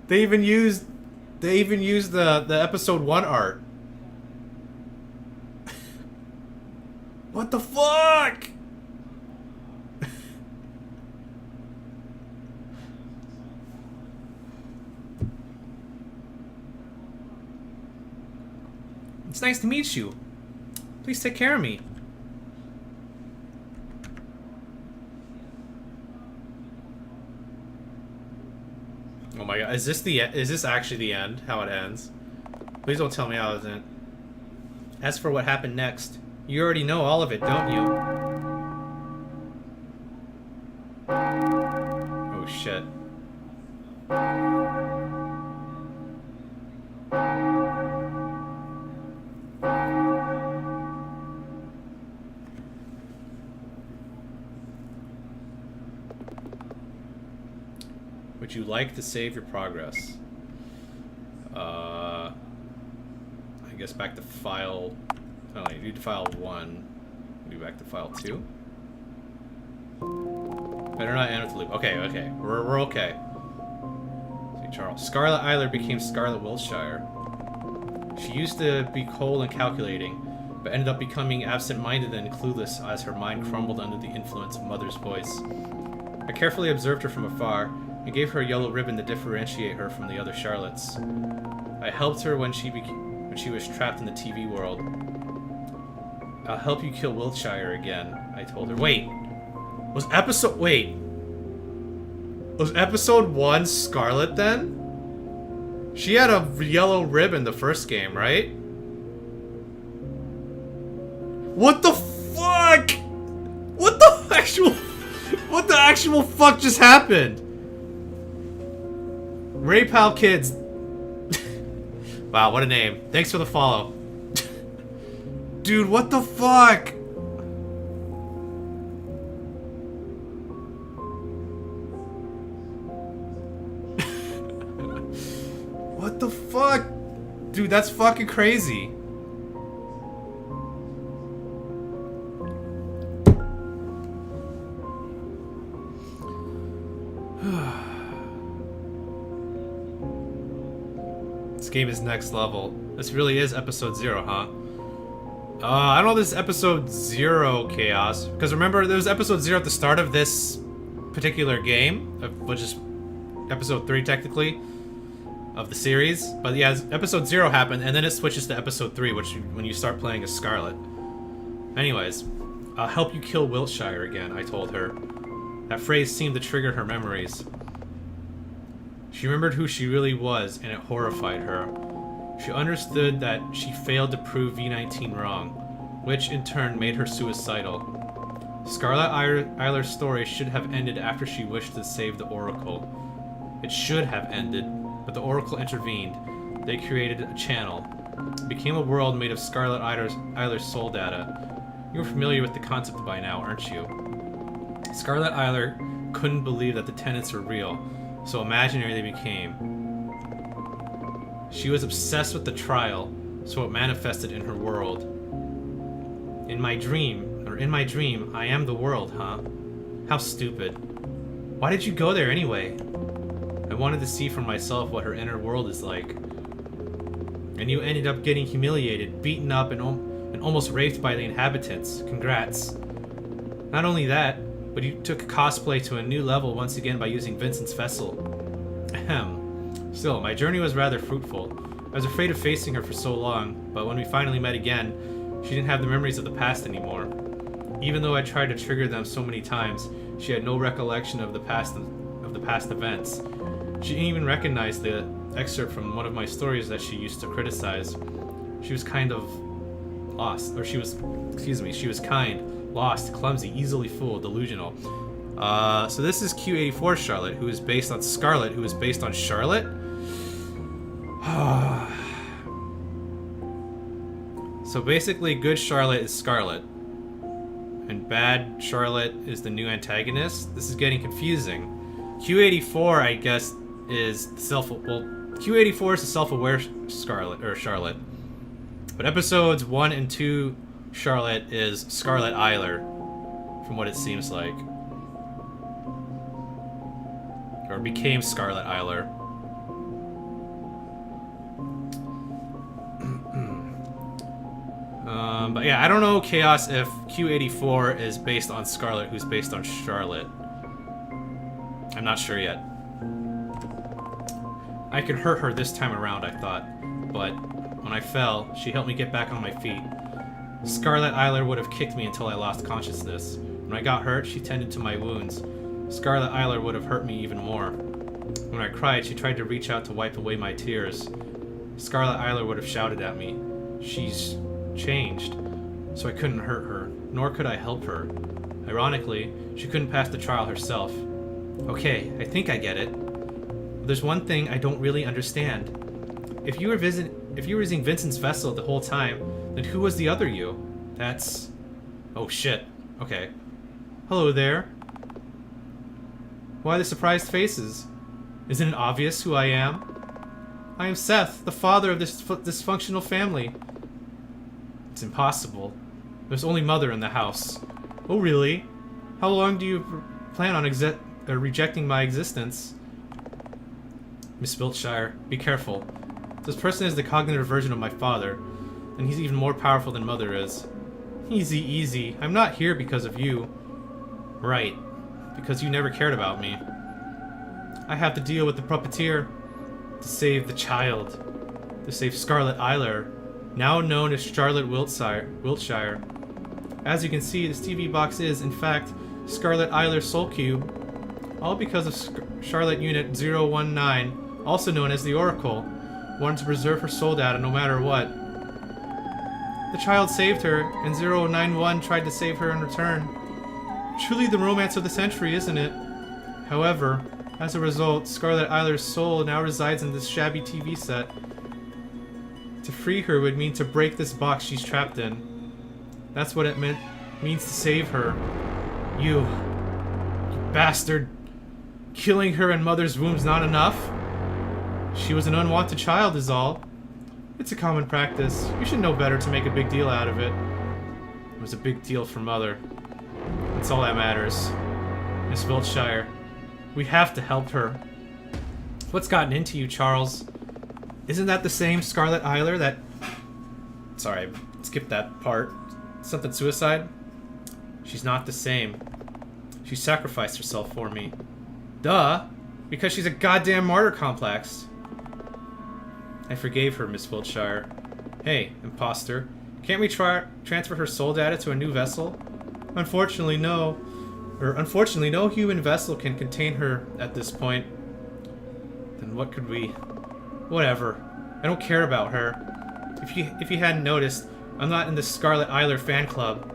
They even used the episode 1 art. What the fuck? It's nice to meet you. Please take care of me. Oh my god, is this actually the end? How it ends? Please don't tell me how it ends. As for what happened next, you already know all of it, don't you? Oh shit. Would you like to save your progress? I guess back to file... Oh, you need to file 1. Be back to file 2. Better not end with the loop. Okay, okay. We're okay. See, Charles. Scarlet Eiler became Scarlet Wiltshire. She used to be cold and calculating, but ended up becoming absent-minded and clueless as her mind crumbled under the influence of Mother's voice. I carefully observed her from afar, and gave her a yellow ribbon to differentiate her from the other Charlottes. I helped her when she was trapped in the TV world. I'll help you kill Wiltshire again, I told her. Wait! Was episode 1 Scarlet then? She had a yellow ribbon the first game, right? What the fuck? What the actual fuck just happened? Raypal Kids. Wow, what a name. Thanks for the follow. Dude, what the fuck? What the fuck? Dude, that's fucking crazy. This game is next level. This really is episode 0, huh? I don't know if this is episode 0 Chaos. Because remember, there was episode 0 at the start of this particular game, which is episode 3 technically, of the series. But yeah, episode 0 happened, and then it switches to episode 3, when you start playing as Scarlet. Anyways, I'll help you kill Wiltshire again, I told her. That phrase seemed to trigger her memories. She remembered who she really was, and it horrified her. She understood that she failed to prove V19 wrong, which in turn made her suicidal. Scarlet Eiler's story should have ended after she wished to save the Oracle. It should have ended, but the Oracle intervened. They created a channel. It became a world made of Scarlet Eiler's soul data. You're familiar with the concept by now, aren't you? Scarlet Eiler couldn't believe that the tenets were real, so imaginary they became. She was obsessed with the trial, so it manifested in her world. In my dream, I am the world, huh? How stupid. Why did you go there anyway? I wanted to see for myself what her inner world is like. And you ended up getting humiliated, beaten up, and almost raped by the inhabitants. Congrats. Not only that, but you took cosplay to a new level once again by using Vincent's vessel. Ahem. Still, my journey was rather fruitful. I was afraid of facing her for so long, but when we finally met again, she didn't have the memories of the past anymore. Even though I tried to trigger them so many times, she had no recollection of the past events. She didn't even recognize the excerpt from one of my stories that she used to criticize. She was kind of lost, or she was kind, lost, clumsy, easily fooled, delusional. So this is Q84 Charlotte, who is based on Scarlet, who is based on Charlotte. So basically, good Charlotte is Scarlet, and bad Charlotte is the new antagonist. This is getting confusing. Q84, I guess, is Q84 is the self-aware Scarlet, or Charlotte. But episodes 1 and 2, Charlotte is Scarlet Eiler, from what it seems like. Or became Scarlet Eiler. But yeah, I don't know, Chaos, if Q84 is based on Scarlet, who's based on Charlotte. I'm not sure yet. I could hurt her this time around, I thought. But when I fell, she helped me get back on my feet. Scarlet Eiler would have kicked me until I lost consciousness. When I got hurt, she tended to my wounds. Scarlet Eiler would have hurt me even more. When I cried, she tried to reach out to wipe away my tears. Scarlet Eiler would have shouted at me. She's changed, so I couldn't hurt her, nor could I help her. Ironically, she couldn't pass the trial herself. Okay, I think I get it. But there's one thing I don't really understand. If you were using Vincent's vessel the whole time, then who was the other you? That's... Oh shit. Okay. Hello there. Why the surprised faces? Isn't it obvious who I am? I am Seth, the father of this dysfunctional family. It's impossible. There's only Mother in the house. Oh really? How long do you plan on rejecting my existence? Miss Wiltshire, be careful. This person is the cognitive version of my father, and he's even more powerful than Mother is. Easy, easy. I'm not here because of you. Right. Because you never cared about me. I have to deal with the puppeteer to save the child. To save Scarlet Eiler, now known as Charlotte Wiltshire. As you can see, this TV box is, in fact, Scarlet Eiler's soul cube. All because of Charlotte Unit 019, also known as the Oracle, wanted to preserve her soul data no matter what. The child saved her, and 091 tried to save her in return. Truly the romance of the century, isn't it? However, as a result, Scarlet Eiler's soul now resides in this shabby TV set. To free her would mean to break this box she's trapped in. That's what it means to save her. You bastard. Killing her in Mother's womb's not enough? She was an unwanted child is all. It's a common practice. You should know better to make a big deal out of it. It was a big deal for Mother. That's all that matters. Miss Wiltshire, we have to help her. What's gotten into you, Charles? Isn't that the same Scarlet Eiler that... Sorry, I skipped that part. Something suicide? She's not the same. She sacrificed herself for me. Duh! Because she's a goddamn martyr complex. I forgave her, Miss Wiltshire. Hey, imposter. Can't we transfer her soul data to a new vessel? Unfortunately, no. Unfortunately, no human vessel can contain her at this point. Then what could we... Whatever. I don't care about her. If you hadn't noticed, I'm not in the Scarlet Eiler fan club.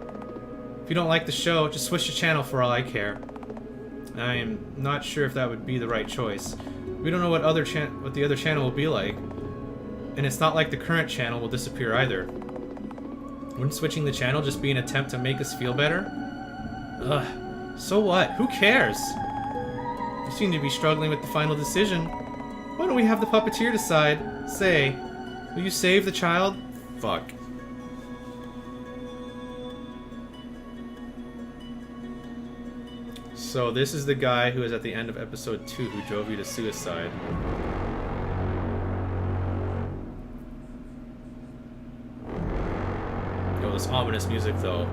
If you don't like the show, just switch the channel for all I care. I am not sure if that would be the right choice. We don't know what the other channel will be like. And it's not like the current channel will disappear either. Wouldn't switching the channel just be an attempt to make us feel better? Ugh. So what? Who cares? You seem to be struggling with the final decision. Why don't we have the puppeteer decide? Say, will you save the child? Fuck. So this is the guy who is at the end of episode 2 who drove you to suicide. Yo, this ominous music though.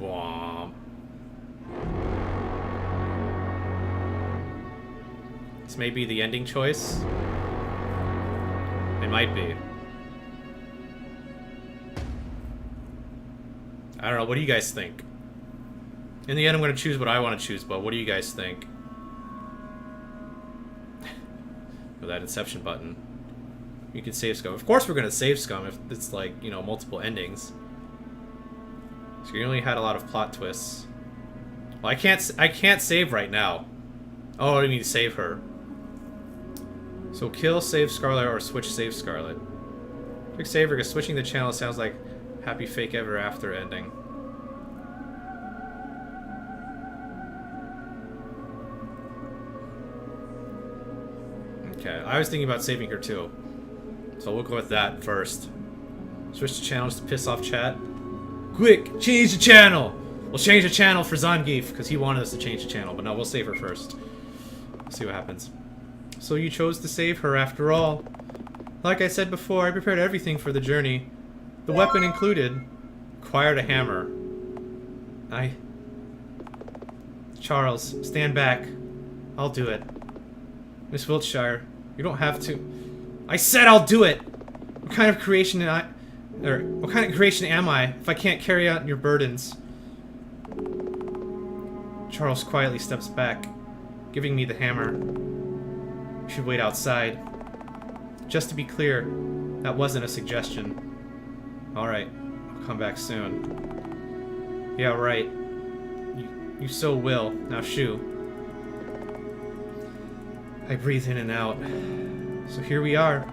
Womp. This may be the ending choice. It might be. I don't know, what do you guys think? In the end, I'm going to choose what I want to choose, but what do you guys think? With that Inception button. You can save Scum. Of course we're going to save Scum if it's like, you know, multiple endings. So you only had a lot of plot twists. Well, I can't save right now. Oh, I mean save her. So kill, save Scarlet, or switch, save Scarlet. Pick save her because switching the channel sounds like happy fake ever after ending. Okay, I was thinking about saving her too. So we'll go with that first. Switch the channels to piss off chat. Quick, change the channel! We'll change the channel for Zangief, because he wanted us to change the channel, but no, we'll save her first. See what happens. So you chose to save her after all. Like I said before, I prepared everything for the journey. The weapon included. Acquired a hammer. Charles, stand back. I'll do it. Miss Wiltshire, you don't have to. I said I'll do it! What kind of creation am I if I can't carry out your burdens? Charles quietly steps back, giving me the hammer. You should wait outside. Just to be clear, that wasn't a suggestion. Alright, I'll come back soon. Yeah, right. You so will. Now shoo. I breathe in and out. So here we are.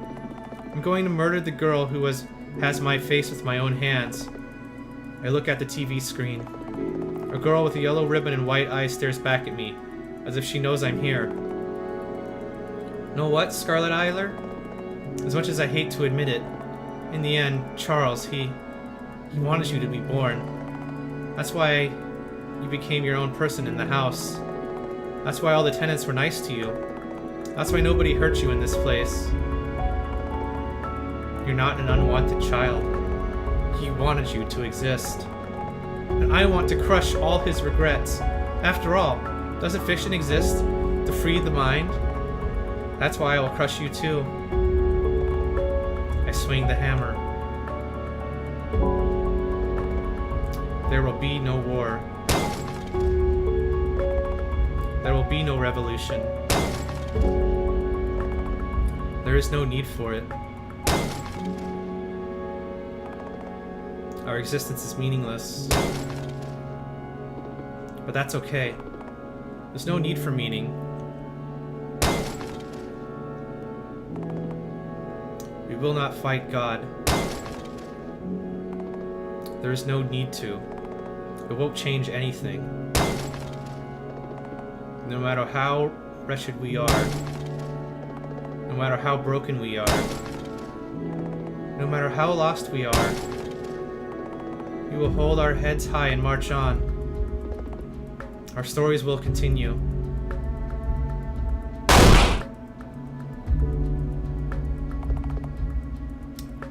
I'm going to murder the girl who has my face with my own hands. I look at the TV screen. A girl with a yellow ribbon and white eyes stares back at me, as if she knows I'm here. Know what, Scarlet Eyler? As much as I hate to admit it, in the end, Charles, he wanted you to be born. That's why you became your own person in the house. That's why all the tenants were nice to you. That's why nobody hurt you in this place. You're not an unwanted child. He wanted you to exist. And I want to crush all his regrets. After all, doesn't fiction exist to free the mind? That's why I will crush you too. I swing the hammer. There will be no war. There will be no revolution. There is no need for it. Our existence is meaningless. But that's okay. There's no need for meaning. We will not fight God. There is no need to. It won't change anything. No matter how wretched we are, no matter how broken we are, no matter how lost we are, we will hold our heads high and march on. Our stories will continue.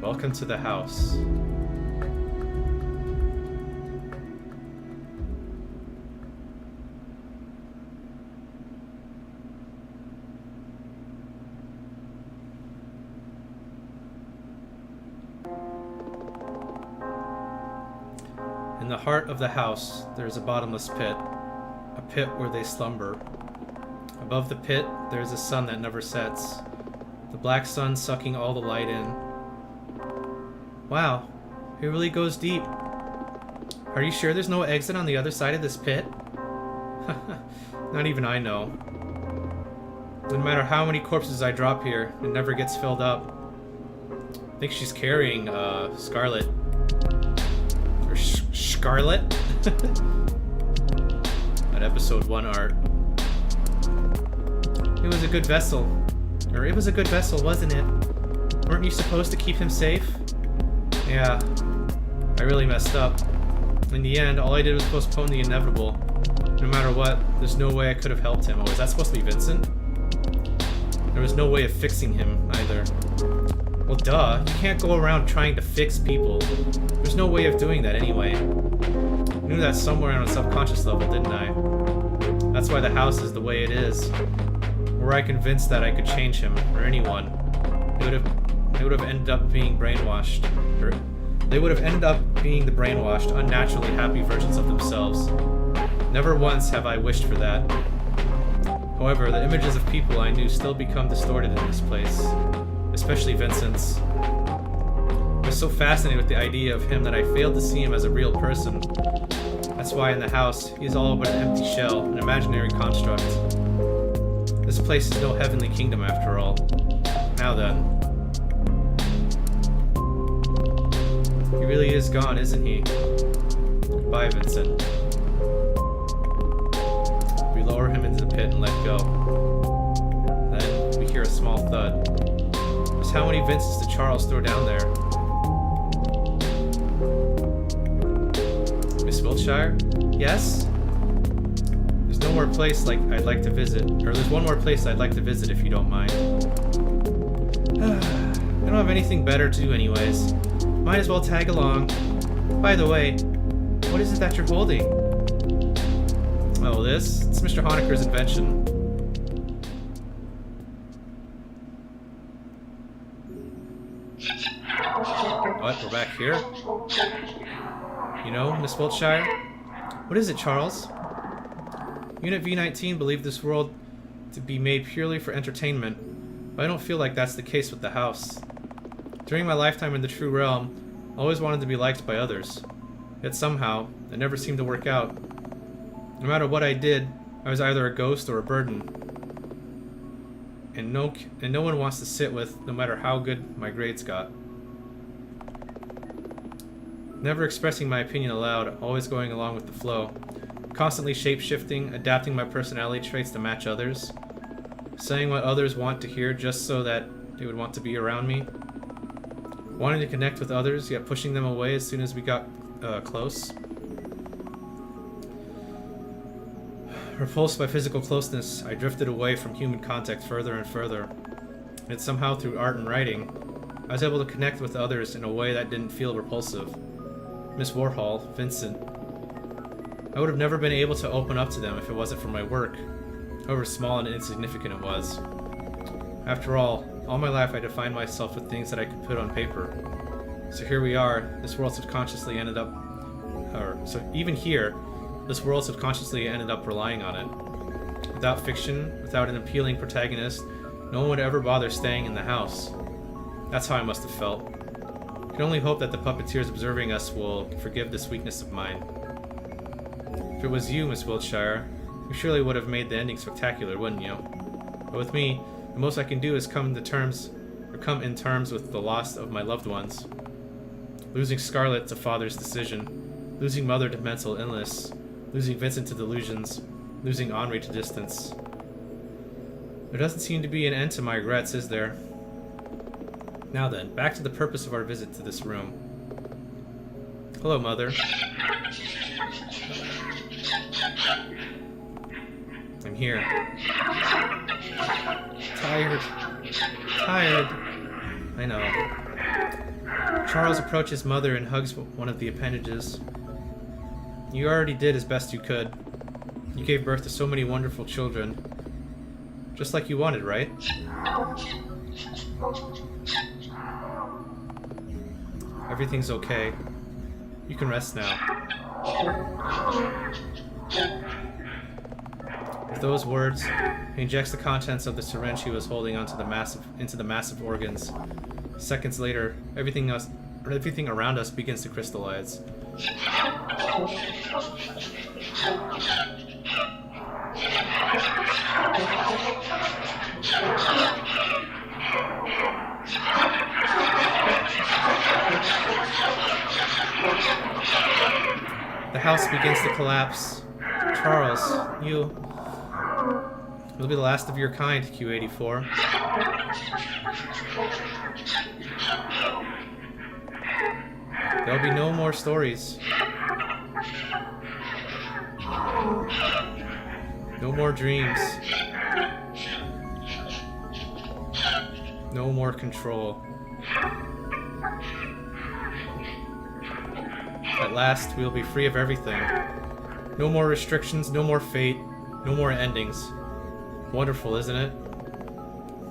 Welcome to the house. In the heart of the house, there is a bottomless pit, a pit where they slumber. Above the pit, there is a sun that never sets, the black sun sucking all the light in. Wow, it really goes deep. Are you sure there's no exit on the other side of this pit? Not even I know. No matter how many corpses I drop here, it never gets filled up. I think she's carrying Scarlet. Or Scarlet? That episode 1 art. It was a good vessel. Or it was a good vessel, wasn't it? Weren't you supposed to keep him safe? Yeah, I really messed up. In the end, all I did was postpone the inevitable. No matter what, there's no way I could have helped him. Oh, is that supposed to be Vincent? There was no way of fixing him, either. Well, duh. You can't go around trying to fix people. There's no way of doing that anyway. I knew that somewhere on a subconscious level, didn't I? That's why the house is the way it is. Were I convinced that I could change him, or anyone, they would have ended up being brainwashed. Or they would have ended up being the brainwashed, unnaturally happy versions of themselves. Never once have I wished for that. However, the images of people I knew still become distorted in this place. Especially Vincent's. I was so fascinated with the idea of him that I failed to see him as a real person. That's why in the house, he is all but an empty shell, an imaginary construct. This place is no heavenly kingdom after all. Now then. He really is gone, isn't he? Goodbye, Vincent. We lower him into the pit and let go. Then we hear a small thud. Just how many Vincents did Charles throw down there? Miss Wiltshire? Yes? There's no more place I'd like to visit. Or there's one more place I'd like to visit if you don't mind. I don't have anything better to do anyways. Might as well tag along. By the way, what is it that you're holding? Oh, this? It's Mr. Honecker's invention. What? We're back here? You know, Miss Wiltshire? What is it, Charles? Unit V-19 believed this world to be made purely for entertainment, but I don't feel like that's the case with the house. During my lifetime in the True Realm, I always wanted to be liked by others. Yet somehow, it never seemed to work out. No matter what I did, I was either a ghost or a burden. And no one wants to sit with, no matter how good my grades got. Never expressing my opinion aloud, always going along with the flow. Constantly shape-shifting, adapting my personality traits to match others. Saying what others want to hear just so that they would want to be around me. Wanting to connect with others, yet pushing them away as soon as we got close. Repulsed by physical closeness, I drifted away from human contact further and further. And somehow through art and writing, I was able to connect with others in a way that didn't feel repulsive. Miss Warhol, Vincent. I would have never been able to open up to them if it wasn't for my work, however small and insignificant it was. After all my life I defined myself with things that I could put on paper. So here we are, this world subconsciously ended up... even here, this world subconsciously ended up relying on it. Without fiction, without an appealing protagonist, no one would ever bother staying in the house. That's how I must have felt. I can only hope that the puppeteers observing us will forgive this weakness of mine. If it was you, Miss Wiltshire, you surely would have made the ending spectacular, wouldn't you? But with me, the most I can do is come in terms with the loss of my loved ones. Losing Scarlet to father's decision, losing Mother to mental illness, losing Vincent to delusions, losing Henri to distance. There doesn't seem to be an end to my regrets, is there? Now then, back to the purpose of our visit to this room. Hello, Mother. I'm here. Tired. I know. Charles approaches Mother and hugs one of the appendages. You already did as best you could. You gave birth to so many wonderful children. Just like you wanted, right? Everything's okay. You can rest now. With those words, he injects the contents of the syringe he was holding into the massive organs. Seconds later, everything around us begins to crystallize. The house begins to collapse. Charles, you'll be the last of your kind, Q-84. There'll be no more stories. No more dreams. No more control. At last, we will be free of everything. No more restrictions, no more fate, no more endings. Wonderful, isn't it?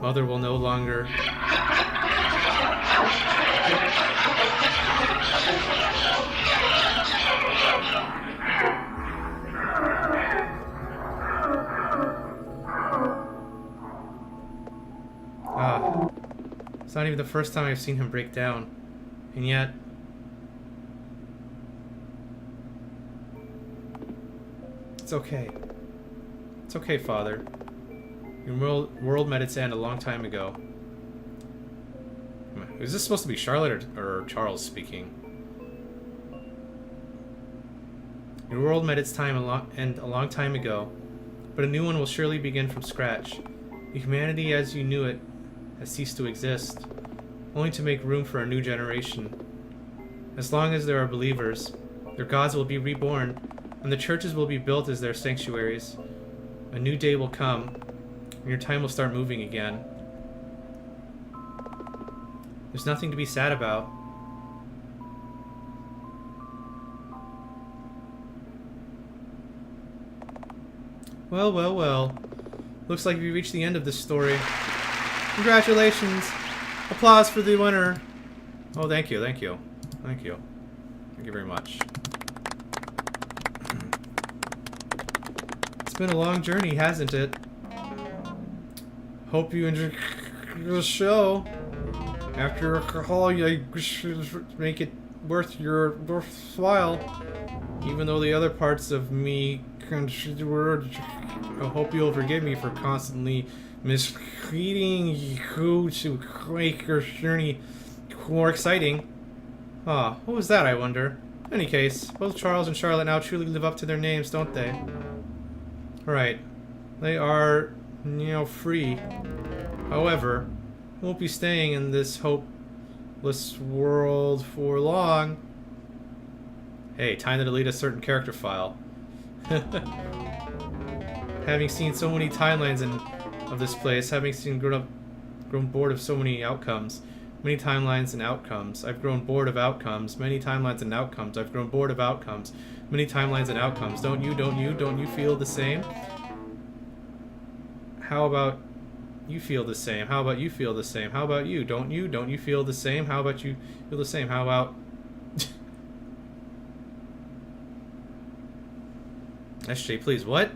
Mother will no longer... It's not even the first time I've seen him break down. And yet... It's okay. It's okay, Father. Your world met its end a long time ago. Is this supposed to be Charlotte or Charles speaking? Your world met its end a long time ago, but a new one will surely begin from scratch. Humanity as you knew it has ceased to exist, only to make room for a new generation. As long as there are believers, Their gods will be reborn, and the churches will be built as their sanctuaries. A new day will come, and your time will start moving again. There's nothing to be sad about. Well, well, well. Looks like we reached the end of this story. Congratulations! Applause for the winner! Oh, thank you, thank you. Thank you. Thank you very much. It's been a long journey, hasn't it? Hope you enjoy the show. After all, you should make it worth your worthwhile. Even though the other parts of me I hope you'll forgive me for constantly misleading you to make your journey more exciting. Ah, what was that, I wonder? In any case, both Charles and Charlotte now truly live up to their names, don't they? Right. They are, free. However, won't be staying in this hopeless world for long. Hey, time to delete a certain character file. Having seen so many timelines of this place, having grown bored of so many outcomes, many timelines and outcomes. I've grown bored of outcomes, many timelines and outcomes. I've grown bored of outcomes, many timelines and outcomes. Don't you feel the same? How about you feel the same? How about you feel the same? How about you? Don't you feel the same? How about you feel the same? How about... SJ, please, what?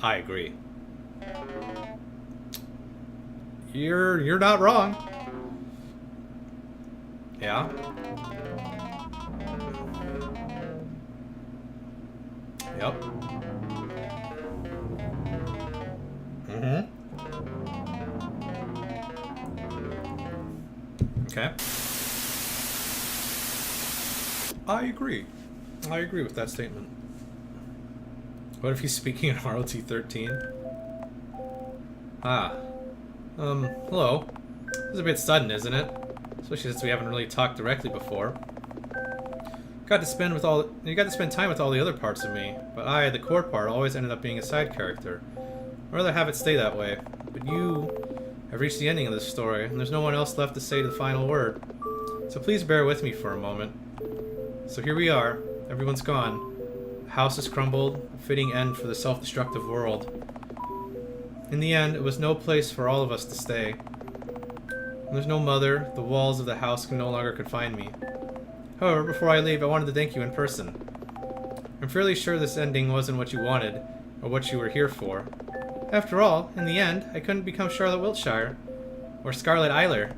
I agree. You're not wrong. Yeah. Yep. Mm-hmm. Okay. I agree. I agree with that statement. What if he's speaking in ROT13? Ah. Hello. This is a bit sudden, isn't it? Especially since we haven't really talked directly before. You got to spend time with all the other parts of me, but I, the core part, always ended up being a side character. I'd rather have it stay that way. But you have reached the ending of this story, and there's no one else left to say the final word. So please bear with me for a moment. So here we are. Everyone's gone. The house has crumbled, a fitting end for the self-destructive world. In the end, it was no place for all of us to stay. When there's no mother, the walls of the house can no longer confine me. However, before I leave, I wanted to thank you in person. I'm fairly sure this ending wasn't what you wanted, or what you were here for. After all, in the end, I couldn't become Charlotte Wiltshire, or Scarlet Eiler,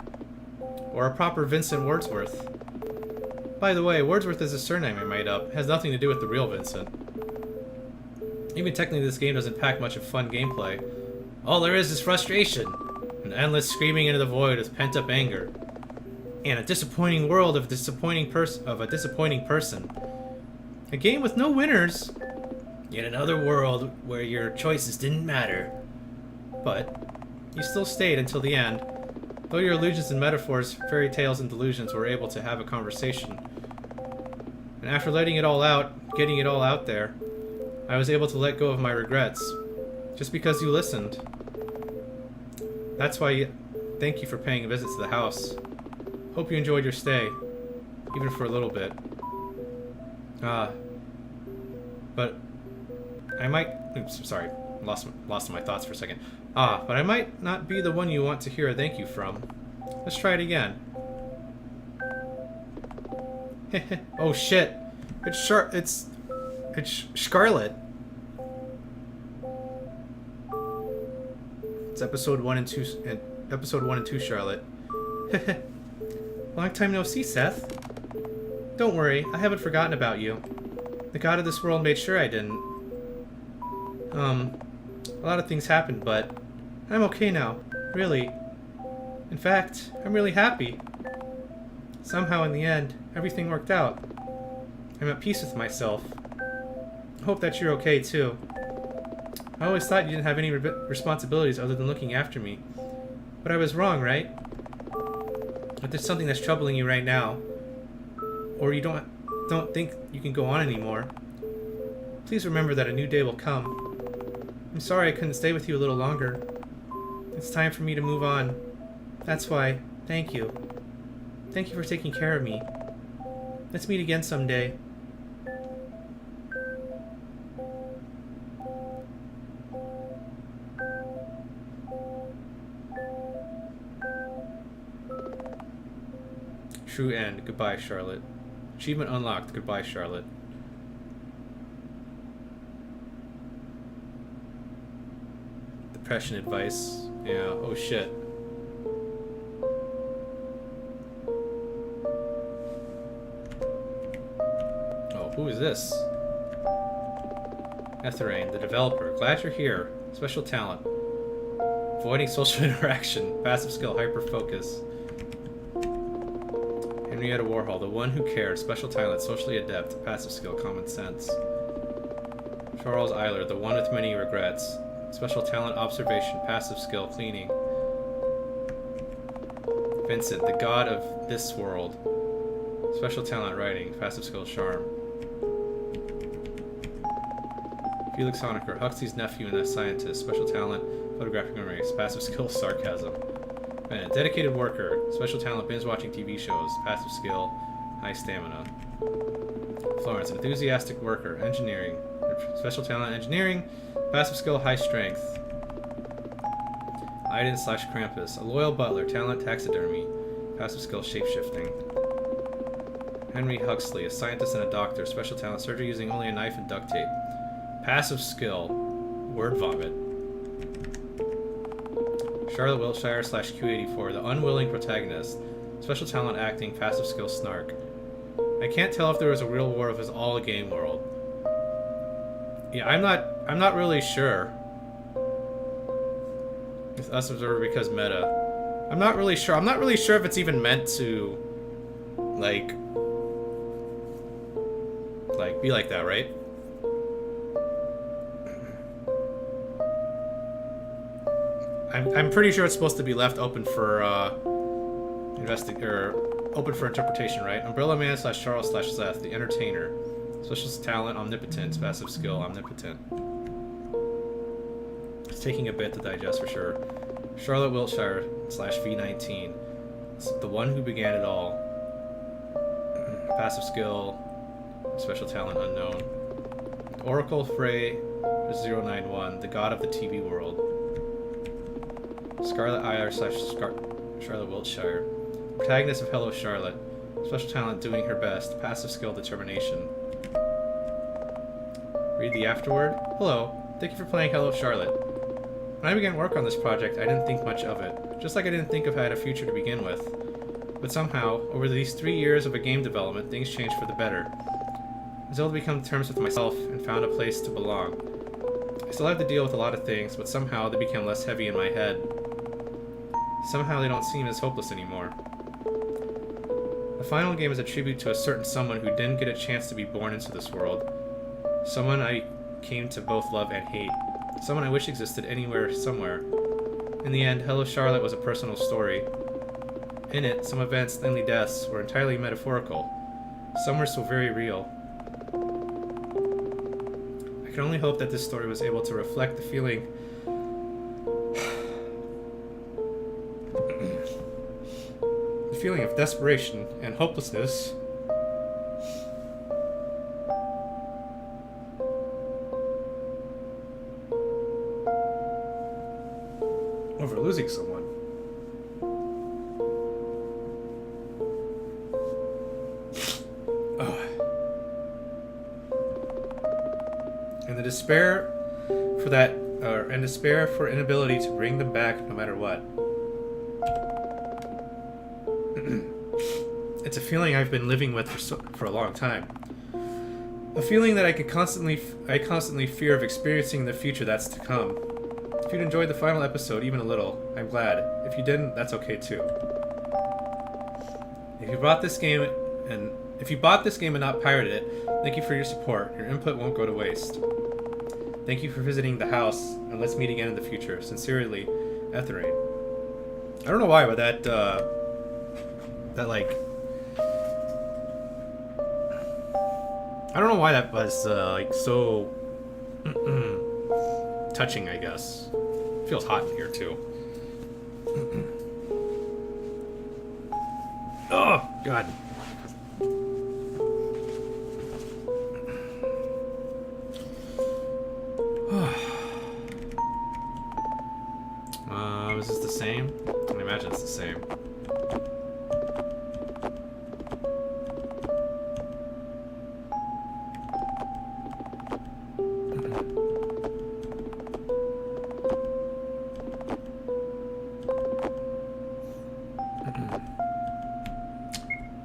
or a proper Vincent Wordsworth. By the way, Wordsworth is a surname I made up. It has nothing to do with the real Vincent. Even technically, this game doesn't pack much of fun gameplay. All there is frustration, an endless screaming into the void of pent-up anger, and a disappointing world of a disappointing person. A game with no winners. Yet another world where your choices didn't matter. But you still stayed until the end. Though your illusions and metaphors, fairy tales and delusions were able to have a conversation. And after letting it all out, getting it all out there, I was able to let go of my regrets. Just because you listened. That's why thank you for paying a visit to the house. Hope you enjoyed your stay. Even for a little bit. But I might... Oops, sorry. Lost my thoughts for a second. But I might not be the one you want to hear a thank you from. Let's try it again. Oh shit! It's Scarlet. It's episode 1 and 2. Episode 1 and 2, Charlotte. Long time no see, Seth. Don't worry, I haven't forgotten about you. The god of this world made sure I didn't. A lot of things happened, but I'm okay now, really. In fact, I'm really happy. Somehow in the end, everything worked out. I'm at peace with myself. I hope that you're okay too. I always thought you didn't have any responsibilities other than looking after me. But I was wrong, right? if there's something that's troubling you right now, or you don't think you can go on anymore, please remember that a new day will come. I'm sorry I couldn't stay with you a little longer. It's time for me to move on. That's why, thank you. Thank you for taking care of me. Let's meet again someday. True end. Goodbye, Charlotte. Achievement unlocked. Goodbye, Charlotte. Depression advice. Yeah, oh shit. Oh, who is this? Etherain, the developer. Glad you're here. Special talent. Avoiding social interaction. Passive skill, hyper focus. Henrietta Warhol, the one who cared. Special talent, socially adept. Passive skill, common sense. Charles Eiler, the one with many regrets. Special talent, observation. Passive skill, cleaning. Vincent, the god of this world. Special talent, writing. Passive skill, charm. Felix Honecker, Huxley's nephew and a scientist. Special talent, photographic memories. Passive skill, sarcasm. And a dedicated worker. Special talent, binge watching TV shows. Passive skill, high stamina. Florence, enthusiastic worker. Engineering. Special talent, engineering. Passive skill, high strength. Iden / Krampus, a loyal butler. Talent, taxidermy. Passive skill, shapeshifting. Henry Huxley, a scientist and a doctor. Special talent, surgery using only a knife and duct tape. Passive skill, word vomit. Charlotte Wiltshire / Q84, the unwilling protagonist. Special talent, acting. Passive skill, snark. I can't tell if there was a real war or if it was all a game world. Yeah, I'm not really sure. With us observer because meta. I'm not really sure. I'm not really sure if it's even meant to like be like that, right? I'm pretty sure it's supposed to be left open for open for interpretation, right? Umbrella Man / Charles / Seth, the entertainer. Special talent, omnipotence. Passive skill, omnipotent. It's taking a bit to digest for sure. Charlotte Wiltshire / V19. It's the one who began it all. Passive skill, special talent unknown. Oracle Frey 091, the god of the TV world. Scarlet Eyre / Charlotte Wiltshire. Protagonist of Hello Charlotte. Special talent, doing her best. Passive skill, determination. Read the afterword. Hello. Thank you for playing Hello Charlotte. When I began work on this project, I didn't think much of it. Just like I didn't think I had a future to begin with. But somehow, over these 3 years of a game development, things changed for the better. I was able to become terms with myself and found a place to belong. I still have to deal with a lot of things, but somehow they became less heavy in my head. Somehow they don't seem as hopeless anymore. The final game is a tribute to a certain someone who didn't get a chance to be born into this world. Someone I came to both love and hate. Someone I wish existed anywhere, somewhere. In the end, Hello Charlotte was a personal story. In it, some events, namely deaths, were entirely metaphorical. Some were so very real. I can only hope that this story was able to reflect the feeling of desperation and hopelessness over losing someone. And the despair for that, and despair for inability to bring them back no matter what. It's a feeling I've been living with for a long time. A feeling that I constantly fear of experiencing in the future that's to come. If you'd enjoyed the final episode even a little, I'm glad. If you didn't, that's okay too. If you bought this game and not pirated it, thank you for your support. Your input won't go to waste. Thank you for visiting the house, and let's meet again in the future. Sincerely, Etherain. I don't know why, but that That, like... I don't know why that was, like, so... touching, I guess. Feels hot in here, too. Oh, God. Is this the same? I imagine it's the same.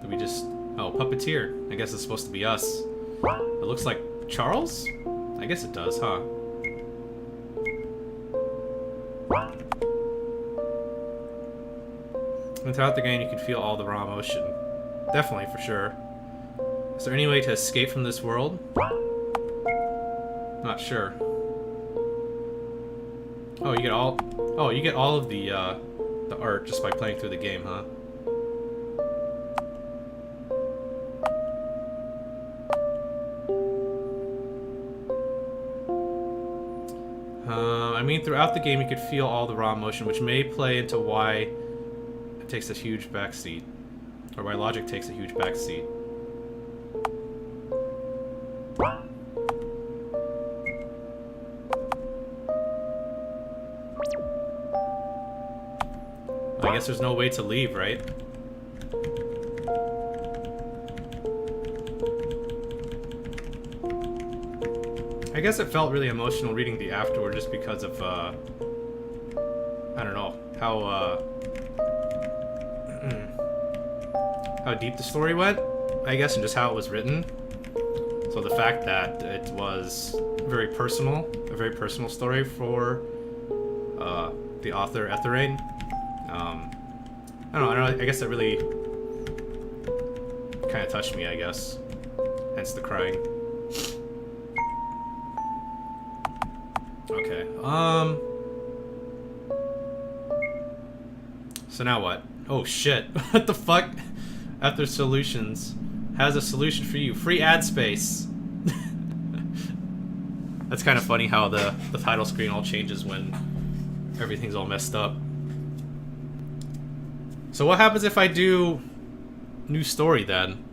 Did we just... Oh, puppeteer. I guess it's supposed to be us. It looks like Charles? I guess it does, huh? And throughout the game, you can feel all the raw emotion. Definitely, for sure. Is there any way to escape from this world? Not sure. Oh, you get all... Oh, you get all of the art just by playing through the game, huh? I mean, throughout the game, you could feel all the raw emotion, which may play into why it takes a huge backseat, or why logic takes a huge backseat. I guess there's no way to leave, right? I guess it felt really emotional reading the afterword just because of, I don't know, how deep the story went, I guess, and just how it was written. So the fact that it was very personal, a very personal story for the author, Etherain. I don't know, I guess that really kind of touched me, I guess. Hence the crying. Okay, so now what? Oh shit, what the fuck? After Solutions has a solution for you. Free ad space. That's kind of funny how the title screen all changes when everything's all messed up. So what happens if I do new story then?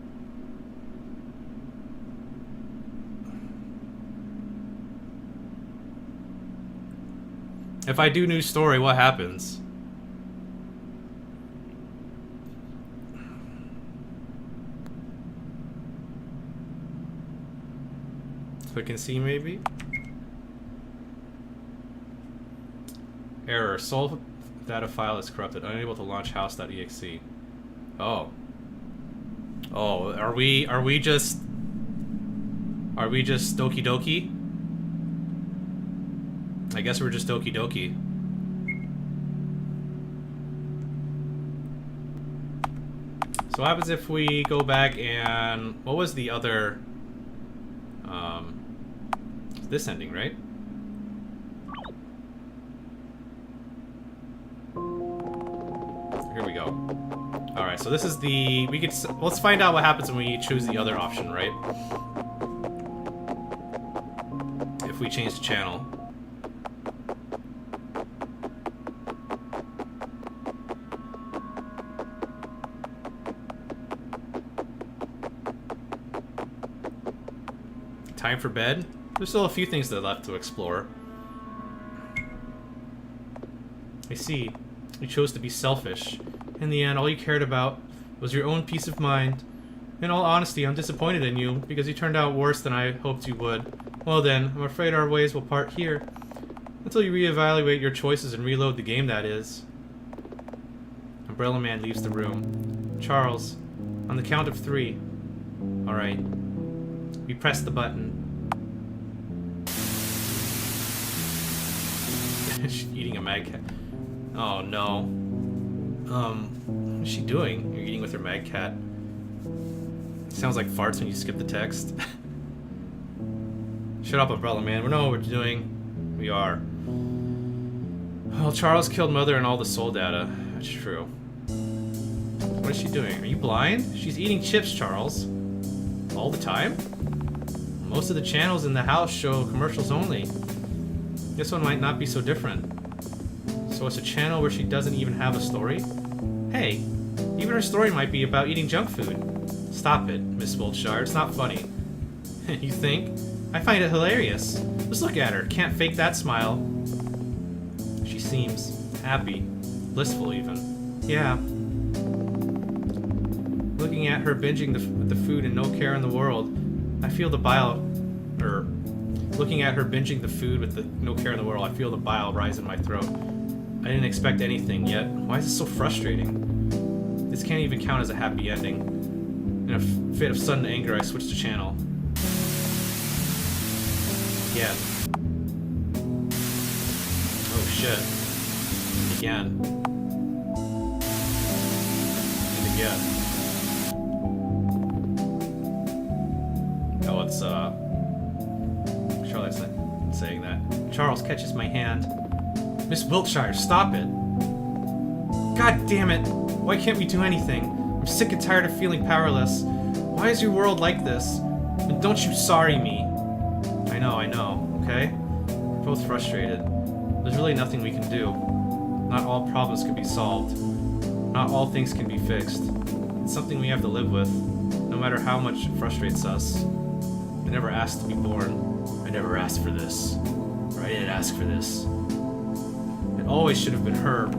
If I do new story, what happens? Click and see, maybe? Error. Soul data file is corrupted. Unable to launch house.exe. Oh. Oh, are we just Doki Doki? I guess we're just Doki Doki. So what happens if we go back and... What was the other... this ending, right? Here we go. Alright, so this is the... We could... Let's find out what happens when we choose the other option, right? If we change the channel. Time for bed? There's still a few things that are left to explore. I see. You chose to be selfish. In the end, all you cared about was your own peace of mind. In all honesty, I'm disappointed in you, because you turned out worse than I hoped you would. Well then, I'm afraid our ways will part here. Until you reevaluate your choices and reload the game, that is. Umbrella Man leaves the room. Charles, on the count of 3. Alright. We press the button. She's eating a mag cat. Oh no. What is she doing? You're eating with her mag cat. Sounds like farts when you skip the text. Shut up, Umbrella Man. We know what we're doing. We are. Well, Charles killed Mother and all the soul data. That's true. What is she doing? Are you blind? She's eating chips, Charles. All the time? Most of the channels in the house show commercials only. This one might not be so different. So it's a channel where she doesn't even have a story? Hey, even her story might be about eating junk food. Stop it, Miss Wiltshire. It's not funny. You think? I find it hilarious. Just look at her. Can't fake that smile. She seems happy. Blissful, even. Yeah. Looking at her binging the food and no care in the world, I feel the bile... Looking at her binging the food with no care in the world, I feel the bile rise in my throat. I didn't expect anything, yet why is this so frustrating? This can't even count as a happy ending. In a fit of sudden anger, I switched the channel. Again. Oh shit. Again. And again. Oh, it's Charlotte's saying that. Charles catches my hand. Miss Wiltshire, stop it! God damn it! Why can't we do anything? I'm sick and tired of feeling powerless. Why is your world like this? And don't you sorry me. I know, okay? We're both frustrated. There's really nothing we can do. Not all problems can be solved. Not all things can be fixed. It's something we have to live with, no matter how much it frustrates us. I never asked to be born. I never asked for this. Or I didn't ask for this. It always should have been her.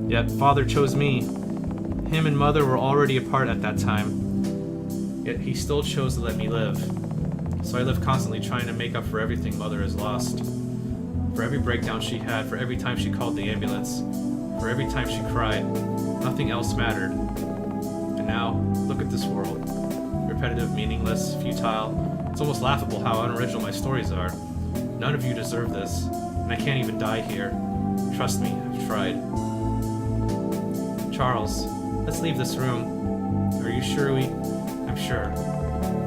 Yet Father chose me. Him and Mother were already apart at that time. Yet he still chose to let me live. So I live constantly trying to make up for everything Mother has lost. For every breakdown she had, for every time she called the ambulance, for every time she cried, nothing else mattered. And now, look at this world. Repetitive, meaningless, futile. It's almost laughable how unoriginal my stories are. None of you deserve this, and I can't even die here. Trust me, I've tried. Charles, let's leave this room. Are you sure I'm sure.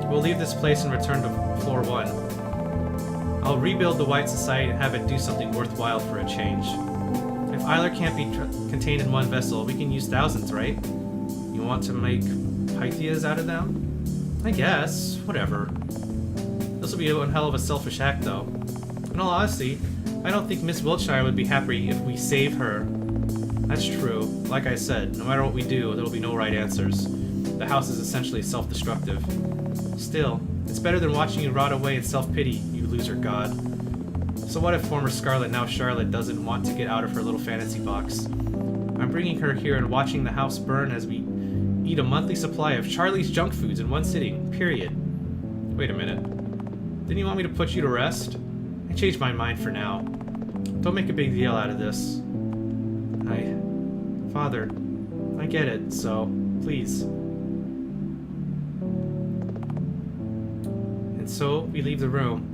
We'll leave this place and return to floor 1. I'll rebuild the White Society and have it do something worthwhile for a change. If Eiler can't be contained in one vessel, we can use thousands, right? You want to make Pythias out of them? I guess. Whatever. This will be one hell of a selfish act, though. In all honesty, I don't think Miss Wiltshire would be happy if we save her. That's true. Like I said, no matter what we do, there will be no right answers. The house is essentially self-destructive. Still, it's better than watching you rot away in self-pity, you loser god. So what if former Scarlet, now Charlotte, doesn't want to get out of her little fantasy box? I'm bringing her here and watching the house burn as we eat a monthly supply of Charlie's junk foods in one sitting, period. Wait a minute. Didn't you want me to put you to rest? I changed my mind for now. Don't make a big deal out of this. Father, I get it, so please. And so we leave the room.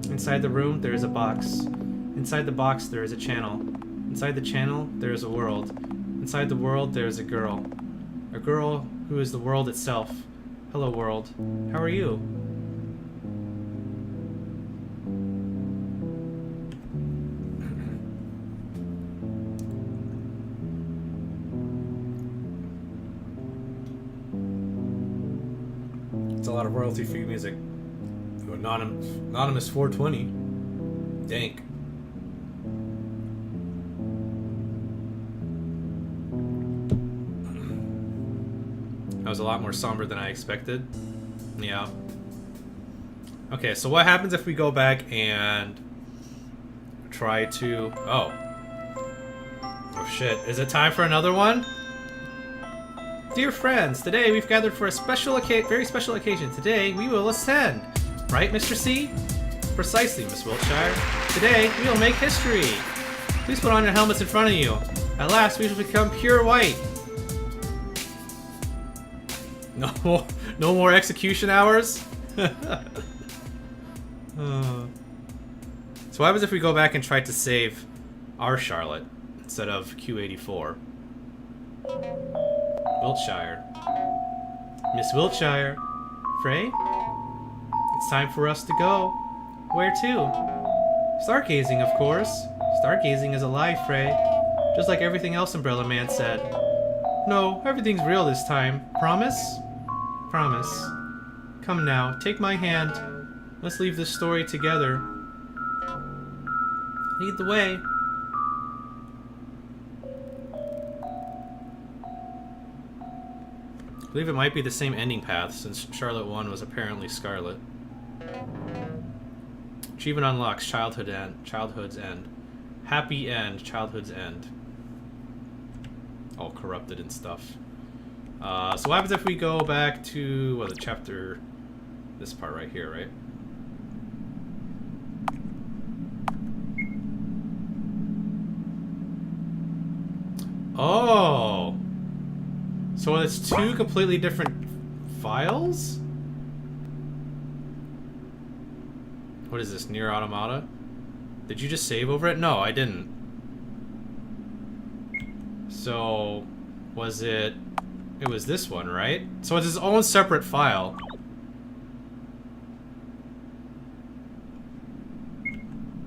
Inside the room, there is a box. Inside the box, there is a channel. Inside the channel, there is a world. Inside the world, there is a girl. A girl who is the world itself. Hello, world. How are you? It's a lot of royalty-free music. Anonymous 420. Dank. That was a lot more somber than I expected. Yeah. Okay, so what happens if we go back and try to... Oh shit. Is it time for another one? Dear friends, today we've gathered for a very special occasion. Today we will ascend. Right, Mr. C? Precisely, Miss Wiltshire. Today we will make history. Please put on your helmets in front of you. At last we shall become pure white. No more execution hours? So what happens if we go back and try to save our Charlotte instead of Q84? Wiltshire. Miss Wiltshire. Frey? It's time for us to go. Where to? Stargazing, of course. Stargazing is a lie, Frey. Just like everything else Umbrella Man said. No, everything's real this time. Promise? Promise. Come now, take my hand. Let's leave this story together. Lead the way. I believe it might be the same ending path, since Charlotte 1 was apparently Scarlet. Achievement unlocks childhood's end. Happy end, childhood's end. All corrupted and stuff. So what happens if we go back to, well, the chapter, this part right here, right? Oh! So it's two completely different files? What is this, Nier Automata? Did you just save over it? No, I didn't. So, was it... It was this one, right? So it's its own separate file.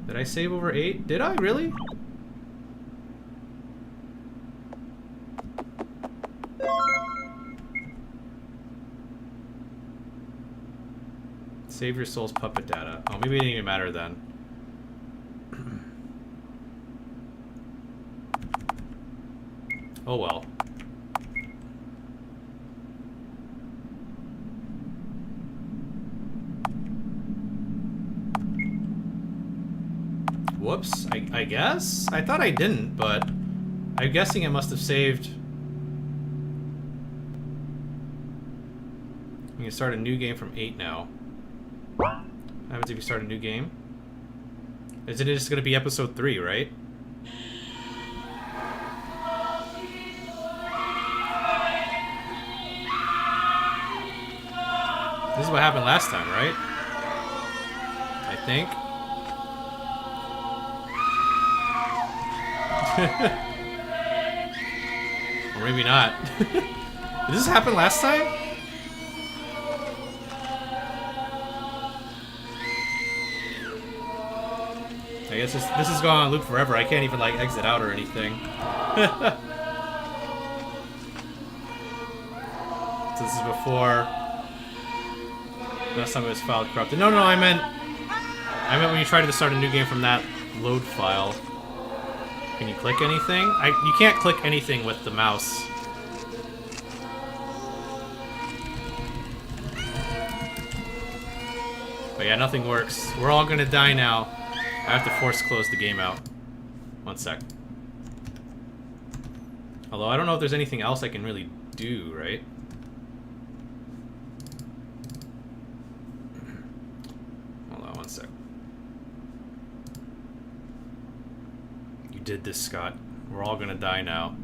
Did I save over 8? Did I? Really? Save your soul's puppet data. Oh, maybe it didn't even matter then. Oh well. Whoops, I guess? I thought I didn't, but I'm guessing it must have saved. You can start a new game from 8 now. What happens if you start a new game? Isn't it just gonna be episode 3, right? This is what happened last time, right? I think. Or maybe not. Did this happen last time? I guess this is going on loop forever. I can't even like exit out or anything. So this is before. Last time it was filed corrupted. No, I meant when you try to start a new game from that load file. Can you click anything? You can't click anything with the mouse. But yeah, nothing works. We're all gonna die now. I have to force close the game out. One sec. Although I don't know if there's anything else I can really do, right? Hold on one sec. You did this, Scott. We're all gonna die now.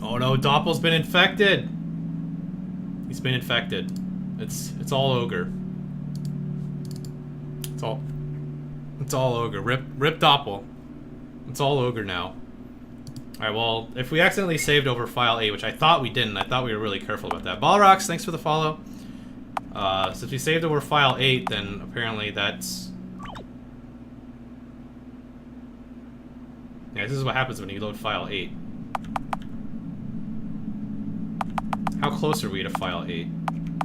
Oh no, Doppel's been infected! He's been infected. It's all ogre. It's all ogre. Rip Doppel. It's all ogre now. Alright, well, if we accidentally saved over file 8, which I thought we didn't, I thought we were really careful about that. Balrox, thanks for the follow. Since we saved over file 8, then apparently that's... Yeah, this is what happens when you load file 8. How close are we to file 8?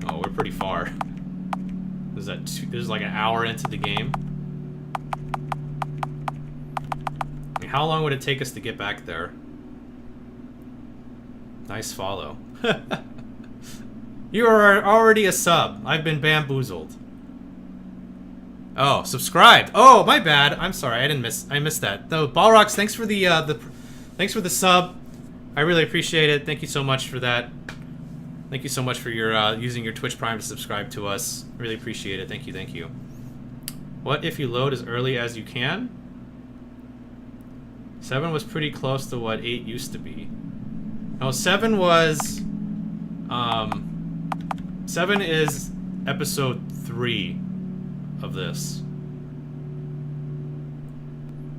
Oh, we're pretty far. This is like an hour into the game. I mean, how long would it take us to get back there? Nice follow. You are already a sub. I've been bamboozled. Oh, subscribed. Oh, my bad. I'm sorry. I missed that. No, Balrox, thanks for thanks for the sub. I really appreciate it. Thank you so much for that. Thank you so much for your using your Twitch Prime to subscribe to us. Really appreciate it. Thank you, thank you. What if you load as early as you can? 7 was pretty close to what 8 used to be. No, 7 was... 7 is episode 3 of this.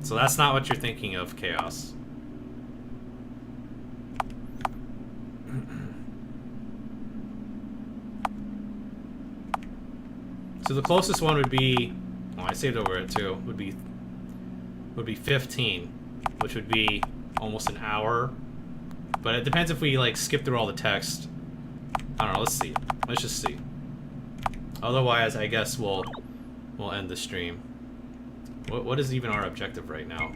So that's not what you're thinking of, Chaos. So the closest one would be... Oh, I saved over it too. Would be would be 15, which would be almost an hour. But it depends if we like skip through all the text. I don't know. Let's see. Let's just see. Otherwise, I guess we'll end the stream. What is even our objective right now?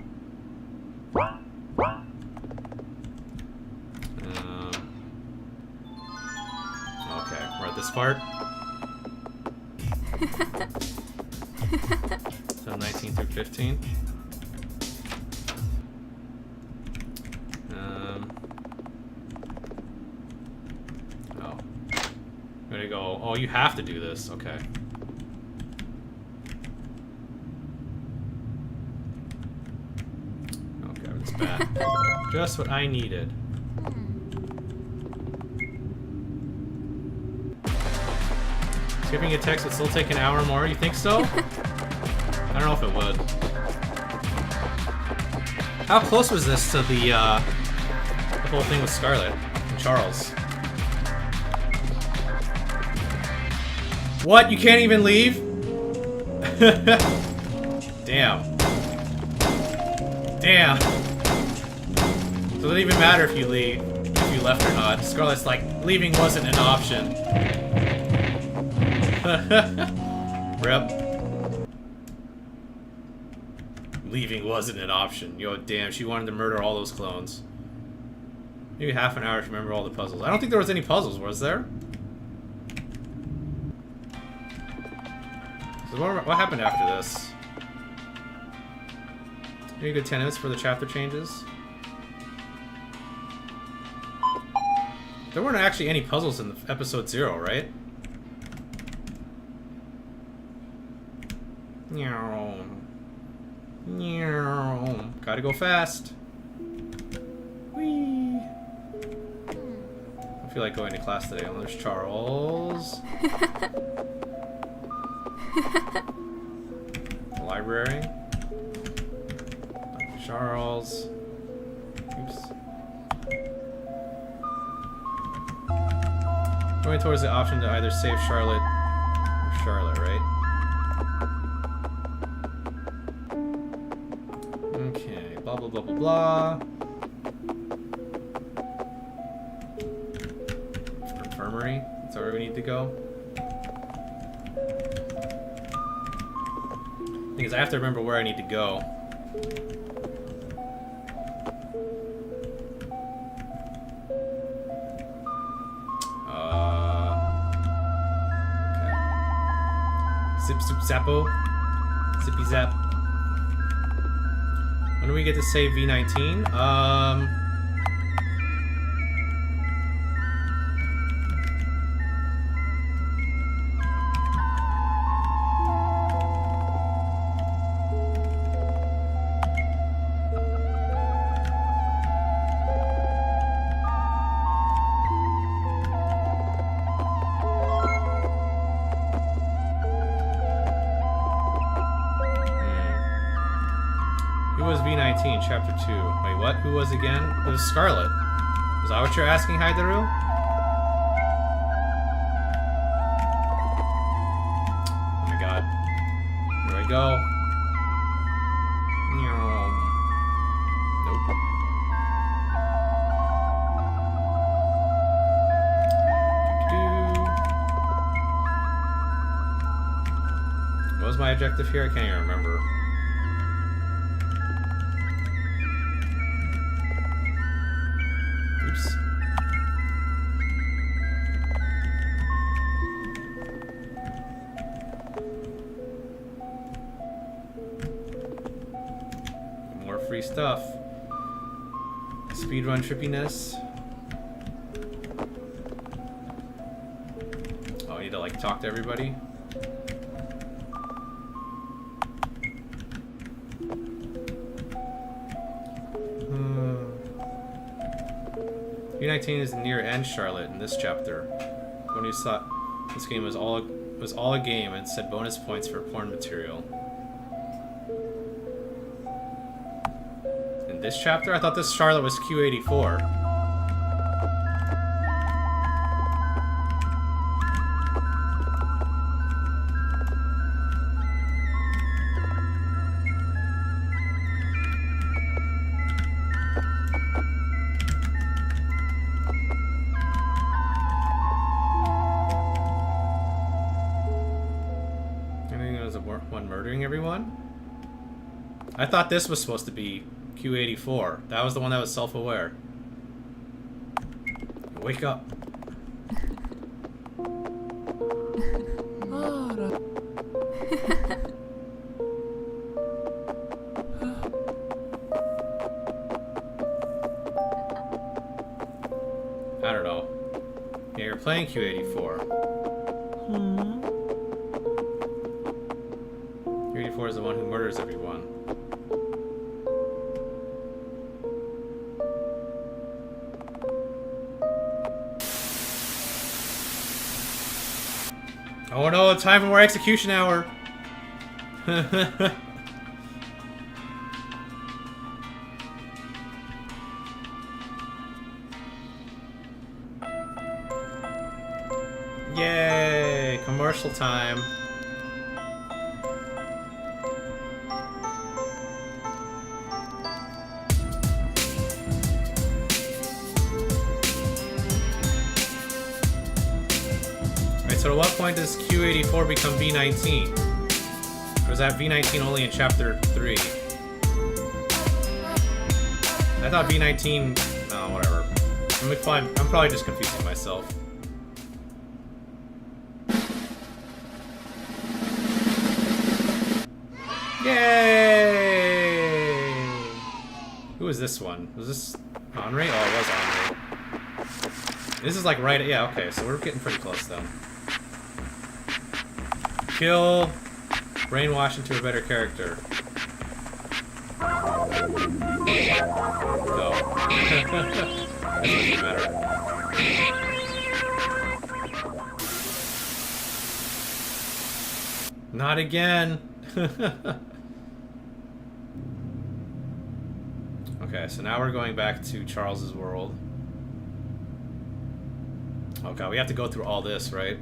Okay, we're at this part. So 19 through 15. Oh. There you go. Oh, you have to do this. Okay. Okay, it's bad. Just what I needed. Skipping a text would still take an hour more, you think so? I don't know if it would. How close was this to the whole thing with Scarlet and Charles? What? You can't even leave? Damn. Damn. So it doesn't even matter if you leave, if you left or not. Scarlet's like, leaving wasn't an option. Rip. Leaving wasn't an option. Yo, damn, she wanted to murder all those clones. Maybe half an hour to remember all the puzzles. I don't think there was any puzzles, was there? So what happened after this? Maybe a good 10 minutes for the chapter changes. There weren't actually any puzzles in episode 0, right? Meow. Meow. Gotta go fast. Whee. I feel like going to class today. Oh, there's Charles. The library. Charles. Oops. Going towards the option to either save Charlotte or Charlotte, right? Okay, blah blah blah blah blah. Infirmary, that's where we need to go. Thing is, I have to remember where I need to go. Okay. Zip zoop zappo. Zippy zap. When do we get to save V19? Who was V19, Chapter 2? Wait, what? Who was again? It was Scarlet. Is that what you're asking, Haidaru? Oh my god. Here we go. Nope. What was my objective here? I can't even remember. More free stuff. Speedrun trippiness. Oh, I need to like talk to everybody. V19 is the near end, Charlotte, in this chapter. When you thought this game was all a game and said bonus points for porn material. In this chapter? I thought this Charlotte was Q84. was the one murdering everyone? I thought this was supposed to be Q84. That was the one that was self-aware. Wake up. I don't know. Yeah, you're playing Q84. Q84 is the one who murders everyone. Oh no, time for more execution hour! Yay! Commercial time. Alright, so at what point does Q84 become V19? Or is that V19 only in Chapter 3? I thought V19... Oh, whatever. I'm probably just confusing myself. Yay! Who is this one? Was this Henri? Oh, it was Henri. This is like right... Yeah, okay, so we're getting pretty close then. Kill... Brainwash into a better character. Go. That doesn't matter. Not again! Okay, so now we're going back to Charles's world. Oh god, we have to go through all this, right?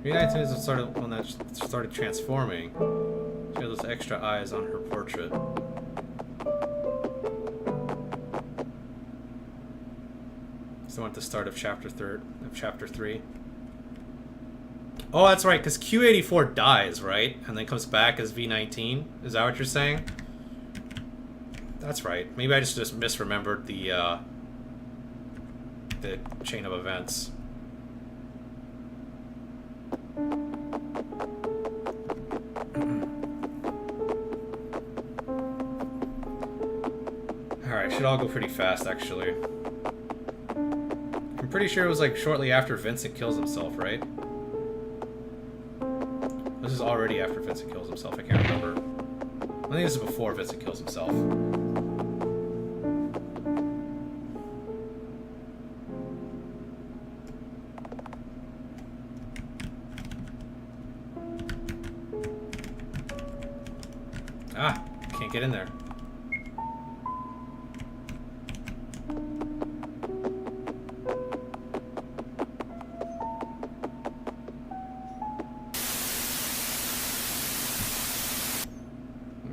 V19 is the sort of one that started transforming. She had those extra eyes on her portrait. So at the start of chapter 3. Oh, that's right, because Q84 dies, right? And then comes back as V19. Is that what you're saying? That's right. Maybe I just misremembered the chain of events. Alright, should all go pretty fast, actually. I'm pretty sure it was like shortly after Vincent kills himself, right? This is already after Vincent kills himself, I can't remember. I think this is before Vincent kills himself. Ah, can't get in there.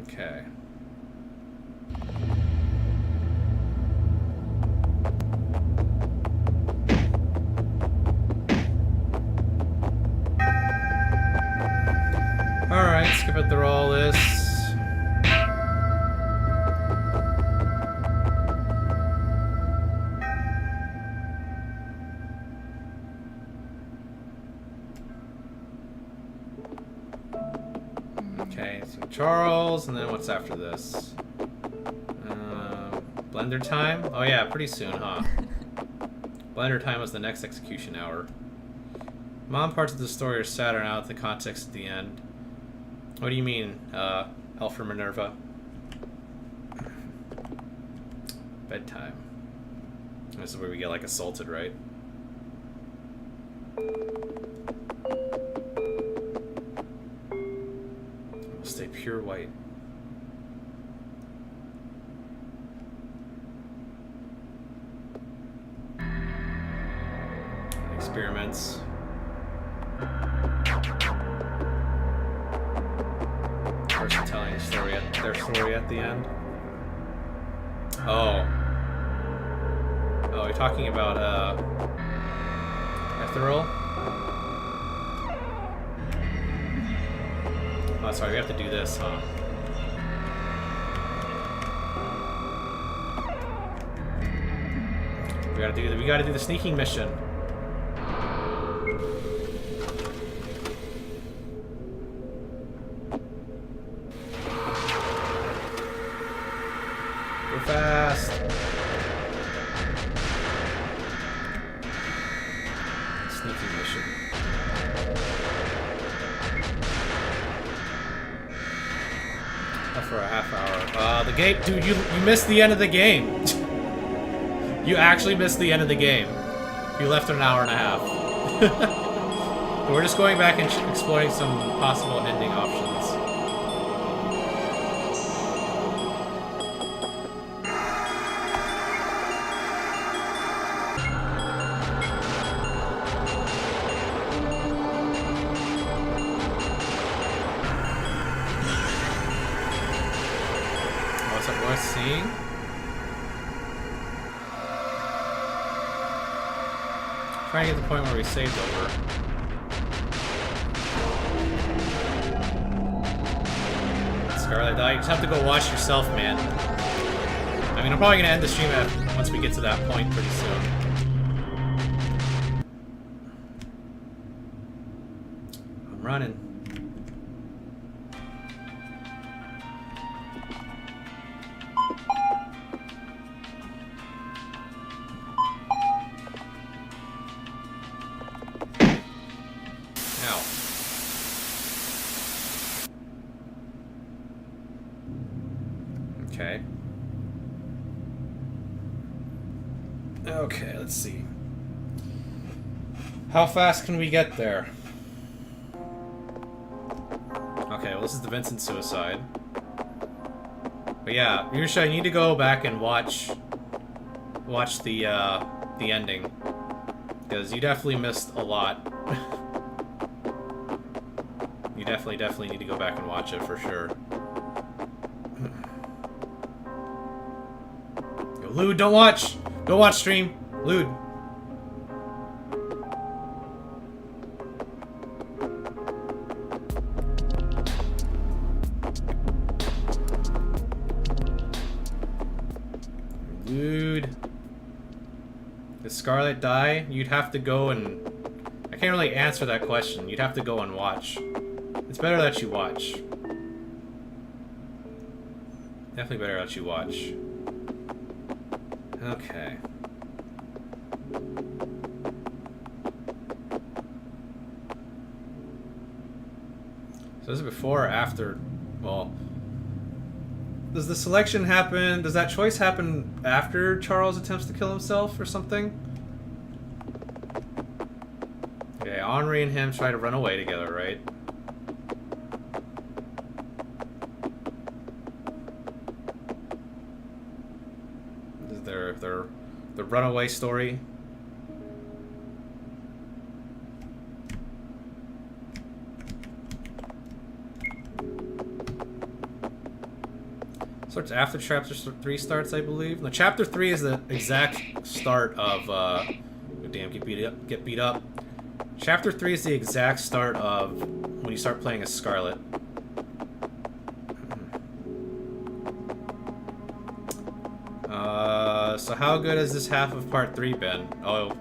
Okay. Alright, skip it through all this. Okay, so Charles, and then what's after this? Blender time? Oh yeah, pretty soon, huh? Blender time was the next execution hour. Mom parts of the story are sad and out of the context at the end. What do you mean, Alpha Minerva? Bedtime. This is where we get, like, assaulted, right? We'll stay pure white. Experiments. Person telling their story at the end. Oh. Oh, you're talking about, Ethereal? Oh, sorry, we have to do this, huh? We gotta do the sneaking mission. Go fast. Sneaking mission. Up for a half hour. The game, dude, you missed the end of the game. You actually missed the end of the game. You left an hour and a half. But we're just going back and exploring some possible ending options. Was it worth seeing? Trying to get the point where we saved over. Scarlet Die, you just have to go watch yourself, man. I mean, I'm probably gonna end the stream once we get to that point pretty soon. I'm running. Okay. Okay, let's see. How fast can we get there? Okay, well this is the Vincent suicide. But yeah, Yusha, you need to go back and watch the ending. Because you definitely missed a lot. You definitely need to go back and watch it for sure. Lude, don't watch! Don't watch stream! Lude. Lude. Did Scarlet die? You'd have to go and... I can't really answer that question. You'd have to go and watch. It's better that you watch. Definitely better that you watch. Okay. So this is before or after? Well, does the selection happen? Does that choice happen after Charles attempts to kill himself or something? Okay, Henri and him try to run away together, right? The runaway story. Starts after chapter 3 starts, I believe. No, chapter 3 is the exact start of oh, damn, get beat up. Chapter 3 is the exact start of when you start playing as Scarlet. So how good has this half of part 3 been? Oh,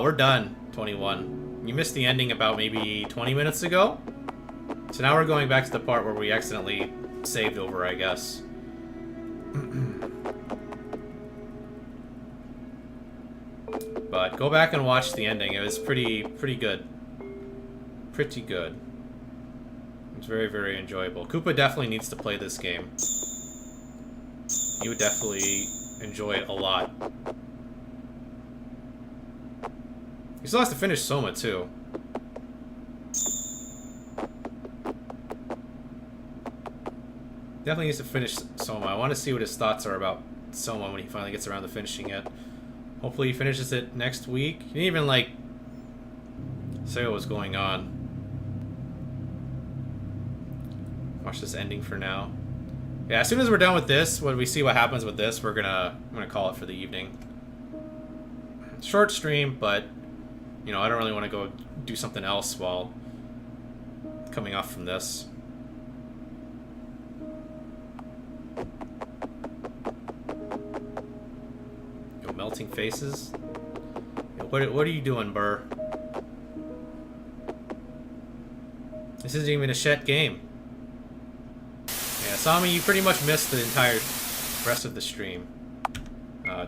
we're done, 21. You missed the ending about maybe 20 minutes ago? So now we're going back to the part where we accidentally saved over, I guess. But go back and watch the ending. It was pretty good. Pretty good. It's very enjoyable. Koopa definitely needs to play this game. You would definitely enjoy it a lot. He still has to finish Soma, too. Definitely needs to finish Soma. I want to see what his thoughts are about Soma when he finally gets around to finishing it. Hopefully he finishes it next week. He didn't even, like, say what was going on. Watch this ending for now. Yeah, as soon as we're done with this, when we see what happens with this, I'm gonna call it for the evening. Short stream, but you know, I don't really want to go do something else while coming off from this. Yo, melting faces. Yo, what are you doing, Burr? This isn't even a Shet game. Yeah, Sami, you pretty much missed the entire rest of the stream.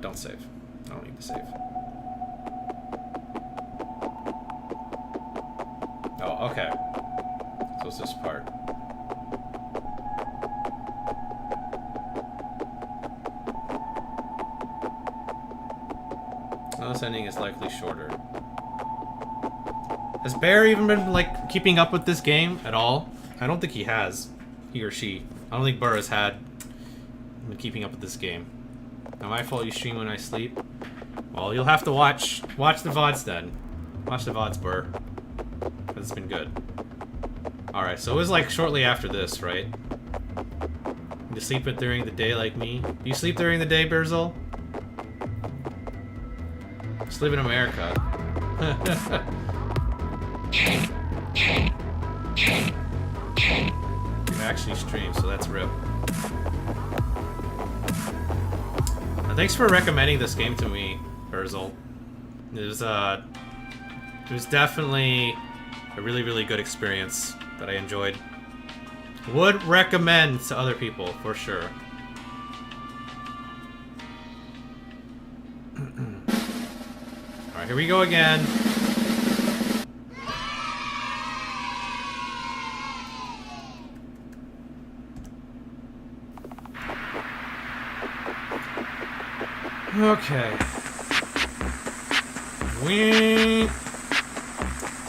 Don't save. I don't need to save. Oh, okay. So it's this part. Now this ending is likely shorter. Has Bear even been, like, keeping up with this game at all? I don't think he has. He or she. I don't think Burr has been keeping up with this game. Not my fault you stream when I sleep. Well, you'll have to watch the VODs then. Watch the VODs, Burr. It's been good. Alright, so it was like shortly after this, right? You sleep it during the day like me? Do you sleep during the day, Berzel? Just live in America. You actually stream, so that's rip. Thanks for recommending this game to me, Berzel. It was definitely a really, really good experience that I enjoyed. Would recommend to other people, for sure. Alright, here we go again. Okay. Wing.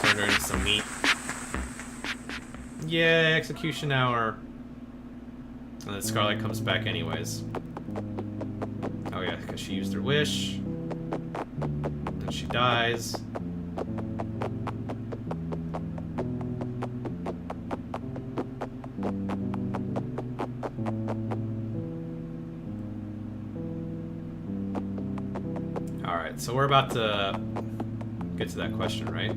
Turn her into some meat. Yeah, execution hour. And then Scarlet comes back anyways. Oh yeah, because she used her wish. Then she dies. Alright, so we're about to get to that question, right?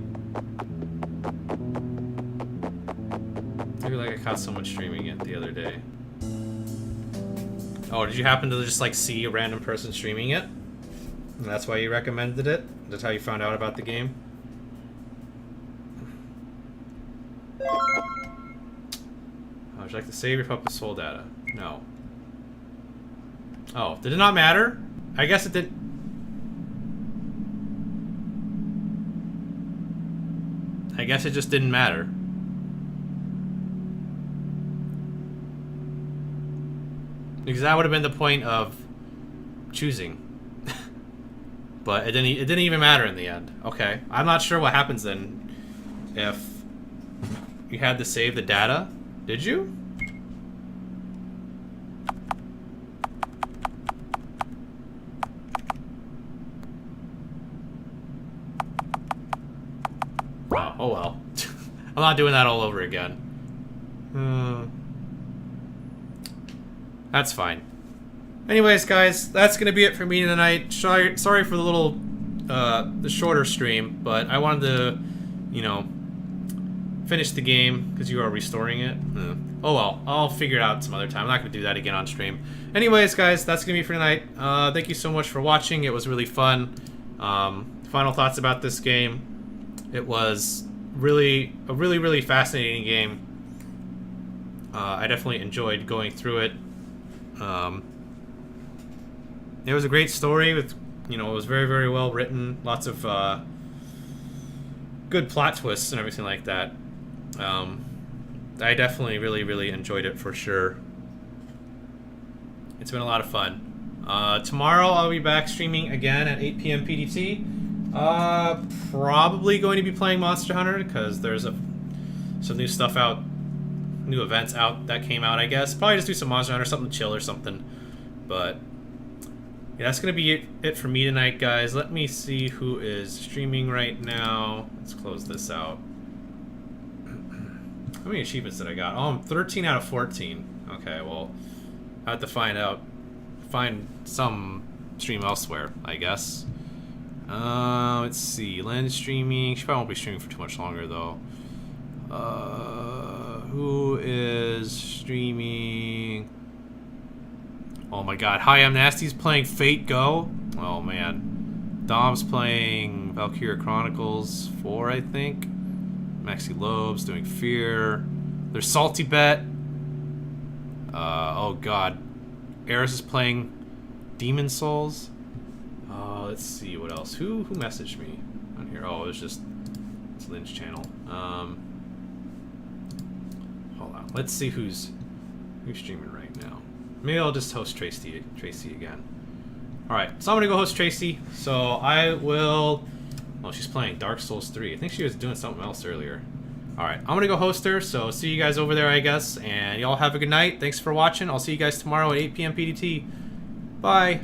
I feel like I caught someone streaming it the other day. Oh, did you happen to just like see a random person streaming it? And that's why you recommended it? That's how you found out about the game? Oh, would you like to save your Puppet Soul data? No. Oh, did it not matter? I guess it didn't. I guess it just didn't matter. Because that would have been the point of choosing. But it didn't even matter in the end. Okay. I'm not sure what happens then if you had to save the data. Did you? Oh well. I'm not doing that all over again. That's fine. Anyways, guys, that's gonna be it for me tonight. Sorry for the little, the shorter stream, but I wanted to, you know, finish the game because you are restoring it. Oh well, I'll figure it out some other time. I'm not gonna do that again on stream. Anyways, guys, that's gonna be for tonight. Thank you so much for watching. It was really fun. Final thoughts about this game. It was a really fascinating game. I definitely enjoyed going through it. It was a great story with, you know, it was very well written. Lots of good plot twists and everything like that. I definitely really enjoyed it for sure. It's been a lot of fun. Tomorrow I'll be back streaming again at 8 p.m. PDT. Probably going to be playing Monster Hunter because there's some new stuff out, new events out that came out, I guess. Probably just do some Monster Hunter, something chill or something. But yeah, that's gonna be it for me tonight, guys. Let me see who is streaming right now. Let's close this out. How many achievements did I got? Oh, I'm 13 out of 14. Okay, well, I have to find some stream elsewhere, I guess. Let's see. Lens streaming. She probably won't be streaming for too much longer, though. Who is streaming? Oh my god. Hi, I'm Nasty's playing Fate Go. Oh man. Dom's playing Valkyria Chronicles 4, I think. Maxi Loeb's doing Fear. There's Salty Bet. Oh god. Eris is playing Demon Souls. Let's see what else. Who messaged me on here? Oh, it's Lynn's channel. Hold on. Let's see who's streaming right now. Maybe I'll just host Tracy again. Alright, so I'm gonna go host Tracy. So I will... Oh, she's playing Dark Souls 3. I think she was doing something else earlier. Alright, I'm gonna go host her, so see you guys over there, I guess. And y'all have a good night. Thanks for watching. I'll see you guys tomorrow at 8 p.m. PDT. Bye.